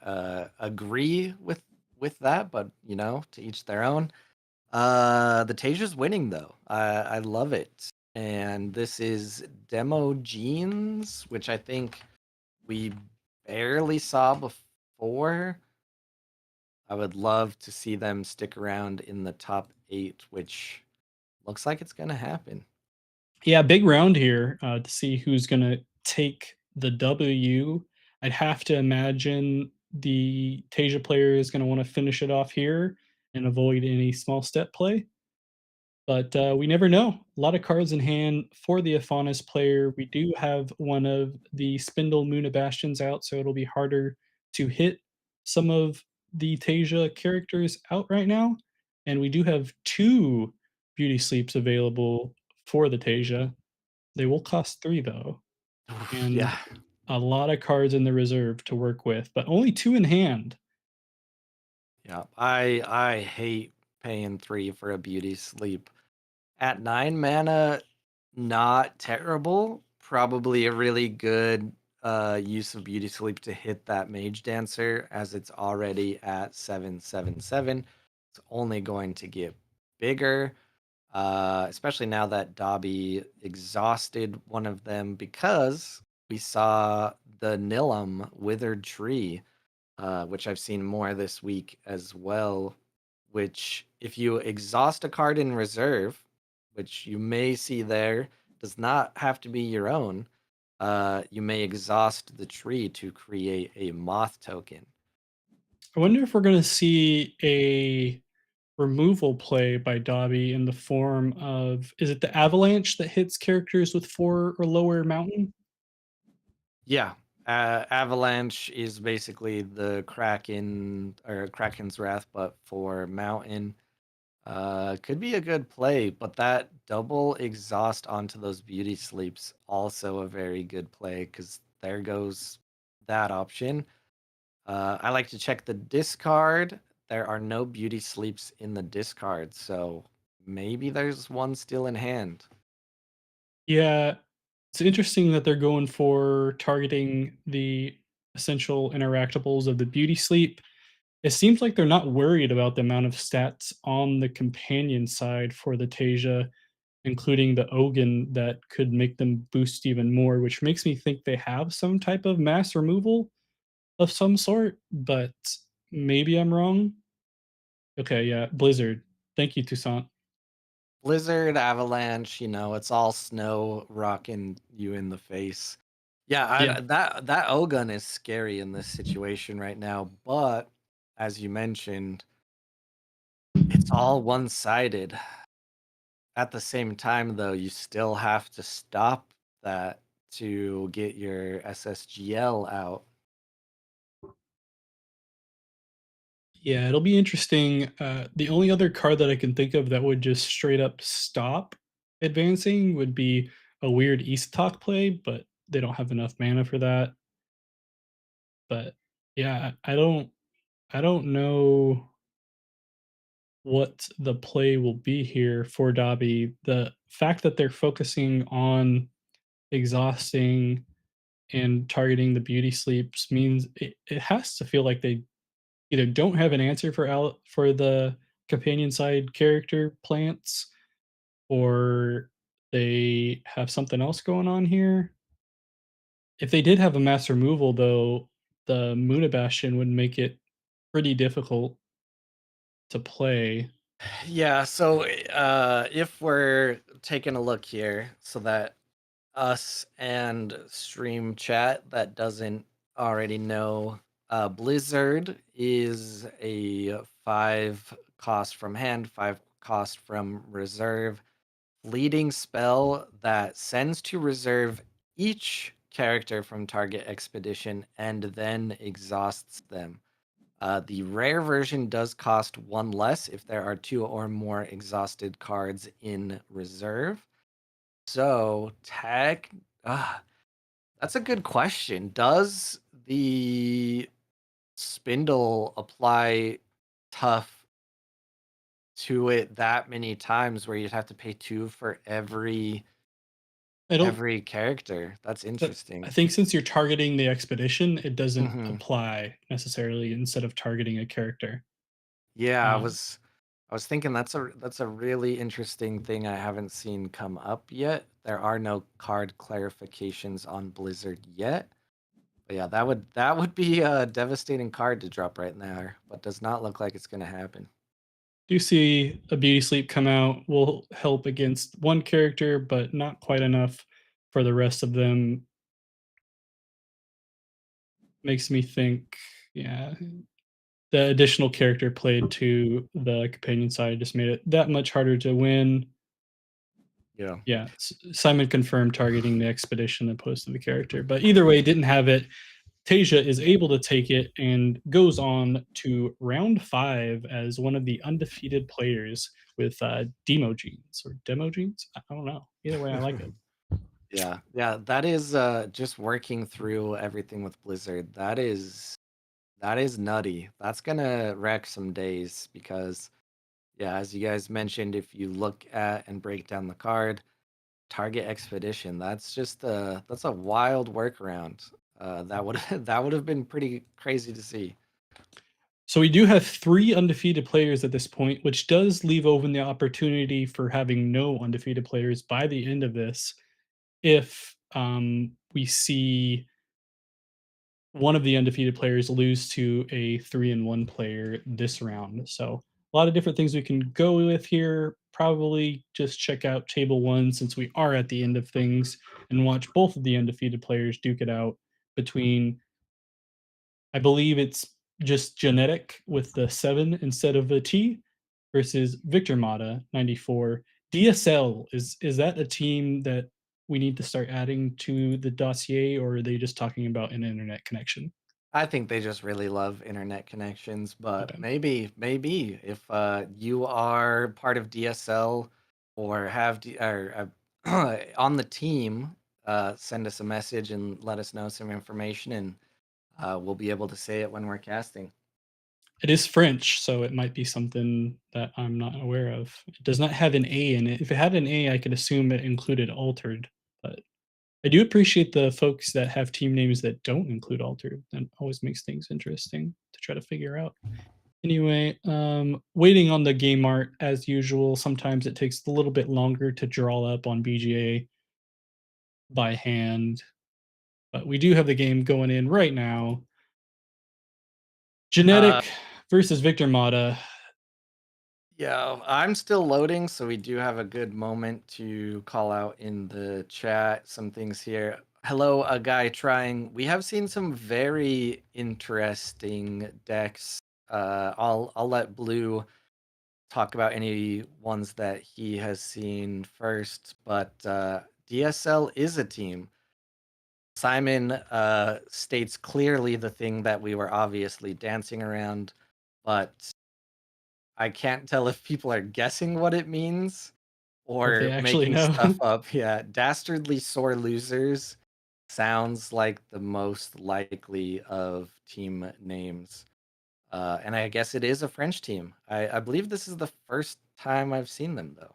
agree with that. But to each their own. The Tasia's winning though. I love it, and this is Demo Jeans, which I think we barely saw before. I would love to see them stick around in the top 8, which looks like it's gonna happen. Yeah, big round here to see who's going to take the W. I'd have to imagine the Tasia player is going to want to finish it off here and avoid any small step play. But we never know. A lot of cards in hand for the Afanis player. We do have one of the Spindle Muna Bastions out, so it'll be harder to hit some of the Tasia characters out right now. And we do have 2 Beauty Sleeps available for the Tasia. They will cost 3 though. and Yeah. a lot of cards in the reserve to work with, but only 2 in hand. Yeah. I hate paying 3 for a beauty sleep. At 9 mana, not terrible. Probably a really good use of beauty sleep to hit that mage dancer as it's already at 777. It's only going to get bigger. Especially now that Dobby exhausted one of them because we saw the Nilum Withered Tree, which I've seen more this week as well. Which, if you exhaust a card in reserve, which you may see there, does not have to be your own. You may exhaust the tree to create a moth token. I wonder if we're gonna see a removal play by Dobby in the form of, is it the avalanche that hits characters with 4 or lower mountain? Yeah. Avalanche is basically the Kraken or Kraken's Wrath, but for Mountain. Could be a good play, but that double exhaust onto those beauty sleeps also a very good play because there goes that option. I like to check the discard. There are no beauty sleeps in the discard, so maybe there's one still in hand. Yeah, it's interesting that they're going for targeting the essential interactables of the beauty sleep. It seems like they're not worried about the amount of stats on the companion side for the Tasia, including the Ogun that could make them boost even more, which makes me think they have some type of mass removal of some sort, but maybe I'm wrong. Okay, yeah, Blizzard. Thank you, Toussaint. Blizzard, avalanche, it's all snow rocking you in the face. Yeah, Yeah. that Ogun is scary in this situation right now, but as you mentioned, it's all one-sided. At the same time, though, you still have to stop that to get your SSGL out. Yeah, it'll be interesting. The only other card that I can think of that would just straight up stop advancing would be a weird East Talk play, but they don't have enough mana for that. But yeah, I don't know what the play will be here for Dobby. The fact that they're focusing on exhausting and targeting the beauty sleeps means it has to feel like they either don't have an answer for the companion side character plants, or they have something else going on here. If they did have a mass removal, though, the Munabastion would make it pretty difficult to play. Yeah, so if we're taking a look here, so that us and stream chat that doesn't already know, Blizzard is a 5 cost from hand, 5 cost from reserve, leading spell that sends to reserve each character from target expedition and then exhausts them. The rare version does cost 1 less if there are 2 or more exhausted cards in reserve. So, that's a good question. Does the spindle apply tough to it that many times where you'd have to pay 2 for I don't every character? That's I interesting. think since you're targeting the expedition, it doesn't Mhm. apply necessarily instead of targeting a character. Yeah, Um, I was thinking that's a really interesting thing I haven't seen come up yet. There are no card clarifications on Blizzard yet. But yeah, that would be a devastating card to drop right there, but does not look like it's gonna happen. do see a beauty sleep come out will help against one character, but not quite enough for the rest of them. Makes me think, yeah, the additional character played to the companion side just made it that much harder to win. Yeah. Yeah, Simon confirmed targeting the expedition opposed to the character, but either way, didn't have it. Tasia is able to take it and goes on to round 5 as one of the undefeated players with, Demo Genes or Demo Genes? I don't know. Either way, I like it. Yeah, yeah, that is, just working through everything with Blizzard. That is nutty. That's gonna wreck some days because, yeah, as you guys mentioned, if you look at and break down the card, Target Expedition, that's a wild workaround. That would that would have been pretty crazy to see. So we do have 3 undefeated players at this point, which does leave open the opportunity for having no undefeated players by the end of this if, we see one of the undefeated players lose to a 3-1 player this round. So a lot of different things we can go with here. Probably just check out table 1 since we are at the end of things and watch both of the undefeated players duke it out between I believe it's just genetic with the 7 instead of a T versus Victor Mata 94. DSL is that a team that we need to start adding to the dossier, or are they just talking about an internet connection? I think they just really love internet connections, but Okay. maybe if you are part of DSL or have on the team, send us a message and let us know some information, and we'll be able to say it when we're casting. It is French, so it might be something that I'm not aware of. It does not have an A in it. If it had an A, I could assume it included altered, but I do appreciate the folks that have team names that don't include altered. That always makes things interesting to try to figure out. Anyway, waiting on the game art as usual. Sometimes it takes a little bit longer to draw up on BGA by hand, but we do have the game going in right now. Uh, Genetic versus Victor Mata. Yeah, I'm still loading, so we do have a good moment to call out in the chat some things here. Hello, a guy trying. We have seen some very interesting decks. I'll let Blue talk about any ones that he has seen first, but DSL is a team. Simon states clearly the thing that we were obviously dancing around, but I can't tell if people are guessing what it means Or if they or actually making know. stuff up. Yeah, dastardly sore losers sounds like the most likely of team names. And I guess it is a French team. I believe this is the first time I've seen them, though.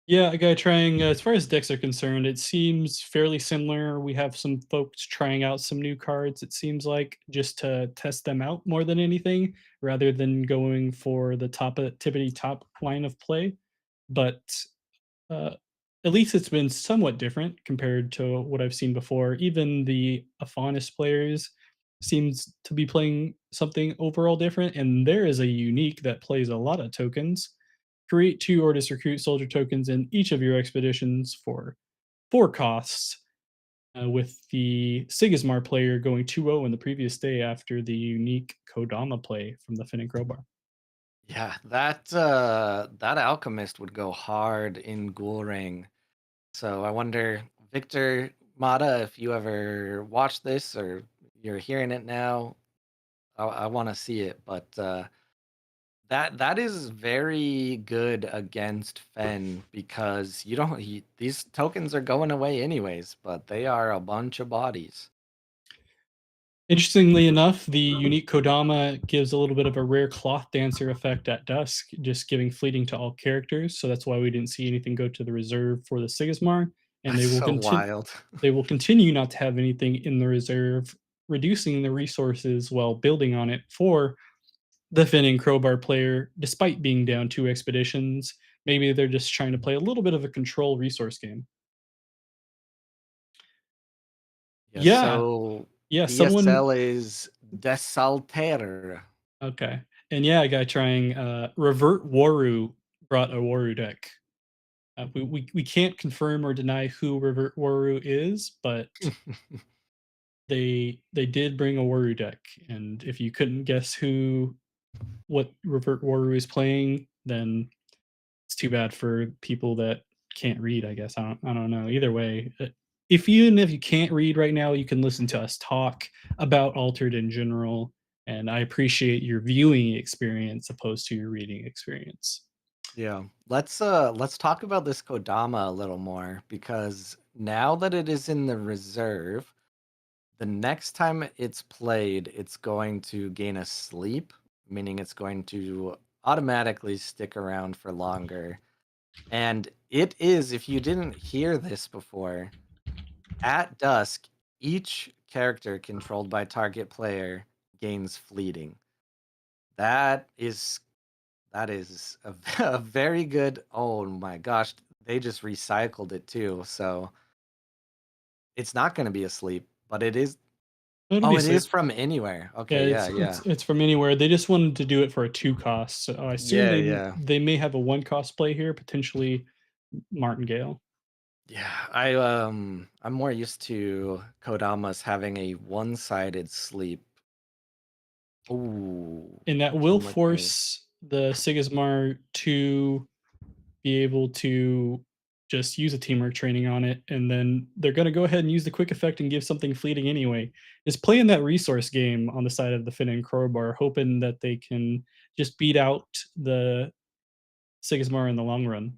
Yeah, a guy trying, as far as decks are concerned, it seems fairly similar. We have some folks trying out some new cards, it seems like, just to test them out more than anything, rather than going for the tippity top line of play. But uh, at least it's been somewhat different compared to what I've seen before. Even the Afanis players seems to be playing something overall different, and there is a unique that plays a lot of tokens. Create 2 Ordis Recruit Soldier tokens in each of your expeditions for 4 costs, with the Sigismar player going 2-0 in the previous day after the unique Kodama play from the Finnic Crowbar. Yeah, that alchemist would go hard in Ghoul Ring. So I wonder, Victor Mata, if you ever watch this or you're hearing it now, I want to see it. But that is very good against Fen because you don't these tokens are going away anyways, but they are a bunch of bodies. Interestingly enough, the unique Kodama gives a little bit of a rare cloth dancer effect at dusk, just giving fleeting to all characters. So that's why we didn't see anything go to the reserve for the Sigismar, and That's so wild. they will continue not to have anything in the reserve, reducing the resources while building on it for the Finn and Crowbar player, despite being down 2 expeditions. Maybe they're just trying to play a little bit of a control resource game. Yeah, Yeah, so yeah, someone DSL is Desalter. okay. And yeah, a guy trying Revert Waru brought a Waru deck. We can't confirm or deny who Revert Waru is, but they did bring a Waru deck. And if you couldn't guess who what Revert Waru is playing, then it's too bad for people that can't read, I guess. I don't know. Either way, if even if you can't read right now, you can listen to us talk about Altered in general, and I appreciate your viewing experience opposed to your reading experience. Yeah. Let's talk about this Kodama a little more because now that it is in the reserve, the next time it's played, it's going to gain a sleep, meaning it's going to automatically stick around for longer. And it is, if you didn't hear this before, at dusk, each character controlled by target player gains fleeting. That is that is a, a very good. Oh my gosh, they just recycled it too. So it's not going to be asleep, but it is. It'll Oh, be it is sleep. from anywhere. Yeah, Okay, yeah, it's yeah, it's from anywhere. They just wanted to do it for a 2 cost, so I assume yeah, they yeah, they may have a 1 cost play here, potentially Martingale. yeah. I'm more used to Kodamas having a one-sided sleep. Ooh, And that will some liquor. force the Sigismar to be able to just use a teamwork training on it, and then they're gonna go ahead and use the quick effect and give something fleeting anyway. Is playing that resource game on the side of the Finn and Crowbar, hoping that they can just beat out the Sigismar in the long run.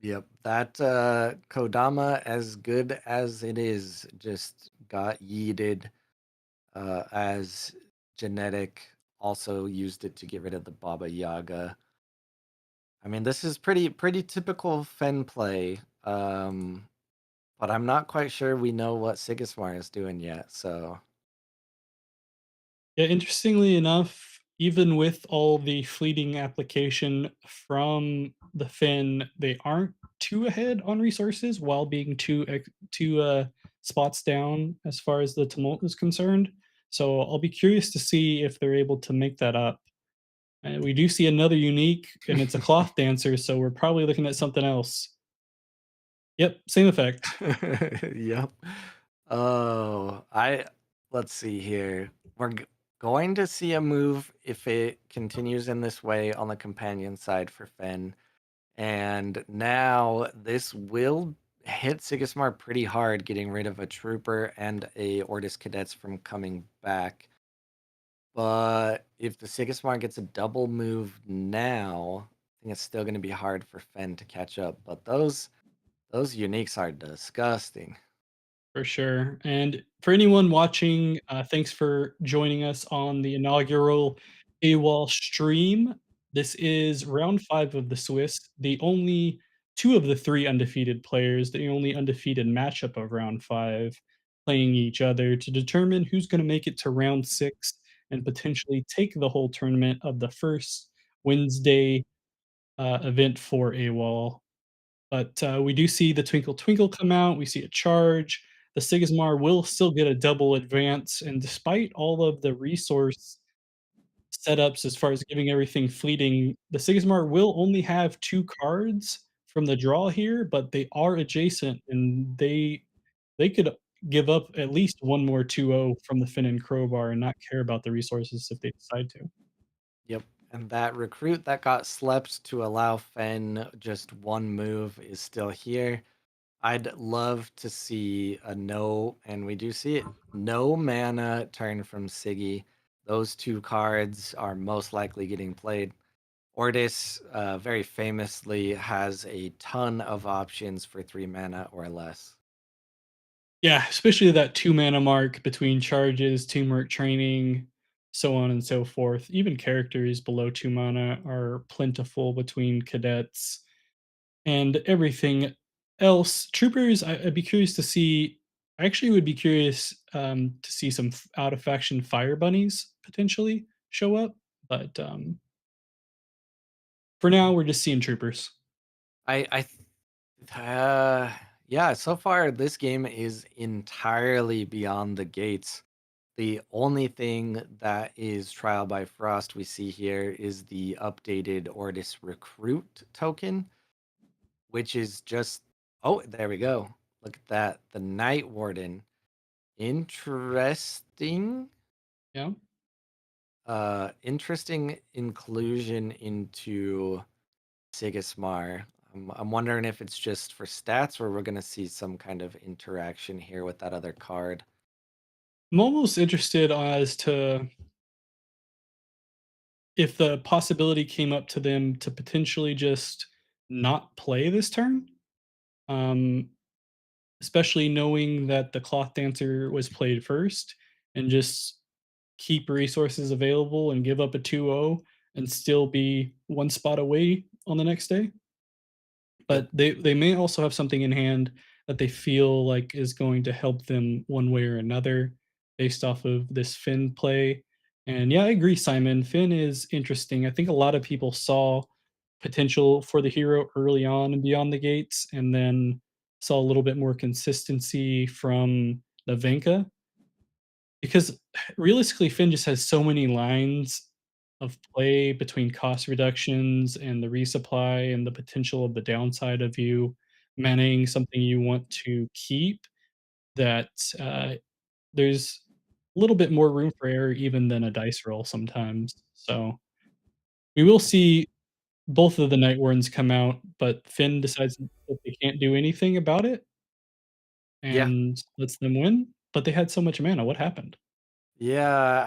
Yep, that Kodama, as good as it is, just got yeeted as genetic. Also used it to get rid of the Baba Yaga. I mean, this is pretty typical Fen play. But I'm not quite sure we know what Sigismar is doing yet. So Yeah, interestingly enough, even with all the fleeting application from the Finn, they aren't too ahead on resources while being 2 spots down as far as the tumult is concerned. So I'll be curious to see if they're able to make that up. And we do see another unique, and it's a cloth dancer, so we're probably looking at something else. Yep, same effect. yep. Oh, I let's see here. Going to see a move if it continues in this way on the companion side for Fen. And now this will hit Sigismar pretty hard, getting rid of a trooper and a Ordis cadets from coming back. But if the Sigismar gets a double move now, I think it's still going to be hard for Fen to catch up. But those uniques are disgusting. For sure. And for anyone watching, thanks for joining us on the inaugural AWOL stream. This is round 5 of the Swiss, the only 2 of the 3 undefeated players, the only undefeated matchup of round 5, playing each other to determine who's going to make it to round 6 and potentially take the whole tournament of the first Wednesday event for AWOL. But, we do see the Twinkle Twinkle come out, we see a charge. The Sigismar will still get a double advance, and despite all of the resource setups as far as giving everything fleeting, the Sigismar will only have 2 cards from the draw here, but they are adjacent, and they could give up at least 1 more 2-0 from the Finn and Crowbar and not care about the resources if they decide to. Yep. And that recruit that got slept to allow Fen just one move is still here. I'd love to see a no, and we do see it, no mana turn from Siggy. Those two cards are most likely getting played. Ordis very famously has a ton of options for 3 mana or less. Yeah, especially that 2 mana mark between charges, teamwork training, so on and so forth. Even characters below 2 mana are plentiful between cadets and everything else. Troopers, I'd be curious to see. I actually would be curious to see some out of faction fire bunnies potentially show up, but for now we're just seeing troopers. I yeah, so far this game is entirely beyond the gates. The only thing that is Trial by Frost we see here is the updated Ordis Recruit token, which is just, oh, there we go. Look at that. The Night Warden. Interesting. Yeah. Interesting inclusion into Sigismar. I'm wondering if it's just for stats or we're gonna see some kind of interaction here with that other card. I'm almost interested as to if the possibility came up to them to potentially just not play this turn, um, especially knowing that the cloth dancer was played first, and just keep resources available and give up a 2-0 and still be one spot away on the next day. Yep. But they may also have something in hand that they feel like is going to help them one way or another based off of this Finn play. And yeah, I agree, Simon. Finn is interesting. I think a lot of people saw potential for the hero early on and Beyond the Gates, and then saw a little bit more consistency from Navenka, because realistically, Finn just has so many lines of play between cost reductions and the resupply and the potential of the downside of you manning something you want to keep, that, there's a little bit more room for error even than a dice roll sometimes. So, we will see both of the Night Warrens come out, but Finn decides that they can't do anything about it Yeah. and lets them win, but they had so much mana, what happened? Yeah,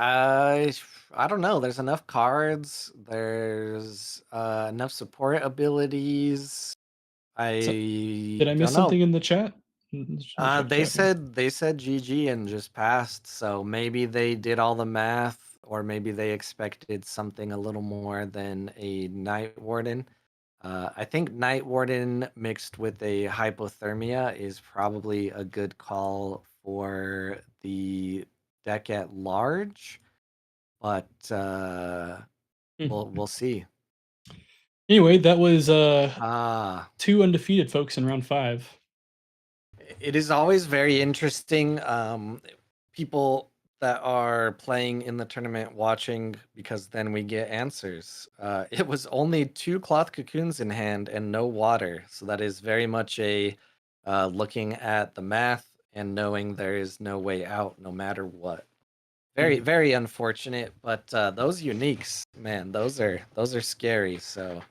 I don't know. There's enough cards. There's enough support abilities. So I did I miss don't know. something in the chat? Let me check They chat here. said GG and just passed. So maybe they did all the math, or maybe they expected something a little more than a Night Warden. I think Night Warden mixed with a hypothermia is probably a good call for the deck at large, but Mhm. we'll see. Anyway, that was, Ah, 2 undefeated folks in round 5. it is always very interesting. People that are playing in the tournament watching, because then we get answers. It was only 2 cloth cocoons in hand and no water, so that is very much a looking at the math and knowing there is no way out, no matter what. Very, Mhm. very unfortunate, but those uniques, man, those are scary. So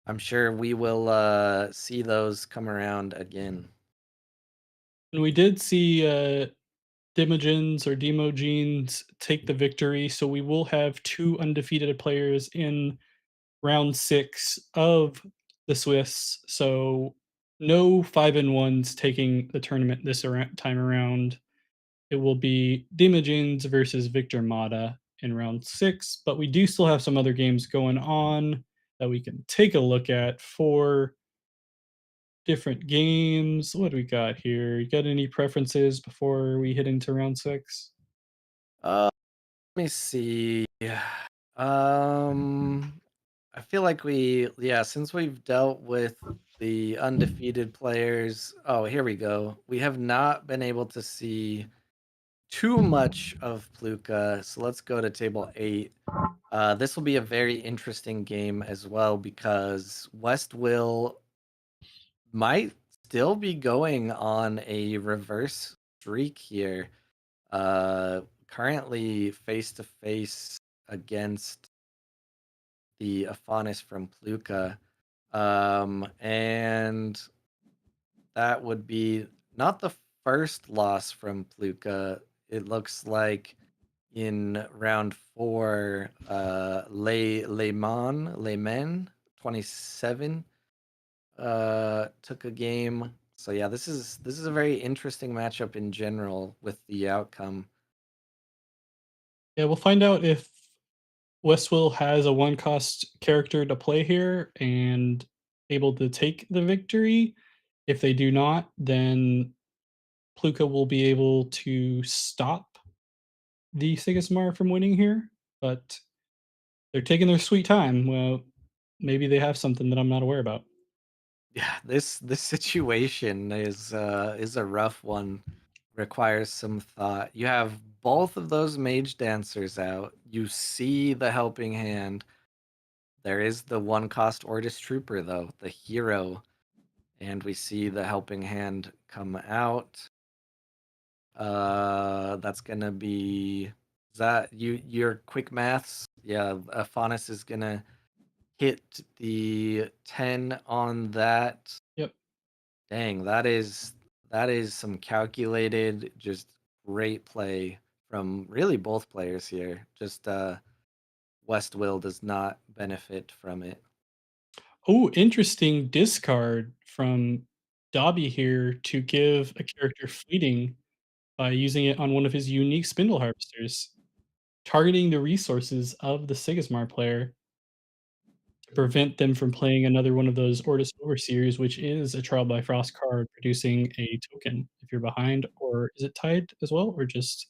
I'm sure we will see those come around again. And we did see, Demogens or Demogenes take the victory, so we will have 2 undefeated players in round 6 of the Swiss, so no 5 and 1s taking the tournament this time around. It will be Demogens versus Victor Mata in round 6, but we do still have some other games going on that we can take a look at for different games. What do we got here? You got any preferences before we hit into round 6? Uh, Let me see. Um, I feel like yeah, since we've dealt with the undefeated players. Oh, here we go. We have not been able to see too much of Pluka, so let's go to table 8. This will be a very interesting game as well because West will might still be going on a reverse streak here. Currently face to face against the Aphanis from Pluka. And that would be not the first loss from Pluka. It looks like in round 4, Lehman 27 took a game. So yeah, this is a very interesting matchup in general with the outcome. Yeah, we'll find out if Westwill has a one cost character to play here and able to take the victory. If they do not, then Pluka will be able to stop the Sigismar from winning here, but they're taking their sweet time. Well, maybe they have something that I'm not aware about. Yeah, this situation is a rough one. Requires some thought. You have both of those mage dancers out. You see the helping hand. There is the one cost Ortis Trooper though, the hero, and we see the helping hand come out. That's gonna be is that your quick maths? Yeah, Aphanis is gonna hit the 10 on that. Yep. Dang, that is some calculated, just great play from really both players here. Just West Will does not benefit from it. Oh, interesting discard from Dobby here to give a character fleeting by using it on one of his unique spindle harvesters, targeting the resources of the Sigismar player to prevent them from playing another one of those Ortus Overseers, which is a Trial by Frost card producing a token if you're behind, or is it tied as well, or just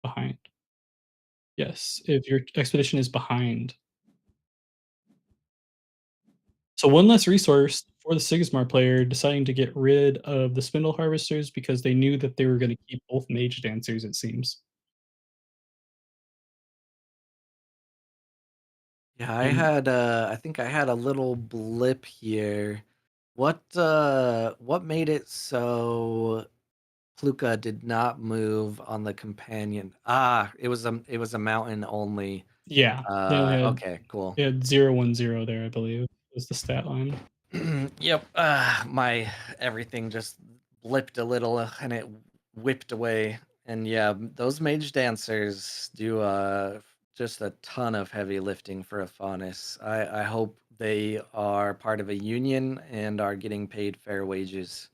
behind? Yes, if your expedition is behind. So one less resource for the Sigismar player deciding to get rid of the Spindle Harvesters because they knew that they were gonna keep both Mage Dancers, it seems. Yeah, And I think I had a little blip here. What made it so Pluka did not move on the companion? Ah, it was a mountain only. yeah, they only had Okay, cool. 0, 1, 0 there, I believe, was the stat line. Yep. My everything just blipped a little and it whipped away. And yeah, those mage dancers do just a ton of heavy lifting for a faunus. I hope they are part of a union and are getting paid fair wages.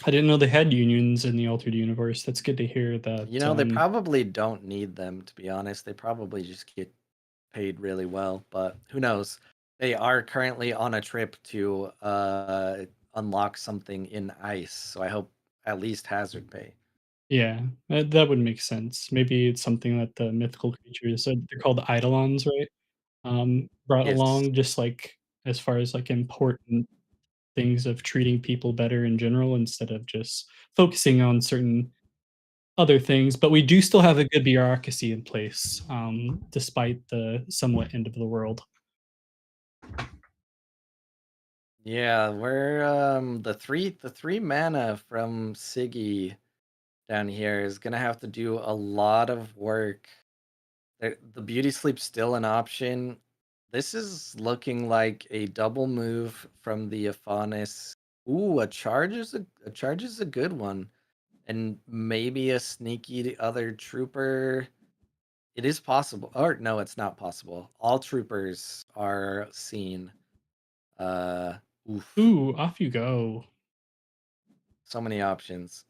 I didn't know they had unions in the altered universe. That's good to hear that, They probably don't need them, to be honest. They probably just get paid really well, but who knows? They are currently on a trip to unlock something in ice, so I hope at least hazard pay. yeah, that would make sense. Maybe it's something that the mythical creatures, they're called eidolons, right? Brought Yes. along just, like, as far as, like, important things of treating people better in general instead of just focusing on certain other things, but we do still have a good bureaucracy in place, despite the somewhat end of the world. Yeah, we're the three mana from Siggy down here is gonna have to do a lot of work. The beauty sleep's still an option. This is looking like a double move from the Aphanis. Ooh, a charge is a good one. And maybe a sneaky other trooper. It is possible. Or no, it's not possible. All troopers are seen. Uh Oof. Ooh, off you go. So many options.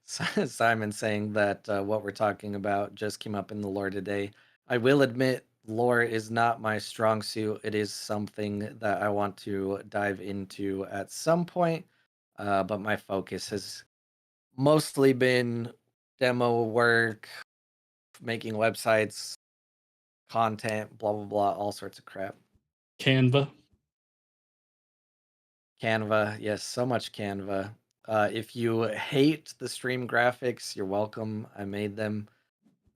Simon saying that what we're talking about just came up in the lore today. I will admit, lore is not my strong suit. It is something that I want to dive into at some point, but my focus has mostly been demo work, making websites, content, blah blah blah, all sorts of crap. Canva. Canva, yes, so much Canva. If you hate the stream graphics, you're welcome. I made them.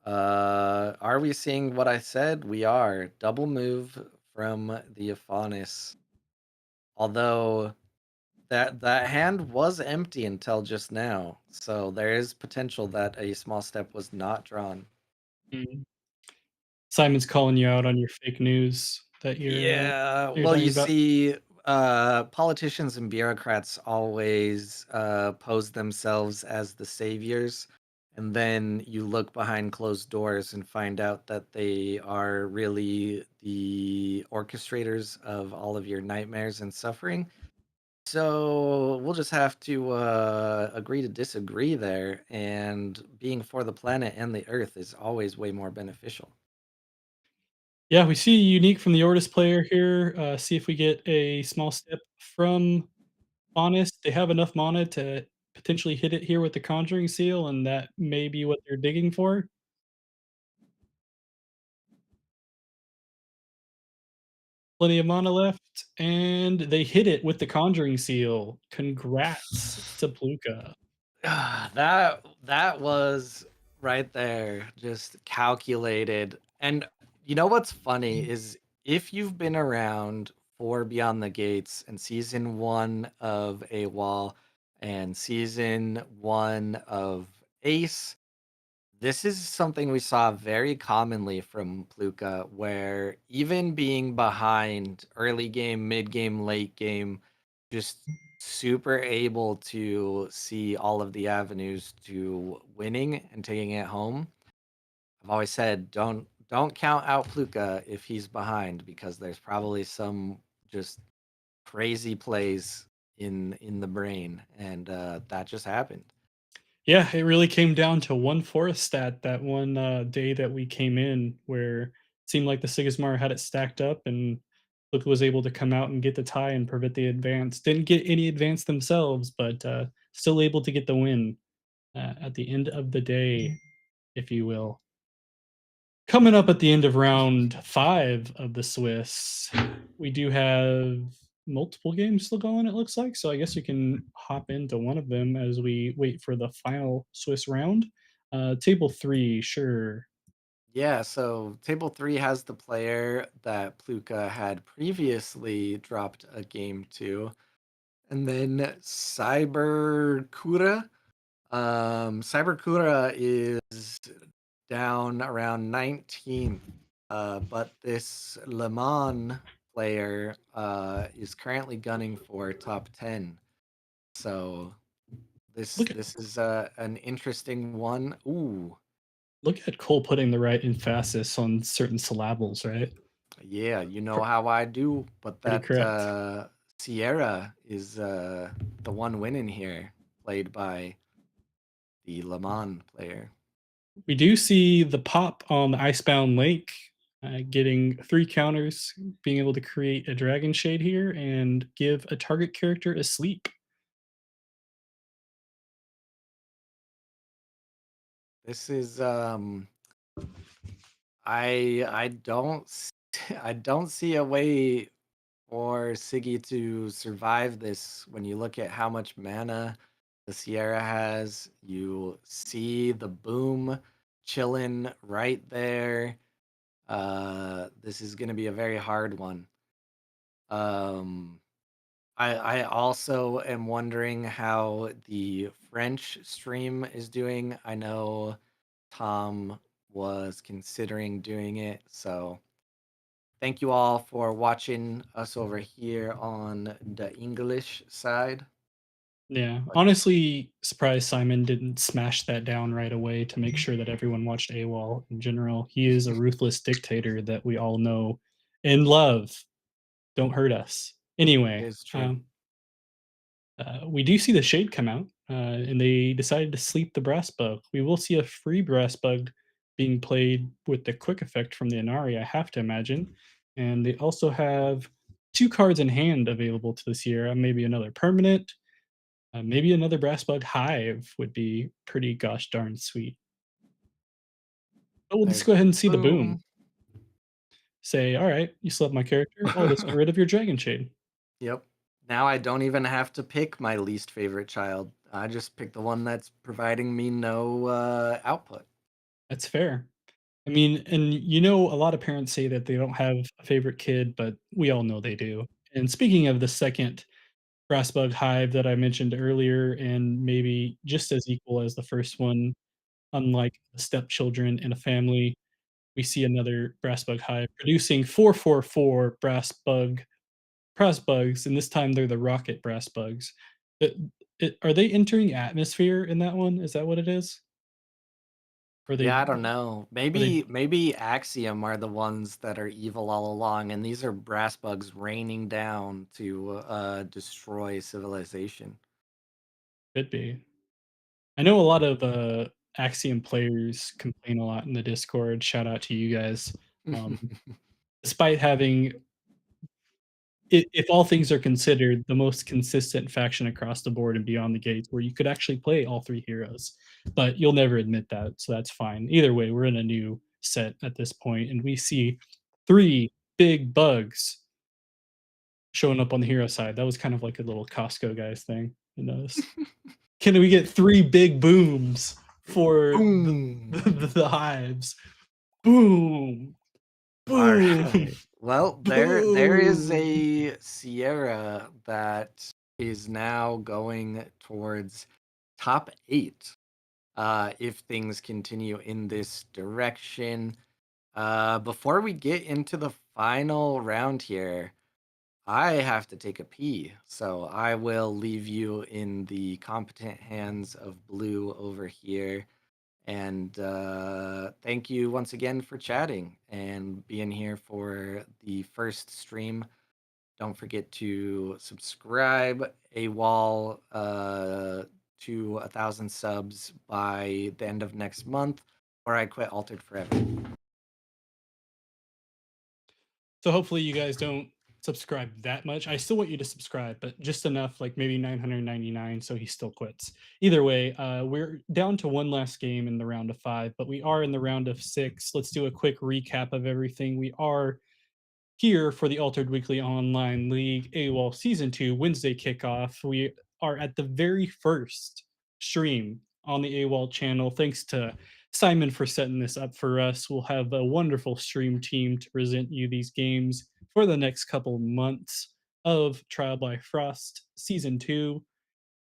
Are we seeing what I said? We are. Double move from the Aphanis. Although that hand was empty until just now, so there is potential that a small step was not drawn. Mm. Simon's calling you out on your fake news Yeah, that you're well, talking you about. see, politicians and bureaucrats always pose themselves as the saviors, and then you look behind closed doors and find out that they are really the orchestrators of all of your nightmares and suffering. So we'll just have to agree to disagree there, and being for the planet and the Earth is always way more beneficial. Yeah, we see unique from the Ortis player here, see if we get a small step from Honest. They have enough mana to potentially hit it here with the Conjuring Seal, and that may be what they're digging for. Plenty of mana left, and they hit it with the Conjuring Seal. Congrats to Pluka. That was right there, just calculated. And you know what's funny is if you've been around for Beyond the Gates and season one of AWOL and season one of Ace, this is something we saw very commonly from Pluka, where even being behind early game, mid game, late game, just super able to see all of the avenues to winning and taking it home. I've always said don't count out Pluka if he's behind because there's probably some just crazy plays in the brain, and that just happened. Yeah, it really came down to one forest stat that one day that we came in, where it seemed like the Sigismar had it stacked up, and Luka was able to come out and get the tie and prevent the advance. Didn't get any advance themselves, but still able to get the win at the end of the day, if you will. Coming up at the end of round 5 of the Swiss, we do have multiple games still going, it looks like, so I guess we can hop into one of them as we wait for the final Swiss round. Table 3, sure. Yeah, so table 3 has the player that Pluka had previously dropped a game to, and then Cyberkura is down around 19th, but this Le Mans player is currently gunning for top 10. So this Look at this is an interesting one. Ooh, look at Cole putting the right emphasis on certain syllables, right? yeah, you Pr know how I do, but Pretty that correct. Sierra is the one winning here, played by the Le Mans player. We do see the pop on the Icebound Lake, getting 3 counters, being able to create a Dragon Shade here and give a target character a sleep. This is I don't I don't see a way for Siggy to survive this. When you look at how much mana the Sierra has, you see the boom chilling right there. This is gonna be a very hard one. Um, I also am wondering how the French stream is doing. I know Tom was considering doing it, so thank you all for watching us over here on the English side. Yeah, But honestly, surprised Simon didn't smash that down right away to make sure that everyone watched AWOL in general. He is a ruthless dictator that we all know and love. Don't hurt us. it Anyway, is true. we do see the shade come out, and they decided to sleep the brass bug. We will see a free brass bug being played with the quick effect from the Inari, I have to imagine. And they also have 2 cards in hand available to this year, maybe another permanent, maybe another brass bug hive would be pretty gosh darn sweet. But we'll just There's go the ahead and see the boom. boom. Say, all right, you slept my character. Oh, let's get rid of your dragon shade. Yep. Now I don't even have to pick my least favorite child. I just pick the one that's providing me no output. That's fair. I mean, and a lot of parents say that they don't have a favorite kid, but we all know they do. And speaking of the second brass bug hive that I mentioned earlier, and maybe just as equal as the first one, unlike the stepchildren in a family, we see another brass bug hive producing 444 brass bugs, and this time they're the rocket brass bugs. It, are they entering atmosphere in that one? Is that what it is? Or Yeah, they I don't know. are they Maybe Axiom are the ones that are evil all along, and these are brass bugs raining down to destroy civilization. could be. I know a lot of, Axiom players complain a lot in the Discord, shout out to you guys, um, despite having if all things are considered, the most consistent faction across the board and beyond the gates, where you could actually play all 3 heroes, but you'll never admit that, so that's fine. Either way, we're in a new set at this point, and we see 3 big bugs showing up on the hero side. That was kind of like a little Costco guys thing, you notice? Can we get 3 big booms for Boom. the hives? Boom, All boom, right. Well, there is boom. a Sierra that is now going towards top 8. If things continue in this direction. Before we get into the final round here, I have to take a pee, so I will leave you in the competent hands of Blue over here. And thank you once again for chatting and being here for the first stream. Don't forget to subscribe AWOL to 1,000 subs by the end of next month, or I quit Altered forever. So hopefully you guys don't subscribe that much. I still want you to subscribe, but just enough, like maybe 999, so he still quits. Either way, we're down to one last game in the round of 5, but we are in the round of 6. Let's do a quick recap of everything. We are here for the Altered Weekly Online League AWOL Season 2 Wednesday kickoff. We are at the very first stream on the AWOL channel. Thanks to Simon for setting this up for us. We'll have a wonderful stream team to present you these games for the next couple months of Trial by Frost Season 2.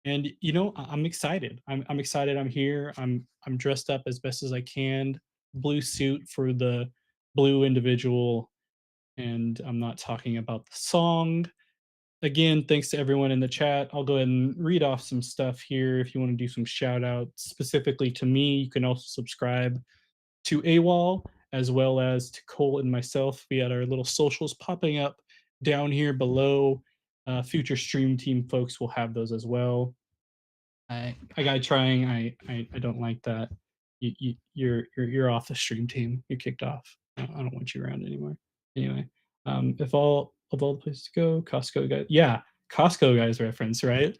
And you know, I'm excited. I'm excited. I'm here. I'm dressed up as best as I can. Blue suit for the blue individual, and I'm not talking about the song. Again, thanks to everyone in the chat. I'll go ahead and read off some stuff here. If you want to do some shout outs specifically to me, you can also subscribe to AWOL as well as to Cole and myself. We had our little socials popping up down here below. Future stream team folks will have those as well. I got trying. I don't like that. You're off the stream team. You're kicked off. I don't want you around anymore. Anyway, if all of all the places to go, Costco guys. Yeah, Costco guys reference, right?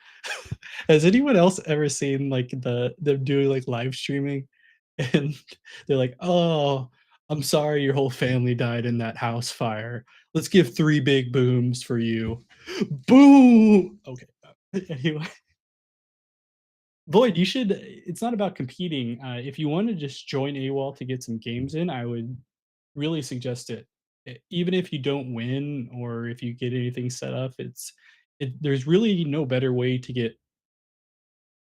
Has anyone else ever seen like them doing like live streaming, and they're like, "Oh, I'm sorry, your whole family died in that house fire. Let's give 3 big booms for you." Boom. Okay. Anyway, Void, you should. It's not about competing. If you want to just join AWOL to get some games in, I would really suggest it. Even if you don't win or if you get anything set up, there's really no better way to get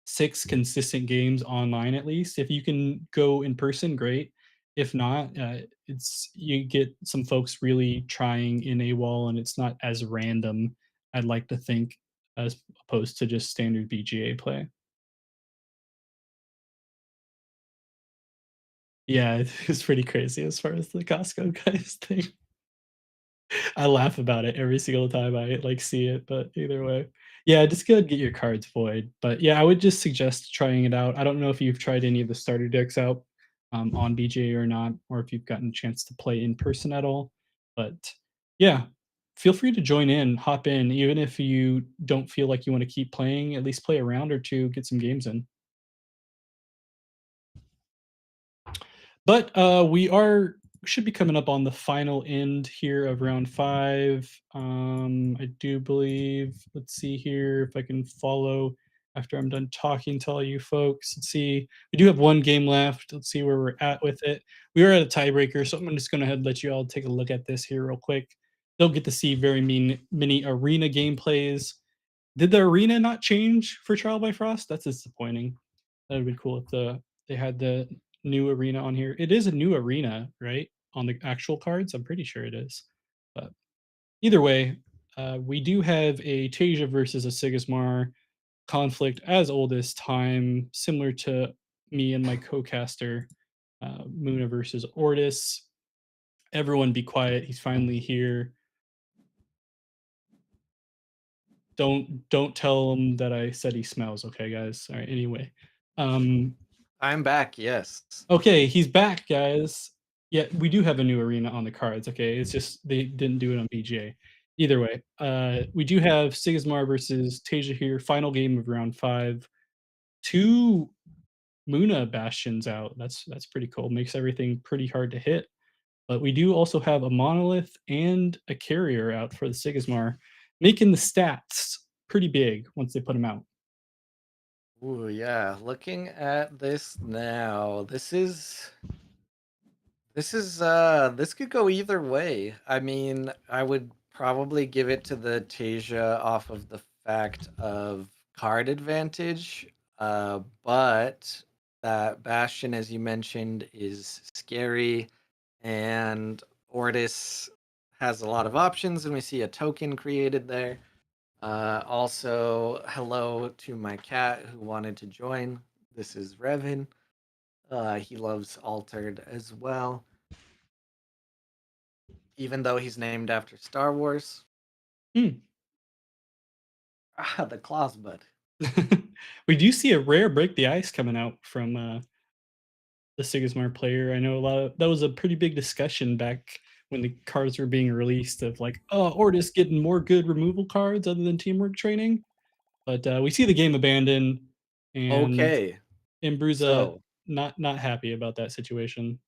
6 consistent games online at least. If you can go in person, great. If not, it's you get some folks really trying in AWOL, and it's not as random. I'd like to think, as opposed to just standard BGA play. Yeah, it's pretty crazy as far as the Costco guys thing. I laugh about it every single time I, like, see it, but either way. Yeah, just go and get your cards void, but, yeah, I would just suggest trying it out. I don't know if you've tried any of the starter decks out, on BGA or not, or if you've gotten a chance to play in person at all, but, yeah, feel free to join in, hop in, even if you don't feel like you wanna keep playing, at least play a round or 2, get some games in. But we should be coming up on the final end here of round 5. I do believe. Let's see here if I can follow after I'm done talking to all you folks. Let's see. We do have one game left. Let's see where we're at with it. We are at a tiebreaker, so I'm just going to ahead and let you all take a look at this here real quick. They'll get to see very many arena gameplays. Did the arena not change for Trial by Frost? That's disappointing. That would be cool if they had the new arena on here. It is a new arena, right? On the actual cards? I'm pretty sure it is. But either way, we do have a Tasia versus a Sigismar conflict as old as time, similar to me and my co-caster, Muna versus Ortis. Everyone be quiet. He's finally here. Don't tell him that I said he smells, okay, guys? All right, anyway. I'm back, yes. Okay, he's back, guys. Yeah, we do have a new arena on the cards, okay? It's just they didn't do it on BGA. Either way, we do have Sigismar versus Tasia here, final game of round 5. 2 Muna Bastions out. That's pretty cool. Makes everything pretty hard to hit. But we do also have a Monolith and a Carrier out for the Sigismar, making the stats pretty big once they put them out. Ooh, yeah. Looking at this now, this could go either way. I mean, I would probably give it to the Tasia off of the fact of card advantage. But that Bastion, as you mentioned, is scary, and Ortis has a lot of options, and we see a token created there. Also, hello to my cat who wanted to join. This is Revan. He loves Altered as well, even though he's named after Star Wars. Hmm. Ah, the claws bud. We do see a rare break the ice coming out from the Sigismar player. I know a lot of that was a pretty big discussion back when the cards were being released of like, oh, Ortis getting more good removal cards other than teamwork training. But we see the game abandoned, and Okay, Imbruza so not happy about that situation.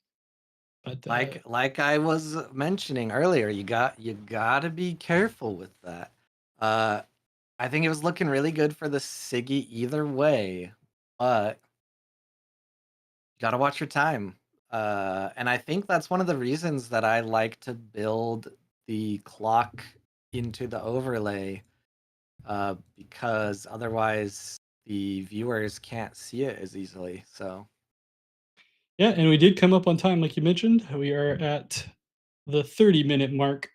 But like I was mentioning earlier, you gotta be careful with that. Uh, I think it was looking really good for the Siggy either way, but you gotta watch your time. And I think that's one of the reasons that I like to build the clock into the overlay, because otherwise the viewers can't see it as easily. So, yeah, and we did come up on time, like you mentioned. We are at the 30-minute mark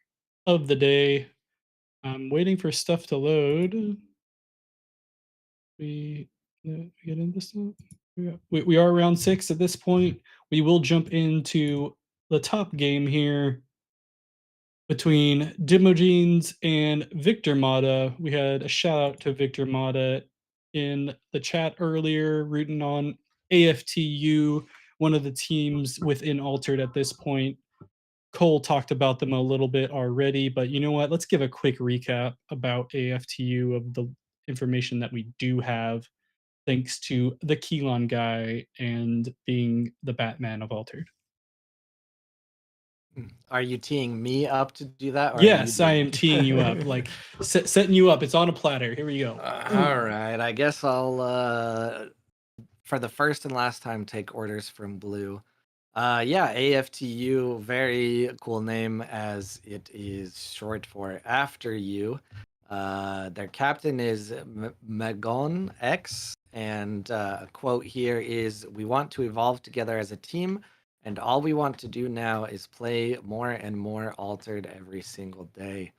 of the day. I'm waiting for stuff to load. We we get into stuff. Yeah, we are around 6 at this point. We will jump into the top game here between Dimogenes and Victor Mata. We had a shout out to Victor Mata in the chat earlier, rooting on AFTU, one of the teams within Altered at this point. Cole talked about them a little bit already, but you know what? Let's give a quick recap about AFTU of the information that we do have, thanks to the Keelon guy and being the Batman of Altered. are you teeing me up to do that, or are you Yes, I doing am teeing you up, it? like setting you up. It's on a platter. Here we go. All right, I guess I'll for the first and last time take orders from Blue. Yeah, AFTU, very cool name as it is short for After You. Their captain is Megon X, and a quote here is, "We want to evolve together as a team, and all we want to do now is play more and more Altered every single day."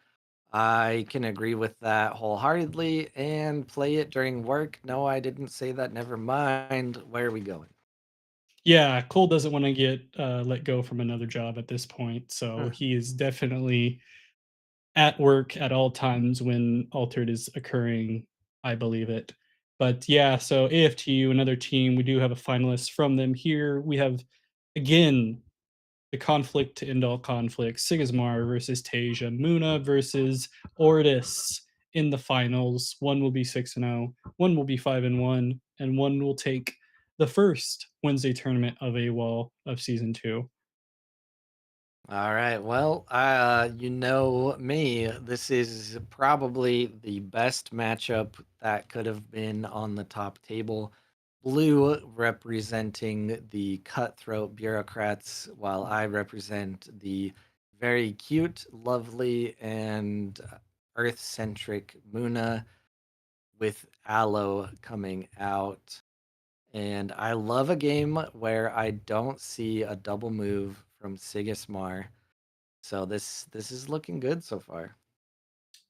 I can agree with that wholeheartedly and play it during work. No, I didn't say that. Never mind. Where are we going? Yeah, Cole doesn't want to get let go from another job at this point, so Huh. he is definitely at work at all times when Altered is occurring. I believe it. But yeah, so AFTU, another team, we do have a finalist from them here. We have again the conflict to end all conflicts. Sigismar versus Tasia, Muna versus Ortis in the finals. One will be 6-0, one will be 5-1, and one will take the first Wednesday tournament of AWOL of season 2. All right. Well, you know me. This is probably the best matchup that could have been on the top table. Blue representing the cutthroat bureaucrats, while I represent the very cute, lovely, and earth-centric Muna with Aloe coming out. And I love a game where I don't see a double move from Sigismar. So this is looking good so far.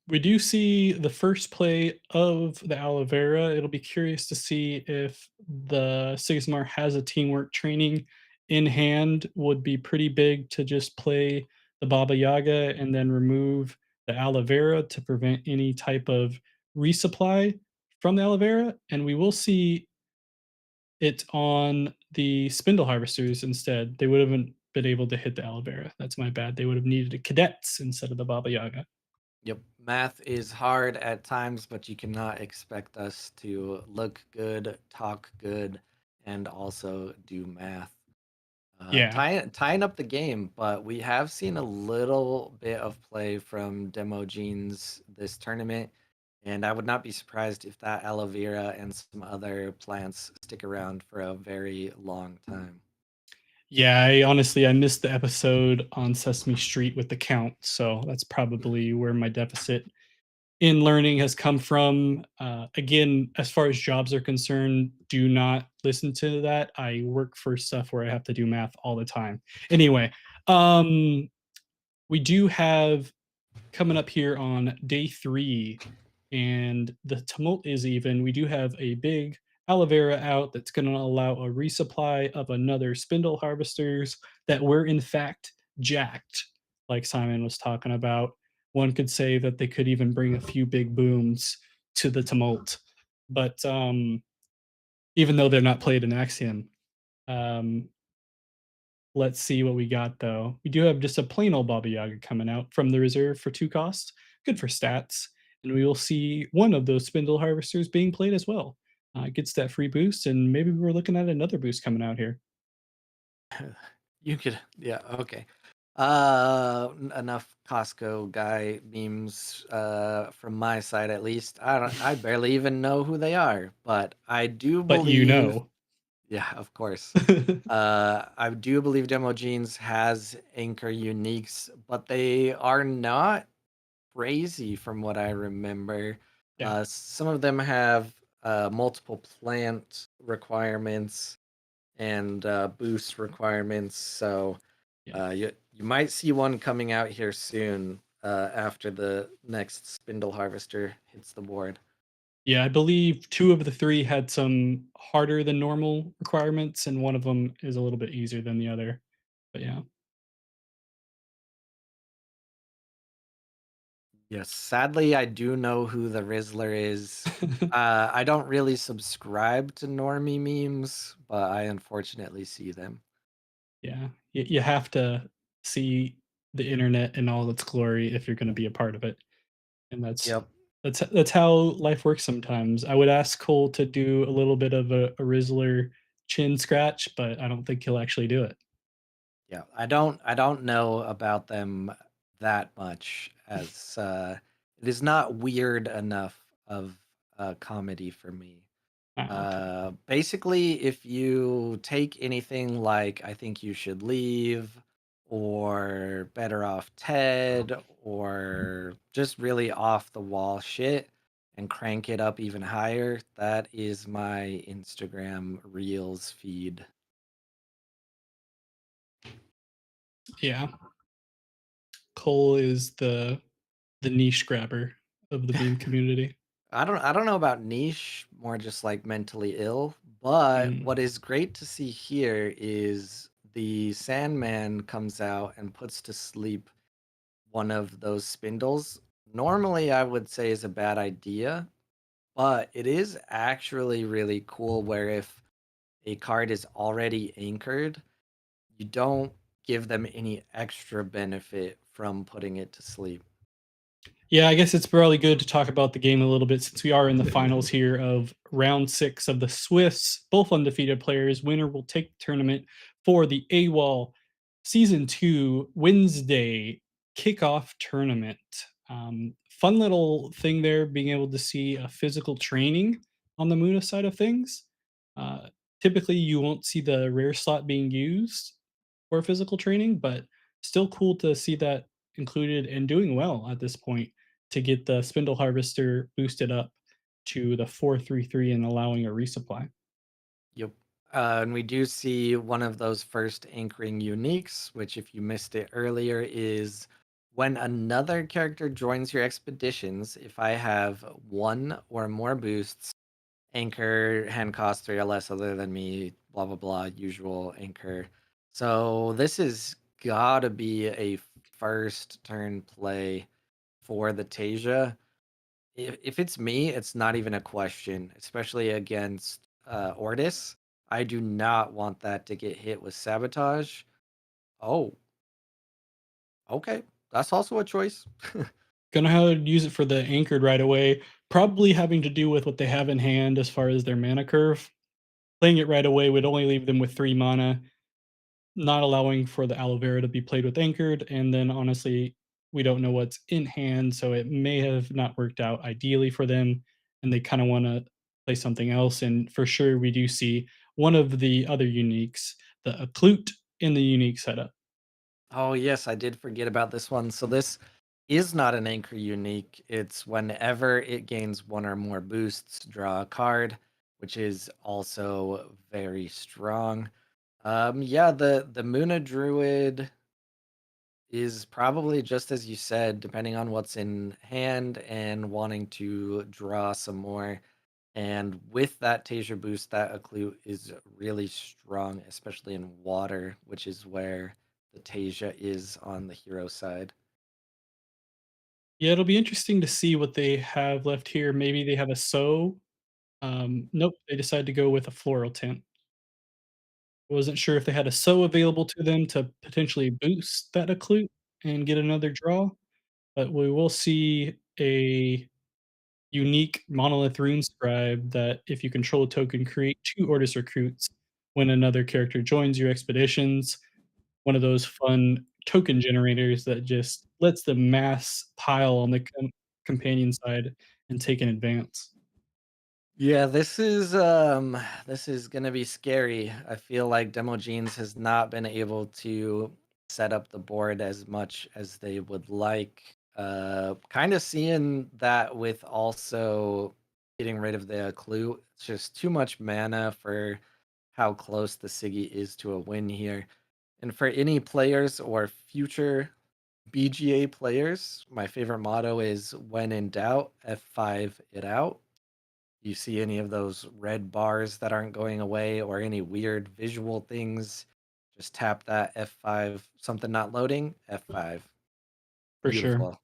We do see the first play of the aloe vera. It'll be curious to see if the Sigismar has a teamwork training in hand. Would be pretty big to just play the Baba Yaga and then remove the aloe vera to prevent any type of resupply from the aloe vera. And we will see it on the spindle harvesters instead. They would have been able to hit the aloe vera. That's my bad. They would have needed a cadets instead of the Baba Yaga. Yep, math is hard at times, but you cannot expect us to look good, talk good, and also do math. Yeah. Tying up the game, but we have seen a little bit of play from Demo Genes this tournament, and I would not be surprised if that aloe vera and some other plants stick around for a very long time. Yeah, I missed the episode on Sesame Street with the count, so that's probably where my deficit in learning has come from. Again, as far as jobs are concerned, do not listen to that. I work for stuff where I have to do math all the time. Anyway, we do have coming up here on day 3, and the tumult is even. We do have a big aloe vera out that's going to allow a resupply of another spindle harvesters that were in fact jacked, like Simon was talking about. One could say that they could even bring a few big booms to the tumult. But even though they're not played in Axiom, um, let's see what we got though. We do have just a plain old Baba Yaga coming out from the reserve for 2 costs. Good for stats. And we will see one of those spindle harvesters being played as well. Gets that free boost, and maybe we're looking at another boost coming out here. You could, yeah, okay. Enough Costco guy memes from my side at least. I barely even know who they are, but I do But you believe, know. yeah, of course. I do believe Demo Jeans has anchor uniques, but they are not crazy from what I remember. Yeah, Some of them have multiple plant requirements and boost requirements, so yeah. you might see one coming out here soon after the next spindle harvester hits the board. Yeah, I believe 2 of the 3 had some harder than normal requirements, and one of them is a little bit easier than the other. But yeah. Yes, sadly, I do know who the Rizzler is. I don't really subscribe to normie memes, but I unfortunately see them. Yeah, you have to see the internet in all its glory if you're gonna be a part of it, and Yep. that's how life works sometimes. I would ask Cole to do a little bit of a Rizzler chin scratch, but I don't think he'll actually do it. Yeah, I don't know about them that much as it is not weird enough of a comedy for me. Ah, okay. Basically, if you take anything like I Think You Should Leave or Better Off Ted or just really off the wall shit and crank it up even higher, that is my Instagram Reels feed. Yeah, Cole is the niche grabber of the meme community. I don't know about niche, more just like mentally ill. But Mm. what is great to see here is the Sandman comes out and puts to sleep one of those spindles. Normally, I would say is a bad idea, but it is actually really cool where if a card is already anchored, you don't give them any extra benefit from putting it to sleep. Yeah, I guess it's probably good to talk about the game a little bit since we are in the finals here of round 6 of the Swifts, both undefeated players. Winner will take the tournament for the AWOL Season 2 Wednesday kickoff tournament. Fun little thing there, being able to see a physical training on the Muna side of things. Uh, Typically, you won't see the rare slot being used for physical training, but still cool to see that included and doing well at this point to get the spindle harvester boosted up to the 433 and allowing a resupply. Yep. And we do see one of those first anchoring uniques, which, if you missed it earlier, is when another character joins your expeditions. If I have one or more boosts, anchor hand cost 3 or less other than me, blah, blah, blah, usual anchor. So this is gotta be a first turn play for the Tasia. If it's me, it's not even a question, especially against Ordis. I do not want that to get hit with sabotage. Oh, okay. That's also a choice. Gonna how to use it for the anchored right away, probably having to do with what they have in hand as far as their mana curve. Playing it right away would only leave them with 3 mana, not allowing for the aloe vera to be played with anchored, and then honestly, we don't know what's in hand, so it may have not worked out ideally for them, and they kind of want to play something else. And for sure, we do see one of the other uniques, the Clute in the unique setup. Oh, yes, I did forget about this one. So this is not an anchor unique. It's whenever it gains one or more boosts, draw a card, which is also very strong. Yeah, the Muna Druid is probably just as you said, depending on what's in hand and wanting to draw some more And with that Taser boost, that Occlude is really strong, especially in water, which is where the Tasia is on the hero side. Yeah, it'll be interesting to see what they have left here. Maybe they have a So. Nope, they decided to go with a floral tint. I wasn't sure if they had a So available to them to potentially boost that Occlude and get another draw, but we will see a unique monolith rune scribe that if you control a token, create 2 Ordis recruits when another character joins your expeditions. One of those fun token generators that just lets the mass pile on the companion side and take an advance. Yeah, this is gonna be scary. I feel like Demo Jeans has not been able to set up the board as much as they would like. Kind of seeing that with also getting rid of the clue. It's just too much mana for how close the Siggy is to a win here. And for any players or future BGA players, my favorite motto is when in doubt, F5 it out. You see any of those red bars that aren't going away or any weird visual things, just tap that F5, something not loading, F5. For sure. Beautiful.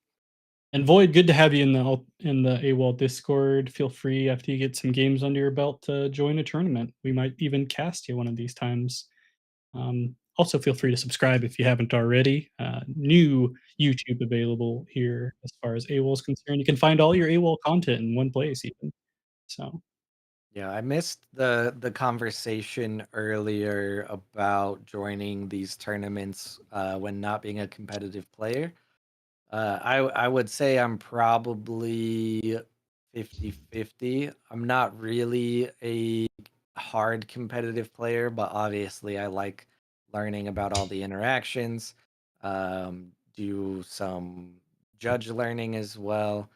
And Void, good to have you in the AWOL Discord. Feel free after you get some games under your belt to join a tournament. We might even cast you one of these times. Also, feel free to subscribe if you haven't already. New YouTube available here as far as AWOL is concerned. You can find all your AWOL content in one place, even. So, Yeah, I missed the conversation earlier about joining these tournaments when not being a competitive player. I would say I'm probably 50-50. I'm not really a hard competitive player, but obviously I like learning about all the interactions, do some judge learning as well.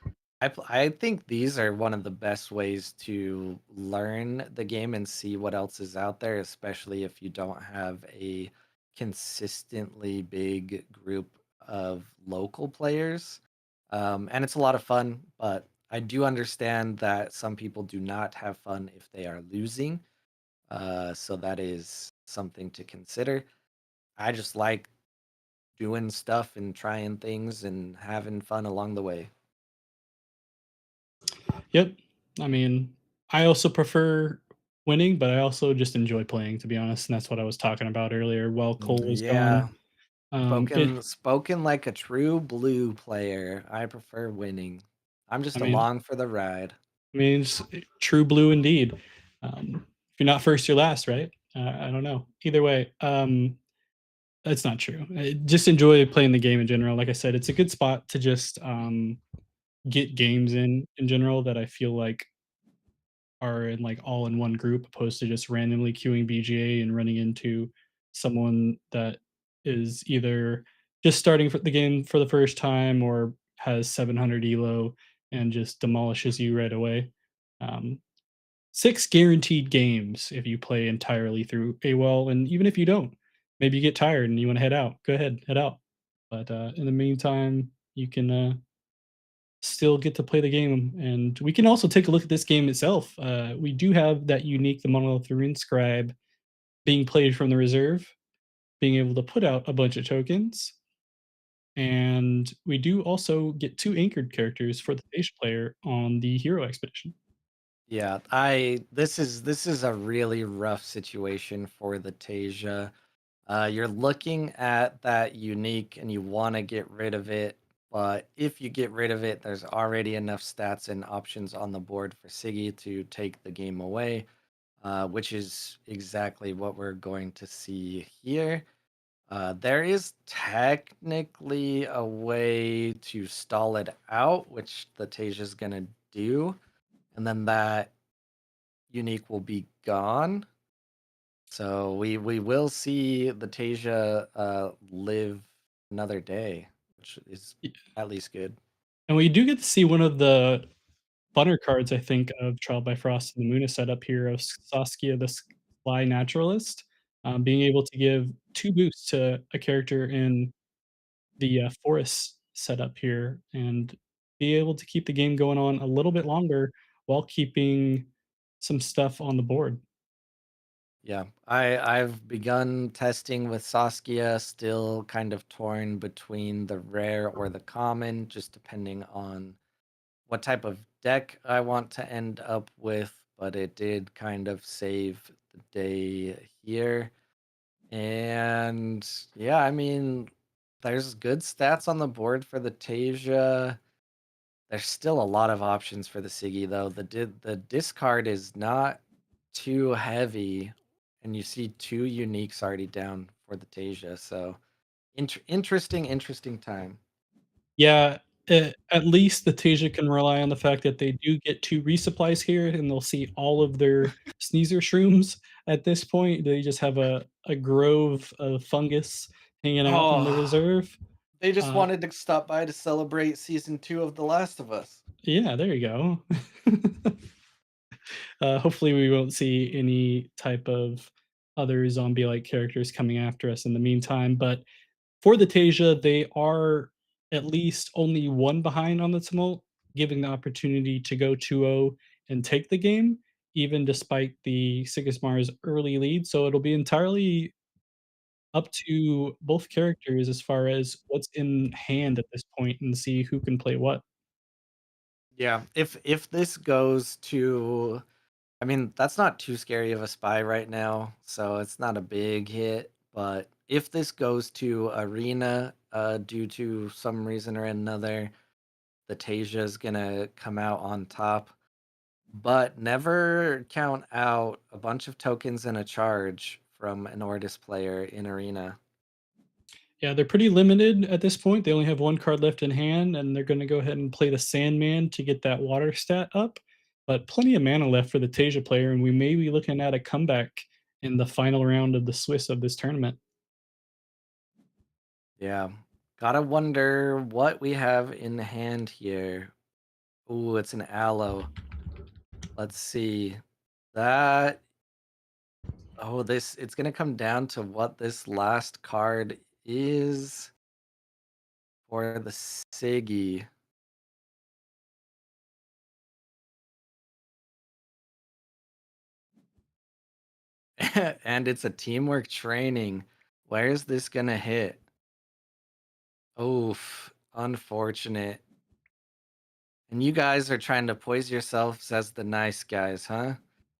I think these are one of the best ways to learn the game and see what else is out there, especially if you don't have a consistently big group of local players. And it's a lot of fun, but I do understand that some people do not have fun if they are losing. So that is something to consider. I just like doing stuff and trying things and having fun along the way. yep. I mean, I also prefer winning, but I also just enjoy playing, to be honest. And that's what I was talking about earlier while Cole was Yeah, gone. It, spoken like a true blue player. I prefer winning. I'm I just mean, along for the ride. Means true blue indeed. If you're not first, you're last, right? I don't know. Either way, that's not true. I just enjoy playing the game in general. Like I said, it's a good spot to just get games in general that I feel like are in like all in one group, opposed to just randomly queuing BGA and running into someone that is either just starting for the game for the first time or has 700 elo and just demolishes you right away. Um, 6 guaranteed games if you play entirely through AWOL, and even if you don't, maybe you get tired and you wanna head out, go ahead, head out. But, in the meantime, you can, still get to play the game, and we can also take a look at this game itself. We do have that unique the Monolith Rune Scribe being played from the reserve, being able to put out a bunch of tokens, and we do also get 2 anchored characters for the stage player on the hero expedition. Yeah, I this is a really rough situation for the Tasia. You're looking at that unique and you want to get rid of it, but if you get rid of it, there's already enough stats and options on the board for Siggy to take the game away, which is exactly what we're going to see here. There is technically a way to stall it out, which the Tasia is going to do, and then that unique will be gone. So we will see the Tasia live another day, which is at least good. And we do get to see one of the funner cards, I think, of Trial by Frost and the Moon is set up here of Saskia the Sly Naturalist, being able to give 2 boosts to a character in the, forest setup here and be able to keep the game going on a little bit longer while keeping some stuff on the board. Yeah, I've begun testing with Saskia, still kind of torn between the rare or the common, just depending on what type of deck I want to end up with, but it did kind of save the day here. And yeah, I mean, there's good stats on the board for the Tasia. There's still a lot of options for the Siggy though. The discard is not too heavy, and you see two uniques already down for the Tasia. So interesting time. Yeah, at least the Tasia can rely on the fact that they do get 2 resupplies here, and they'll see all of their sneezer shrooms at this point. They just have a grove of fungus hanging out in the Oh, reserve. they just Uh, wanted to stop by to celebrate season 2 of The Last of Us. yeah, there you go. Hopefully, we won't see any type of other zombie-like characters coming after us in the meantime, but for the Tasia, they are at least only 1 behind on the Tumult, giving the opportunity to go 2-0 and take the game, even despite the Sigismar's early lead, so it'll be entirely up to both characters as far as what's in hand at this point and see who can play what. Yeah, if this goes to, I mean, that's not too scary of a spy right now, so it's not a big hit. But if this goes to arena, due to some reason or another, the Tasia is gonna come out on top. But never count out a bunch of tokens and a charge from an Ortis player in arena. Yeah, they're pretty limited at this point. They only have 1 card left in hand, and they're gonna go ahead and play the Sandman to get that water stat up, but plenty of mana left for the Tasia player, and we may be looking at a comeback in the final round of the Swiss of this tournament. Yeah, gotta wonder what we have in hand here. Ooh, it's an aloe. Let's see. That Oh, this it's gonna come down to what this last card is for the Siggy. And it's a teamwork training. Where is this gonna hit? Oof, unfortunate. And you guys are trying to poise yourselves as the nice guys, huh?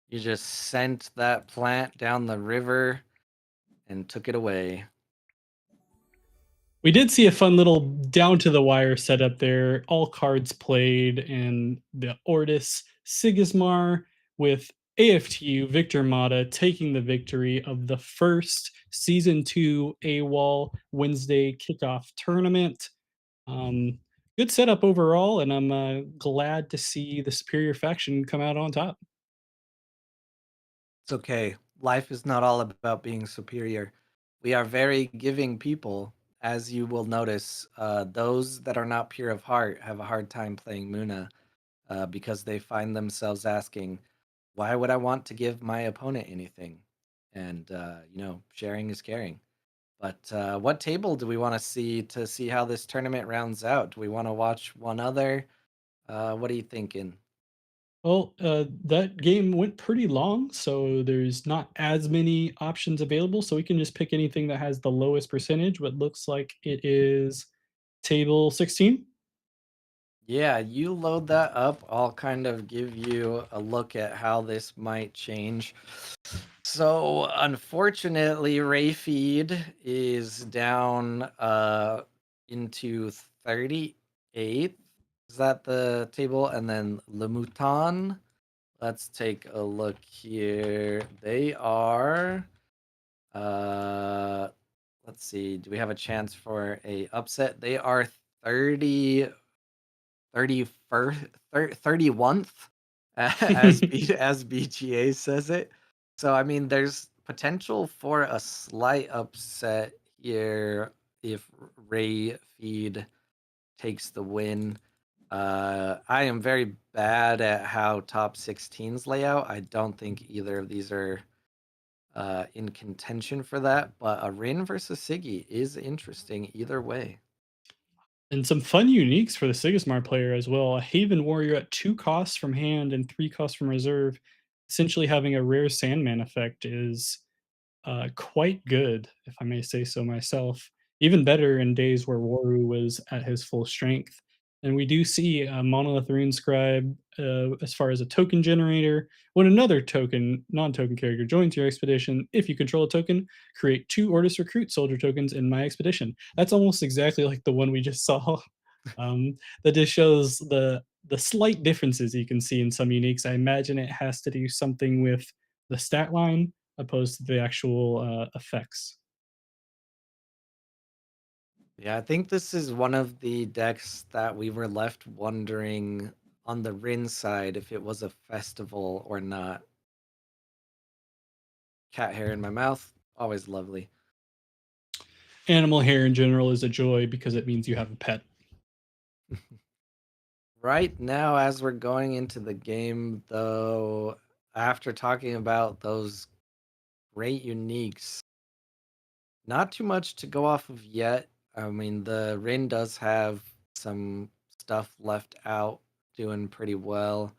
You just sent that plant down the river and took it away. We did see a fun little down to the wire setup there, all cards played, and the Ortis Sigismar with AFTU Victor Mata taking the victory of the first season 2 AWOL Wednesday kickoff tournament. Um, Good setup overall, and I'm glad to see the superior faction come out on top. It's okay. Life is not all about being superior. We are very giving people. As you will notice, those that are not pure of heart have a hard time playing Muna, because they find themselves asking, why would I want to give my opponent anything? And, sharing is caring. But what table do we want to see how this tournament rounds out? Do we want to watch one other? What are you thinking? Well, that game went pretty long, so there's not as many options available. So we can just pick anything that has the lowest percentage. What looks like it is table 16. Yeah, you load that up. I'll kind of give you a look at how this might change. So, unfortunately, Ray Feed is down into 38th. Is that the table? And then Lemuton. Let's take a look here. They are uh let's see. Do we have a chance for a upset? They are 30 31st 31th, as BGA says it. So I mean there's potential for a slight upset here if Ray Feed takes the win. I am very bad at how top 16s lay out. I don't think either of these are in contention for that, but a Rin versus Siggy is interesting either way. And some fun uniques for the Sigismar player as well. A Haven Warrior at 2 costs from hand and 3 costs from reserve. essentially having a rare Sandman effect is quite good, if I may say so myself. Even better in days where Waru was at his full strength. And we do see a Monolith Rune Scribe as far as a token generator. When another non-token character joins your expedition, if you control a token, create 2 Ordis Recruit soldier tokens in my expedition. That's almost exactly like the one we just saw. That just shows the slight differences you can see in some uniques. I imagine it has to do something with the stat line opposed to the actual, effects. Yeah, I think this is one of the decks that we were left wondering on the Rin side if it was a festival or not. Cat hair in my mouth, always lovely. Animal hair in general is a joy because it means you have a pet. Right now, as we're going into the game, though, after talking about those great uniques, not too much to go off of yet. I mean, the Rin does have some stuff left out, doing pretty well,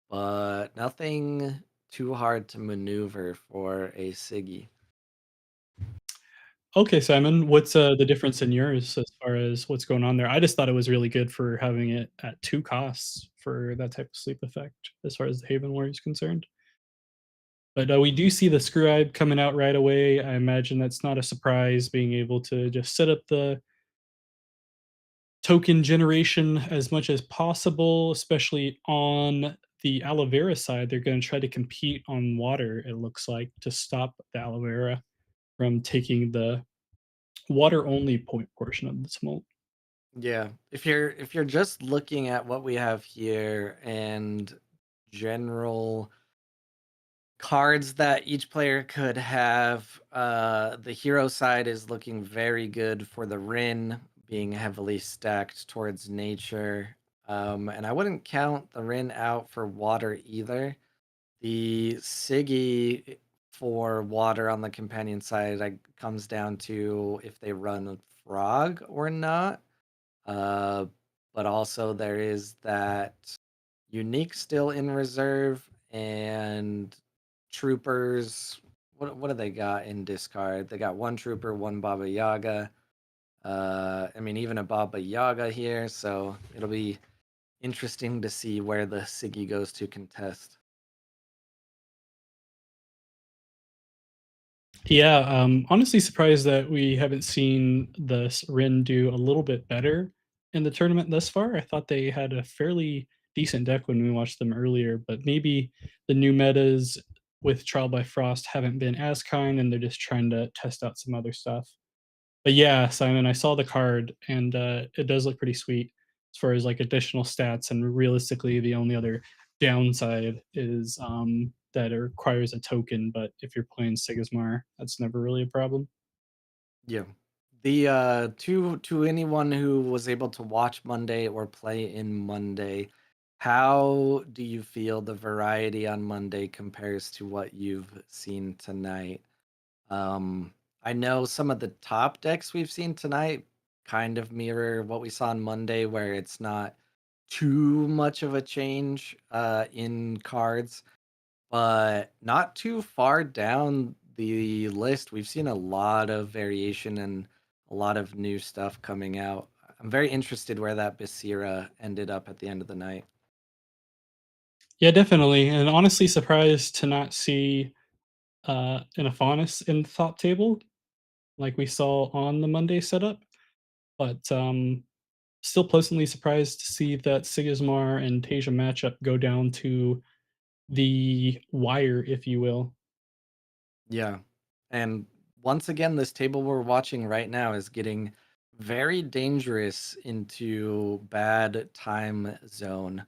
but nothing too hard to maneuver for a Siggy. Okay, Simon, what's, the difference in yours as far as what's going on there? I just thought it was really good for having it at 2 costs for that type of sleep effect as far as the Haven Warrior is concerned. But, we do see the Scribe coming out right away. I imagine that's not a surprise being able to just set up the token generation as much as possible, especially on the aloe vera side. They're going to try to compete on water, it looks like, to stop the aloe vera from taking the water only point portion of the tumult. Yeah, if you're just looking at what we have here and general cards that each player could have, the hero side is looking very good for the Rin, being heavily stacked towards nature. And I wouldn't count the Rin out for water either. The Siggy for water on the companion side comes down to if they run frog or not. Uh, but also there is that unique still in reserve and troopers. What do they got in discard? They got one trooper, one Baba Yaga. I mean even a Baba Yaga here, so it'll be interesting to see where the Siggy goes to contest. Yeah, honestly surprised that we haven't seen the Rin do a little bit better in the tournament thus far. I thought they had a fairly decent deck when we watched them earlier, but maybe the new metas with Trial by Frost haven't been as kind and they're just trying to test out some other stuff. But yeah, Simon, I saw the card and it does look pretty sweet as far as like additional stats. And realistically, the only other downside is that it requires a token. But if you're playing Sigismar, that's never really a problem. Yeah. The to anyone who was able to watch Monday or play in Monday, how do you feel the variety on Monday compares to what you've seen tonight? I know some of the top decks we've seen tonight kind of mirror what we saw on Monday, where it's not too much of a change in cards, but not too far down the list. We've seen a lot of variation and a lot of new stuff coming out. I'm very interested where that Basira ended up at the end of the night. Yeah, definitely. And honestly, surprised to not see an Aphanis in the top table like we saw on the Monday setup. But still pleasantly surprised to see that Sigismar and Tasia matchup go down to the wire, if you will. Yeah. And once again, this table we're watching right now is getting very dangerous into bad time zone.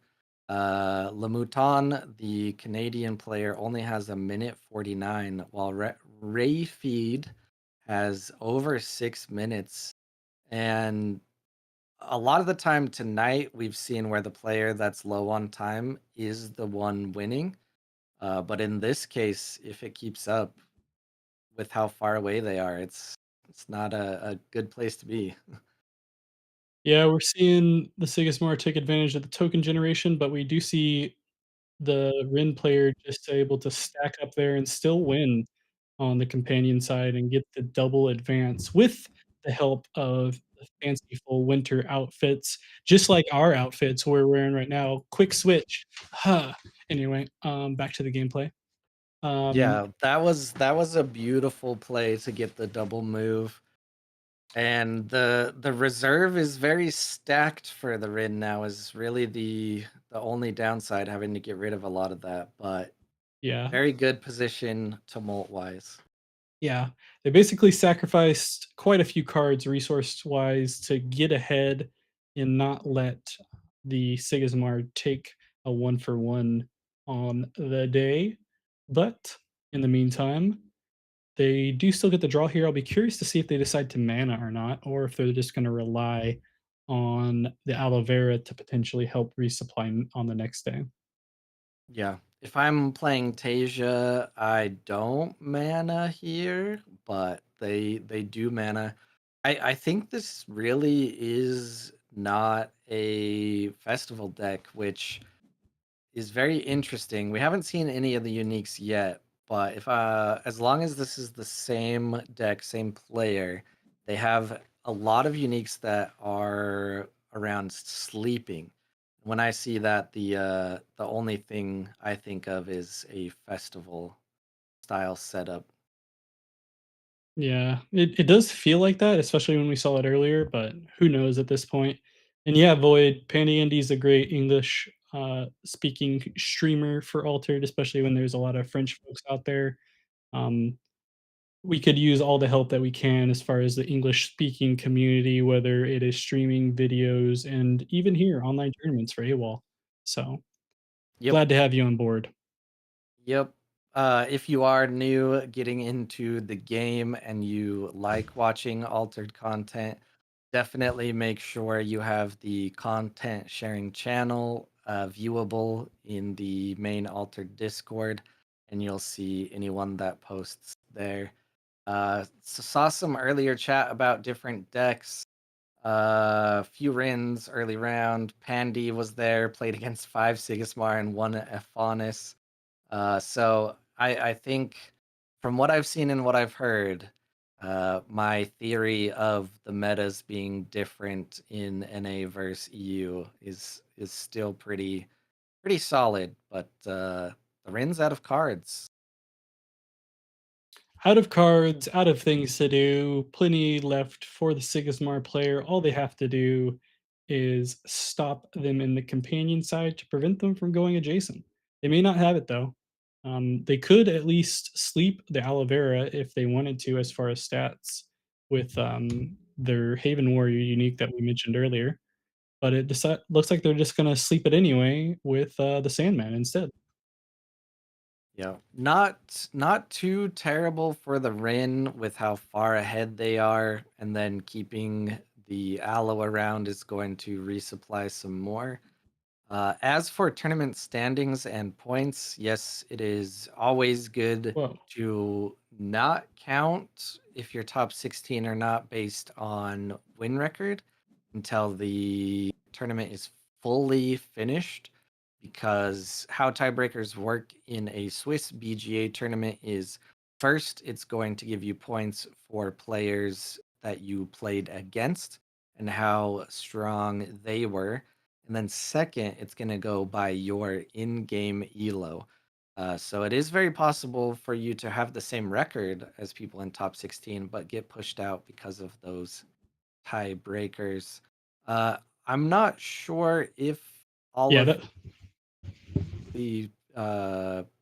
Lemouton, the Canadian player, only has a minute 49, while Ray Feed has over 6 minutes. And a lot of the time tonight, we've seen where the player that's low on time is the one winning. But in this case, if it keeps up, with how far away they are. It's not a good place to be. Yeah, we're seeing the Sigismar take advantage of the token generation, but we do see the Rin player just able to stack up there and still win on the companion side and get the double advance with the help of the fanciful winter outfits, just like our outfits we're wearing right now. Quick switch. Huh. Anyway, back to the gameplay. Um, Yeah, that was a beautiful play to get the double move. And the reserve is very stacked for the Rin now is really the only downside, having to get rid of a lot of that, but yeah, very good position tumult wise. yeah. They basically sacrificed quite a few cards resource-wise to get ahead and not let the Sigismard take a one-for-one on the day, but in the meantime, they do still get the draw here. I'll be curious to see if they decide to mana or not, or if they're just gonna rely on the aloe vera to potentially help resupply on the next day. Yeah. If I'm playing Tasia, I don't mana here, but they do mana. I think this really is not a festival deck, which is very interesting. We haven't seen any of the uniques yet, but if as long as this is the same deck, same player, they have a lot of uniques that are around sleeping. When I see that, the only thing I think of is a festival style setup. Yeah, it does feel like that, especially when we saw it earlier, but who knows at this point. And yeah, Void, Pandy Andy's a great English speaking streamer for Altered, especially when there's a lot of French folks out there. Um, we could use all the help that we can as far as the English speaking community, whether it is streaming videos and even here online tournaments for AWOL. So Yep. glad to have you on board. Yep. If you are new getting into the game and you like watching altered content, definitely make sure you have the content sharing channel viewable in the main altered Discord, and you'll see anyone that posts there. Saw some earlier chat about different decks. Few Rins early round. Pandy was there, played against 5 Sigismar and 1 Ephonis. So I think from what I've seen and what I've heard, my theory of the metas being different in NA versus EU is still pretty solid, but the Rin's out of cards. Out of cards, out of things to do, plenty left for the Sigismar player. All they have to do is stop them in the companion side to prevent them from going adjacent. They may not have it though. They could at least sleep the aloe vera if they wanted to, as far as stats, with their Haven Warrior unique that we mentioned earlier. But looks like they're just going to sleep it anyway with the Sandman instead. Yeah, not too terrible for the Rin with how far ahead they are, and then keeping the aloe around is going to resupply some more. As for tournament standings and points, yes, it is always good Whoa. to not count if you're top 16 or not based on win record until the tournament is fully finished. Because how tiebreakers work in a Swiss BGA tournament is first, it's going to give you points for players that you played against and how strong they were. And then second, it's going to go by your in-game elo. So it is very possible for you to have the same record as people in top 16, but get pushed out because of those tiebreakers. Uh, I'm not sure if all Yeah, of that the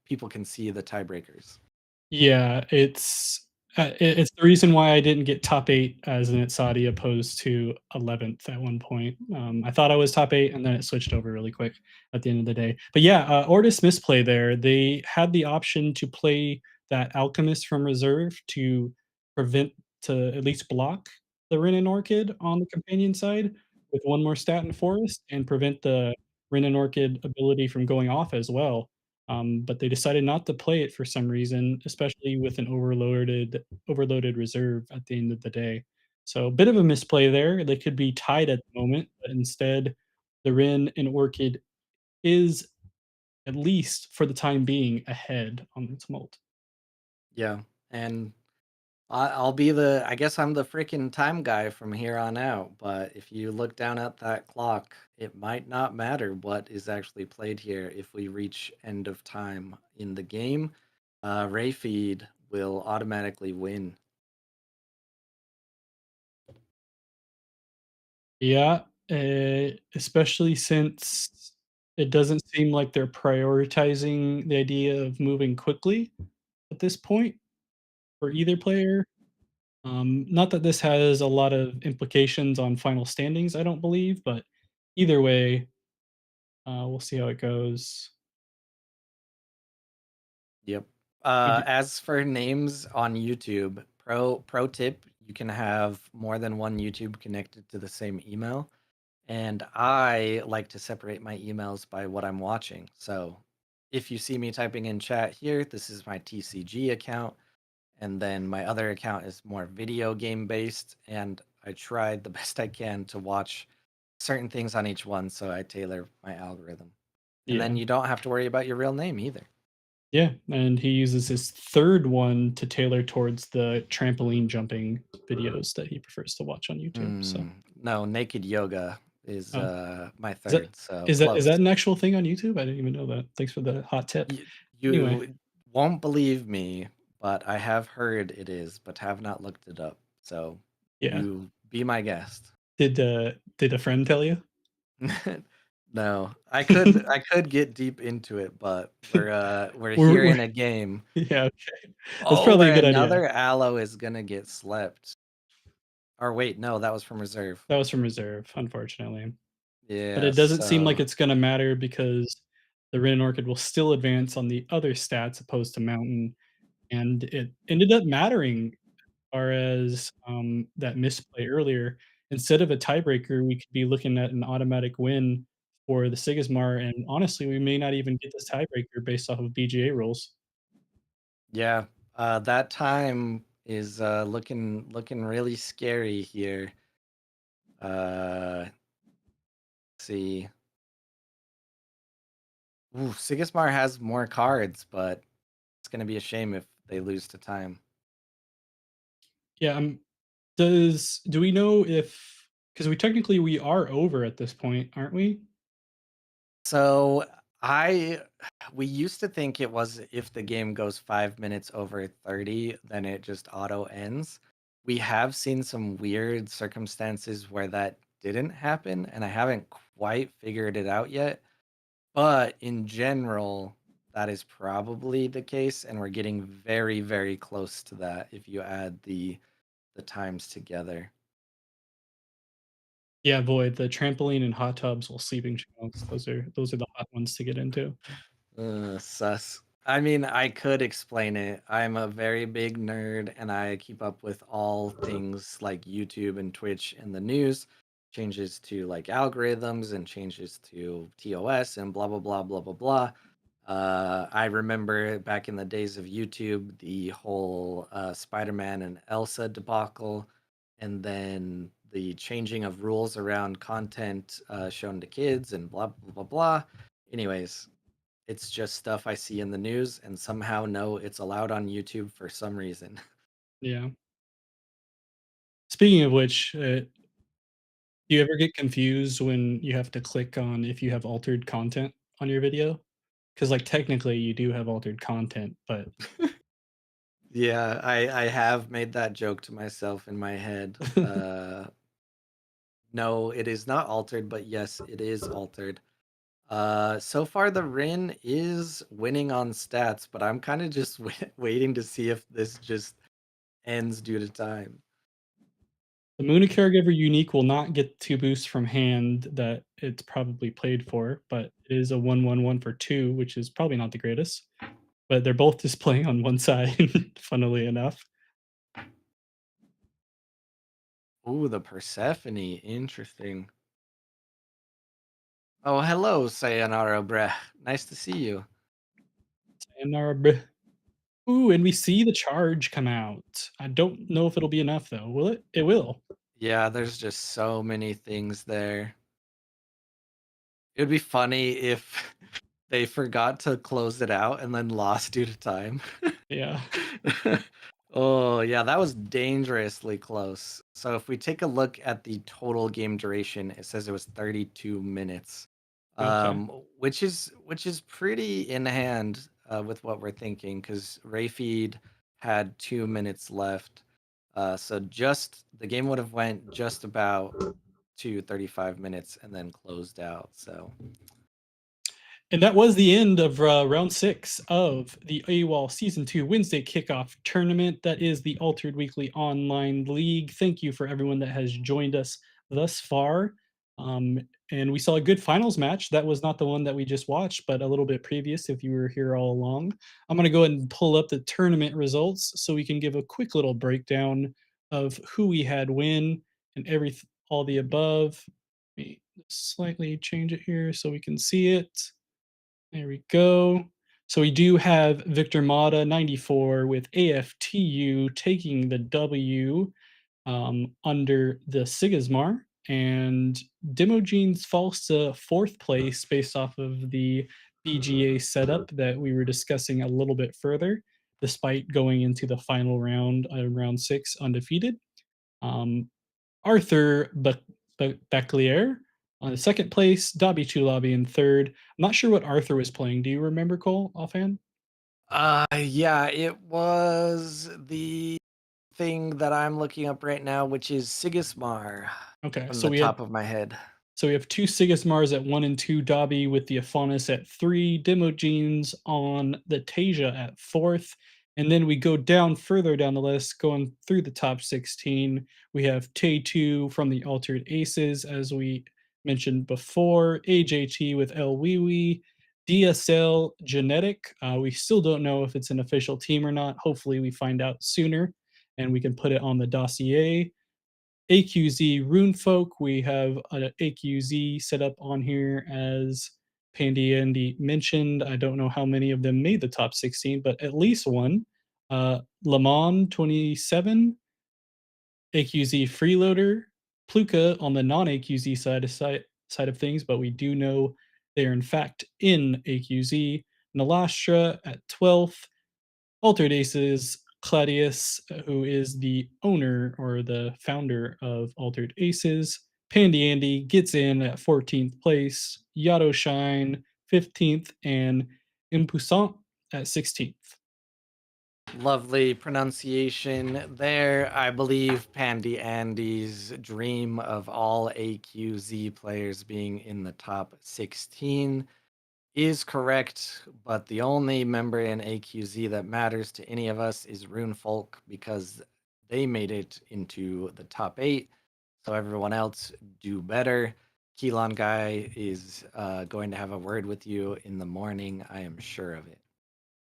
people can see the tiebreakers. Yeah, it's the reason why I didn't get top 8 as an Itzadi opposed to 11th at one point. I thought I was top 8, and then it switched over really quick at the end of the day. But yeah, Ortis misplay there. They had the option to play that Alchemist from reserve to prevent to at least block the Rin and Orchid on the companion side with one more stat in Forest and prevent the Rin and Orchid ability from going off as well. But they decided not to play it for some reason, especially with an overloaded reserve at the end of the day. So a bit of a misplay there. They could be tied at the moment, but instead, the Rin and Orchid is at least for the time being, ahead on the tumult. Yeah, and I'll be the I guess I'm the freaking time guy from here on out, but if you look down at that clock, it might not matter what is actually played here if we reach end of time in the game. Rayfeed will automatically win. Yeah, especially since it doesn't seem like they're prioritizing the idea of moving quickly at this point for either player. Not that this has a lot of implications on final standings, I don't believe, but either way, we'll see how it goes. Yep. We d As for names on YouTube, pro tip, you can have more than one YouTube connected to the same email. And I like to separate my emails by what I'm watching. So if you see me typing in chat here, this is my TCG account. And then my other account is more video game based. And I tried the best I can to watch certain things on each one. So I tailor my algorithm. And then yeah. you don't have to worry about your real name either. Yeah, and he uses his 3rd one to tailor towards the trampoline jumping videos that he prefers to watch on YouTube, so No, naked yoga is oh, my is that third. So is close. that an actual thing on YouTube? I didn't even know that. Thanks for the hot tip. You, Anyway, you won't believe me, but I have heard it is, but have not looked it up. So yeah. you be my guest. Did a friend tell you? No, I could get deep into it, but we're here We're in a game. yeah, okay. That's Oh, probably a where good idea. another aloe is gonna get slept. Or wait, no, that was from reserve. That was from reserve, unfortunately. But Yeah, it doesn't seem like so it's gonna matter because the Rin Orchid will still advance on the other stats opposed to Mountain, and it ended up mattering far as, that misplay earlier. Instead of a tiebreaker, we could be looking at an automatic win for the Sigismar, and honestly, we may not even get this tiebreaker based off of BGA rules. yeah, that time is looking really scary here. See. Ooh, Sigismar has more cards, but it's gonna be a shame if they lose to time. Yeah, do we know if because we are over at this point, aren't we? So I we used to think it was if the game goes 5 minutes over 30, then it just auto ends. We have seen some weird circumstances where that didn't happen, and I haven't quite figured it out yet. But in general, that is probably the case, and we're getting very, very close to that if you add the times together. Yeah, Void, the trampoline and hot tubs while sleeping channels, those are the hot ones to get into. Sus. I mean, I could explain it. I'm a very big nerd and I keep up with all things like YouTube and Twitch and the news, changes to like algorithms and changes to TOS and blah, blah, blah, blah, blah, blah. I remember back in the days of YouTube, the whole Spider Man and Elsa debacle, and then the changing of rules around content shown to kids and blah, blah, blah, blah. Anyways, it's just stuff I see in the news and somehow know it's allowed on YouTube for some reason. Yeah. Speaking of which, do you ever get confused when you have to click on if you have altered content on your video? Because like, technically, you do have altered content, but Yeah, I have made that joke to myself in my head. No, it is not altered, but yes, it is altered. So far the Rin is winning on stats, but I'm kind of just waiting to see if this just ends due to time. the Muna Caregiver unique will not get 2 boosts from hand that it's probably played for, but it is a 1/1/1 for 2, which is probably not the greatest, but they're both displaying on one side, funnily enough. Ooh, the Persephone, interesting. Oh, hello, Sayonara Breh. Nice to see you. Sayonara b Ooh, and we see the charge come out. I don't know if it'll be enough, though. Will it? It will. Yeah, there's just so many things there. It would be funny if They forgot to close it out and then lost due to time. Yeah. Oh, yeah, that was dangerously close. So if we take a look at the total game duration, it says it was 32 minutes, Okay. which is pretty in hand with what we're thinking because Rayfeed had 2 minutes left. So just the game would have went just about to 35 minutes and then closed out. So And that was the end of round six of the AWOL Season 2 Wednesday Kickoff Tournament. That is the Altered Weekly Online League. Thank you for everyone that has joined us thus far. Um, and we saw a good finals match. That was not the one that we just watched, but a little bit previous if you were here all along. I'm going to go ahead and pull up the tournament results so we can give a quick little breakdown of who we had win and all the above. Let me slightly change it here so we can see it. There we go. So we do have Victor Mata 94 with AFTU taking the W under the Sigismar, and Dimogenes falls to fourth place based off of the BGA setup that we were discussing a little bit further, despite going into the final round, round six, undefeated. Um, Arthur Beclier on the second place, Dobby Chulabi in third. I'm not sure what Arthur was playing. Do you remember, Cole, offhand? yeah, it was the thing that I'm looking up right now, which is Sigismar Okay, from so the we had top of my head. So we have two Sigismars at 1 and 2, Dobby with the Aphonis at 3, Dimogenes on the Tasia at 4th. And then we go down further down the list, going through the top 16. We have Tay2 from the Altered Aces, as we mentioned before, AJT with El Wiwi, DSL Genetic. We still don't know if it's an official team or not. Hopefully, we find out sooner and we can put it on the dossier. AQZ Runefolk, we have an AQZ set up on here as Pandy Andy mentioned. I don't know how many of them made the top 16, but at least one. Lamon 27, AQZ Freeloader, Pluka on the non-AQZ side of things, but we do know they are in fact in AQZ. Nalastra at 12th, Altered Aces, Claudius, who is the owner or the founder of Altered Aces. Pandy Andy gets in at 14th place, Yato Shine 15th, and Impuissant at 16th. Lovely pronunciation there. I believe Pandy Andy's dream of all AQZ players being in the top 16 is correct, but the only member in AQZ that matters to any of us is Runefolk because they made it into the top 8. So everyone else do better. Keelan Guy is going to have a word with you in the morning. I am sure of it.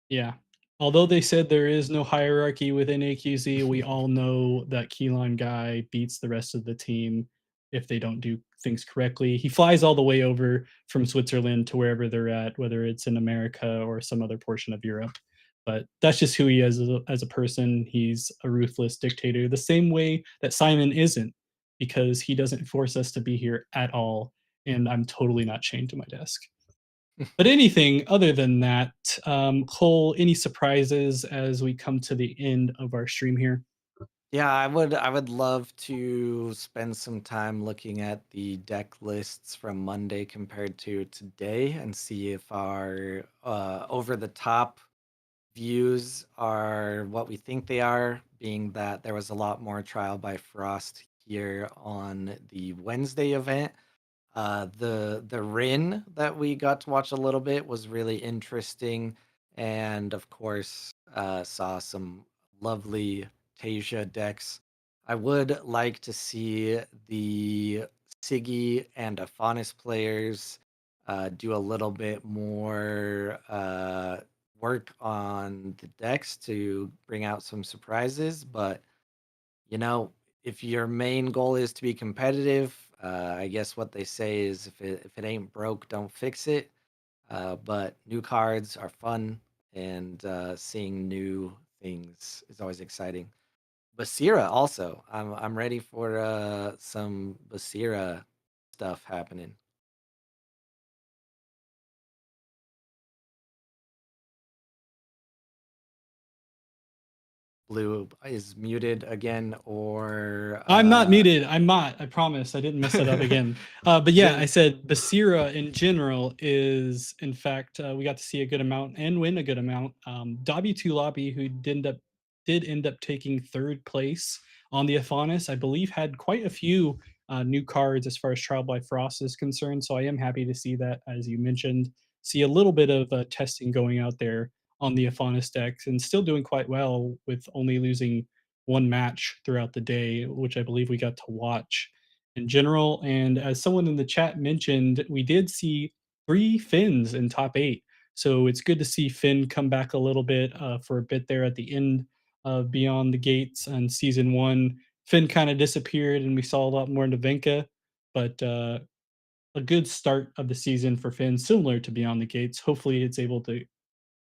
Yeah. Although they said there is no hierarchy within AQZ, we all know that Keelan Guy beats the rest of the team if they don't do things correctly. He flies all the way over from Switzerland to wherever they're at, whether it's in America or some other portion of Europe. But that's just who he is as a person. He's a ruthless dictator, the same way that Simon isn't, because he doesn't force us to be here at all. And I'm totally not chained to my desk. But anything other than that, Cole, any surprises as we come to the end of our stream here? Yeah, I would love to spend some time looking at the deck lists from Monday compared to today and see if our over the top views are what we think they are, being that there was a lot more trial by frost here on the Wednesday event. The Rin that we got to watch a little bit was really interesting, and of course, saw some lovely Tasia decks. I would like to see the Siggy and Afanis players do a little bit more work on the decks to bring out some surprises, but you know, if your main goal is to be competitive, I guess what they say is if it ain't broke, don't fix it. But new cards are fun, and seeing new things is always exciting. Basira also. I'm ready for some Basira stuff happening. Blue is muted again, or I'm not muted. I'm not. I promise. I didn't mess that up again. But yeah, I just said Basira in general is, in fact, we got to see a good amount and win a good amount. W2 Lobby, who did end up taking third place on the Afonis, I believe, had quite a few new cards as far as Trial by Frost is concerned. So I am happy to see that, as you mentioned, see a little bit of testing going out there on the Afonis decks and still doing quite well with only losing one match throughout the day, which I believe we got to watch in general. And as someone in the chat mentioned, we did see three Finns in top eight. So it's good to see Finn come back a little bit for a bit there at the end of Beyond the Gates and season one. Finn kind of disappeared and we saw a lot more into Venka, but a good start of the season for Finn, similar to Beyond the Gates. Hopefully, it's able to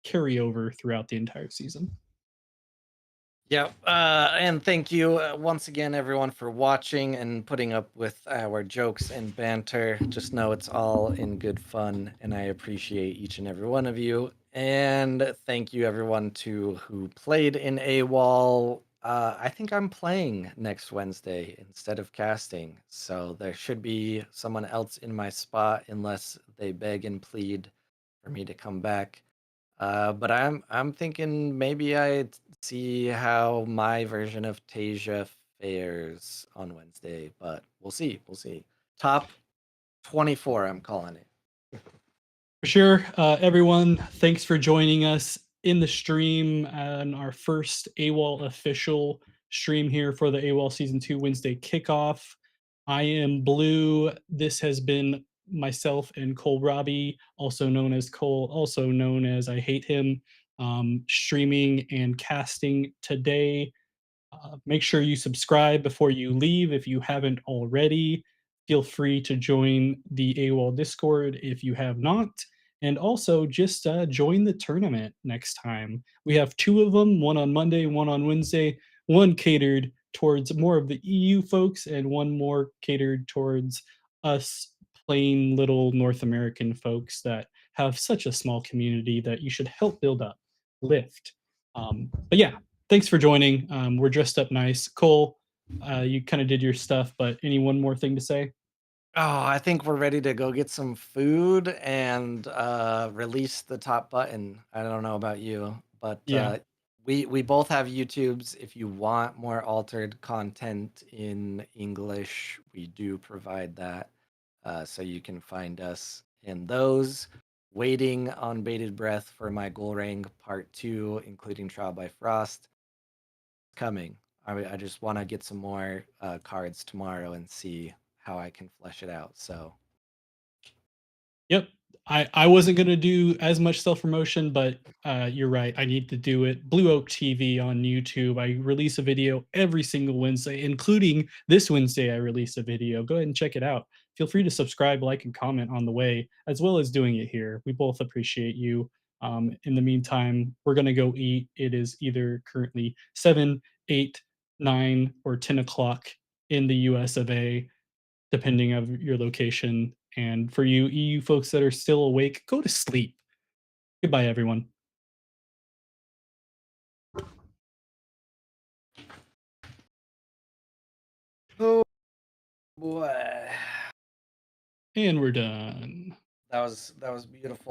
carry over throughout the entire season. Yep. And thank you once again, everyone, for watching and putting up with our jokes and banter. Just know it's all in good fun, and I appreciate each and every one of you. And thank you, everyone, who played in AWOL. I think I'm playing next Wednesday instead of casting, so there should be someone else in my spot unless they beg and plead for me to come back. But I'm thinking maybe I see how my version of Tasia fares on Wednesday, but we'll see. We'll see. Top 24, I'm calling it. For sure. Everyone, thanks for joining us in the stream on our first AWOL official stream here for the AWOL Season 2 Wednesday kickoff. I am Blue. This has been myself and Cole Robbie, also known as Cole, also known as I Hate Him, streaming and casting today. Make sure you subscribe before you leave if you haven't already. Feel free to join the AWOL Discord if you have not. And also just join the tournament next time. We have two of them, one on Monday, one on Wednesday, one catered towards more of the EU folks, and one more catered towards us plain little North American folks that have such a small community that you should help build up, lift. But yeah, thanks for joining. We're dressed up nice. Cole, you kind of did your stuff, but any one more thing to say? Oh, I think we're ready to go get some food and release the top button. I don't know about you, but Yeah. we both have YouTubes. If you want more altered content in English, we do provide that. So you can find us in those. Waiting on bated breath for my Goal Part 2, including Trial by Frost. Coming. I just want to get some more cards tomorrow and see how I can flesh it out. So Yep. I wasn't gonna do as much self promotion, but you're right. I need to do it. Blue Oak TV on YouTube. I release a video every single Wednesday, including this Wednesday. I release a video. Go ahead and check it out. Feel free to subscribe, like, and comment on the way, as well as doing it here. We both appreciate you. In the meantime, we're gonna go eat. It is either currently 7, 8, 9, or 10 o'clock in the US of A, depending of your location. And for you EU folks that are still awake, go to sleep. Goodbye, everyone. oh boy, And we're done. that was beautiful.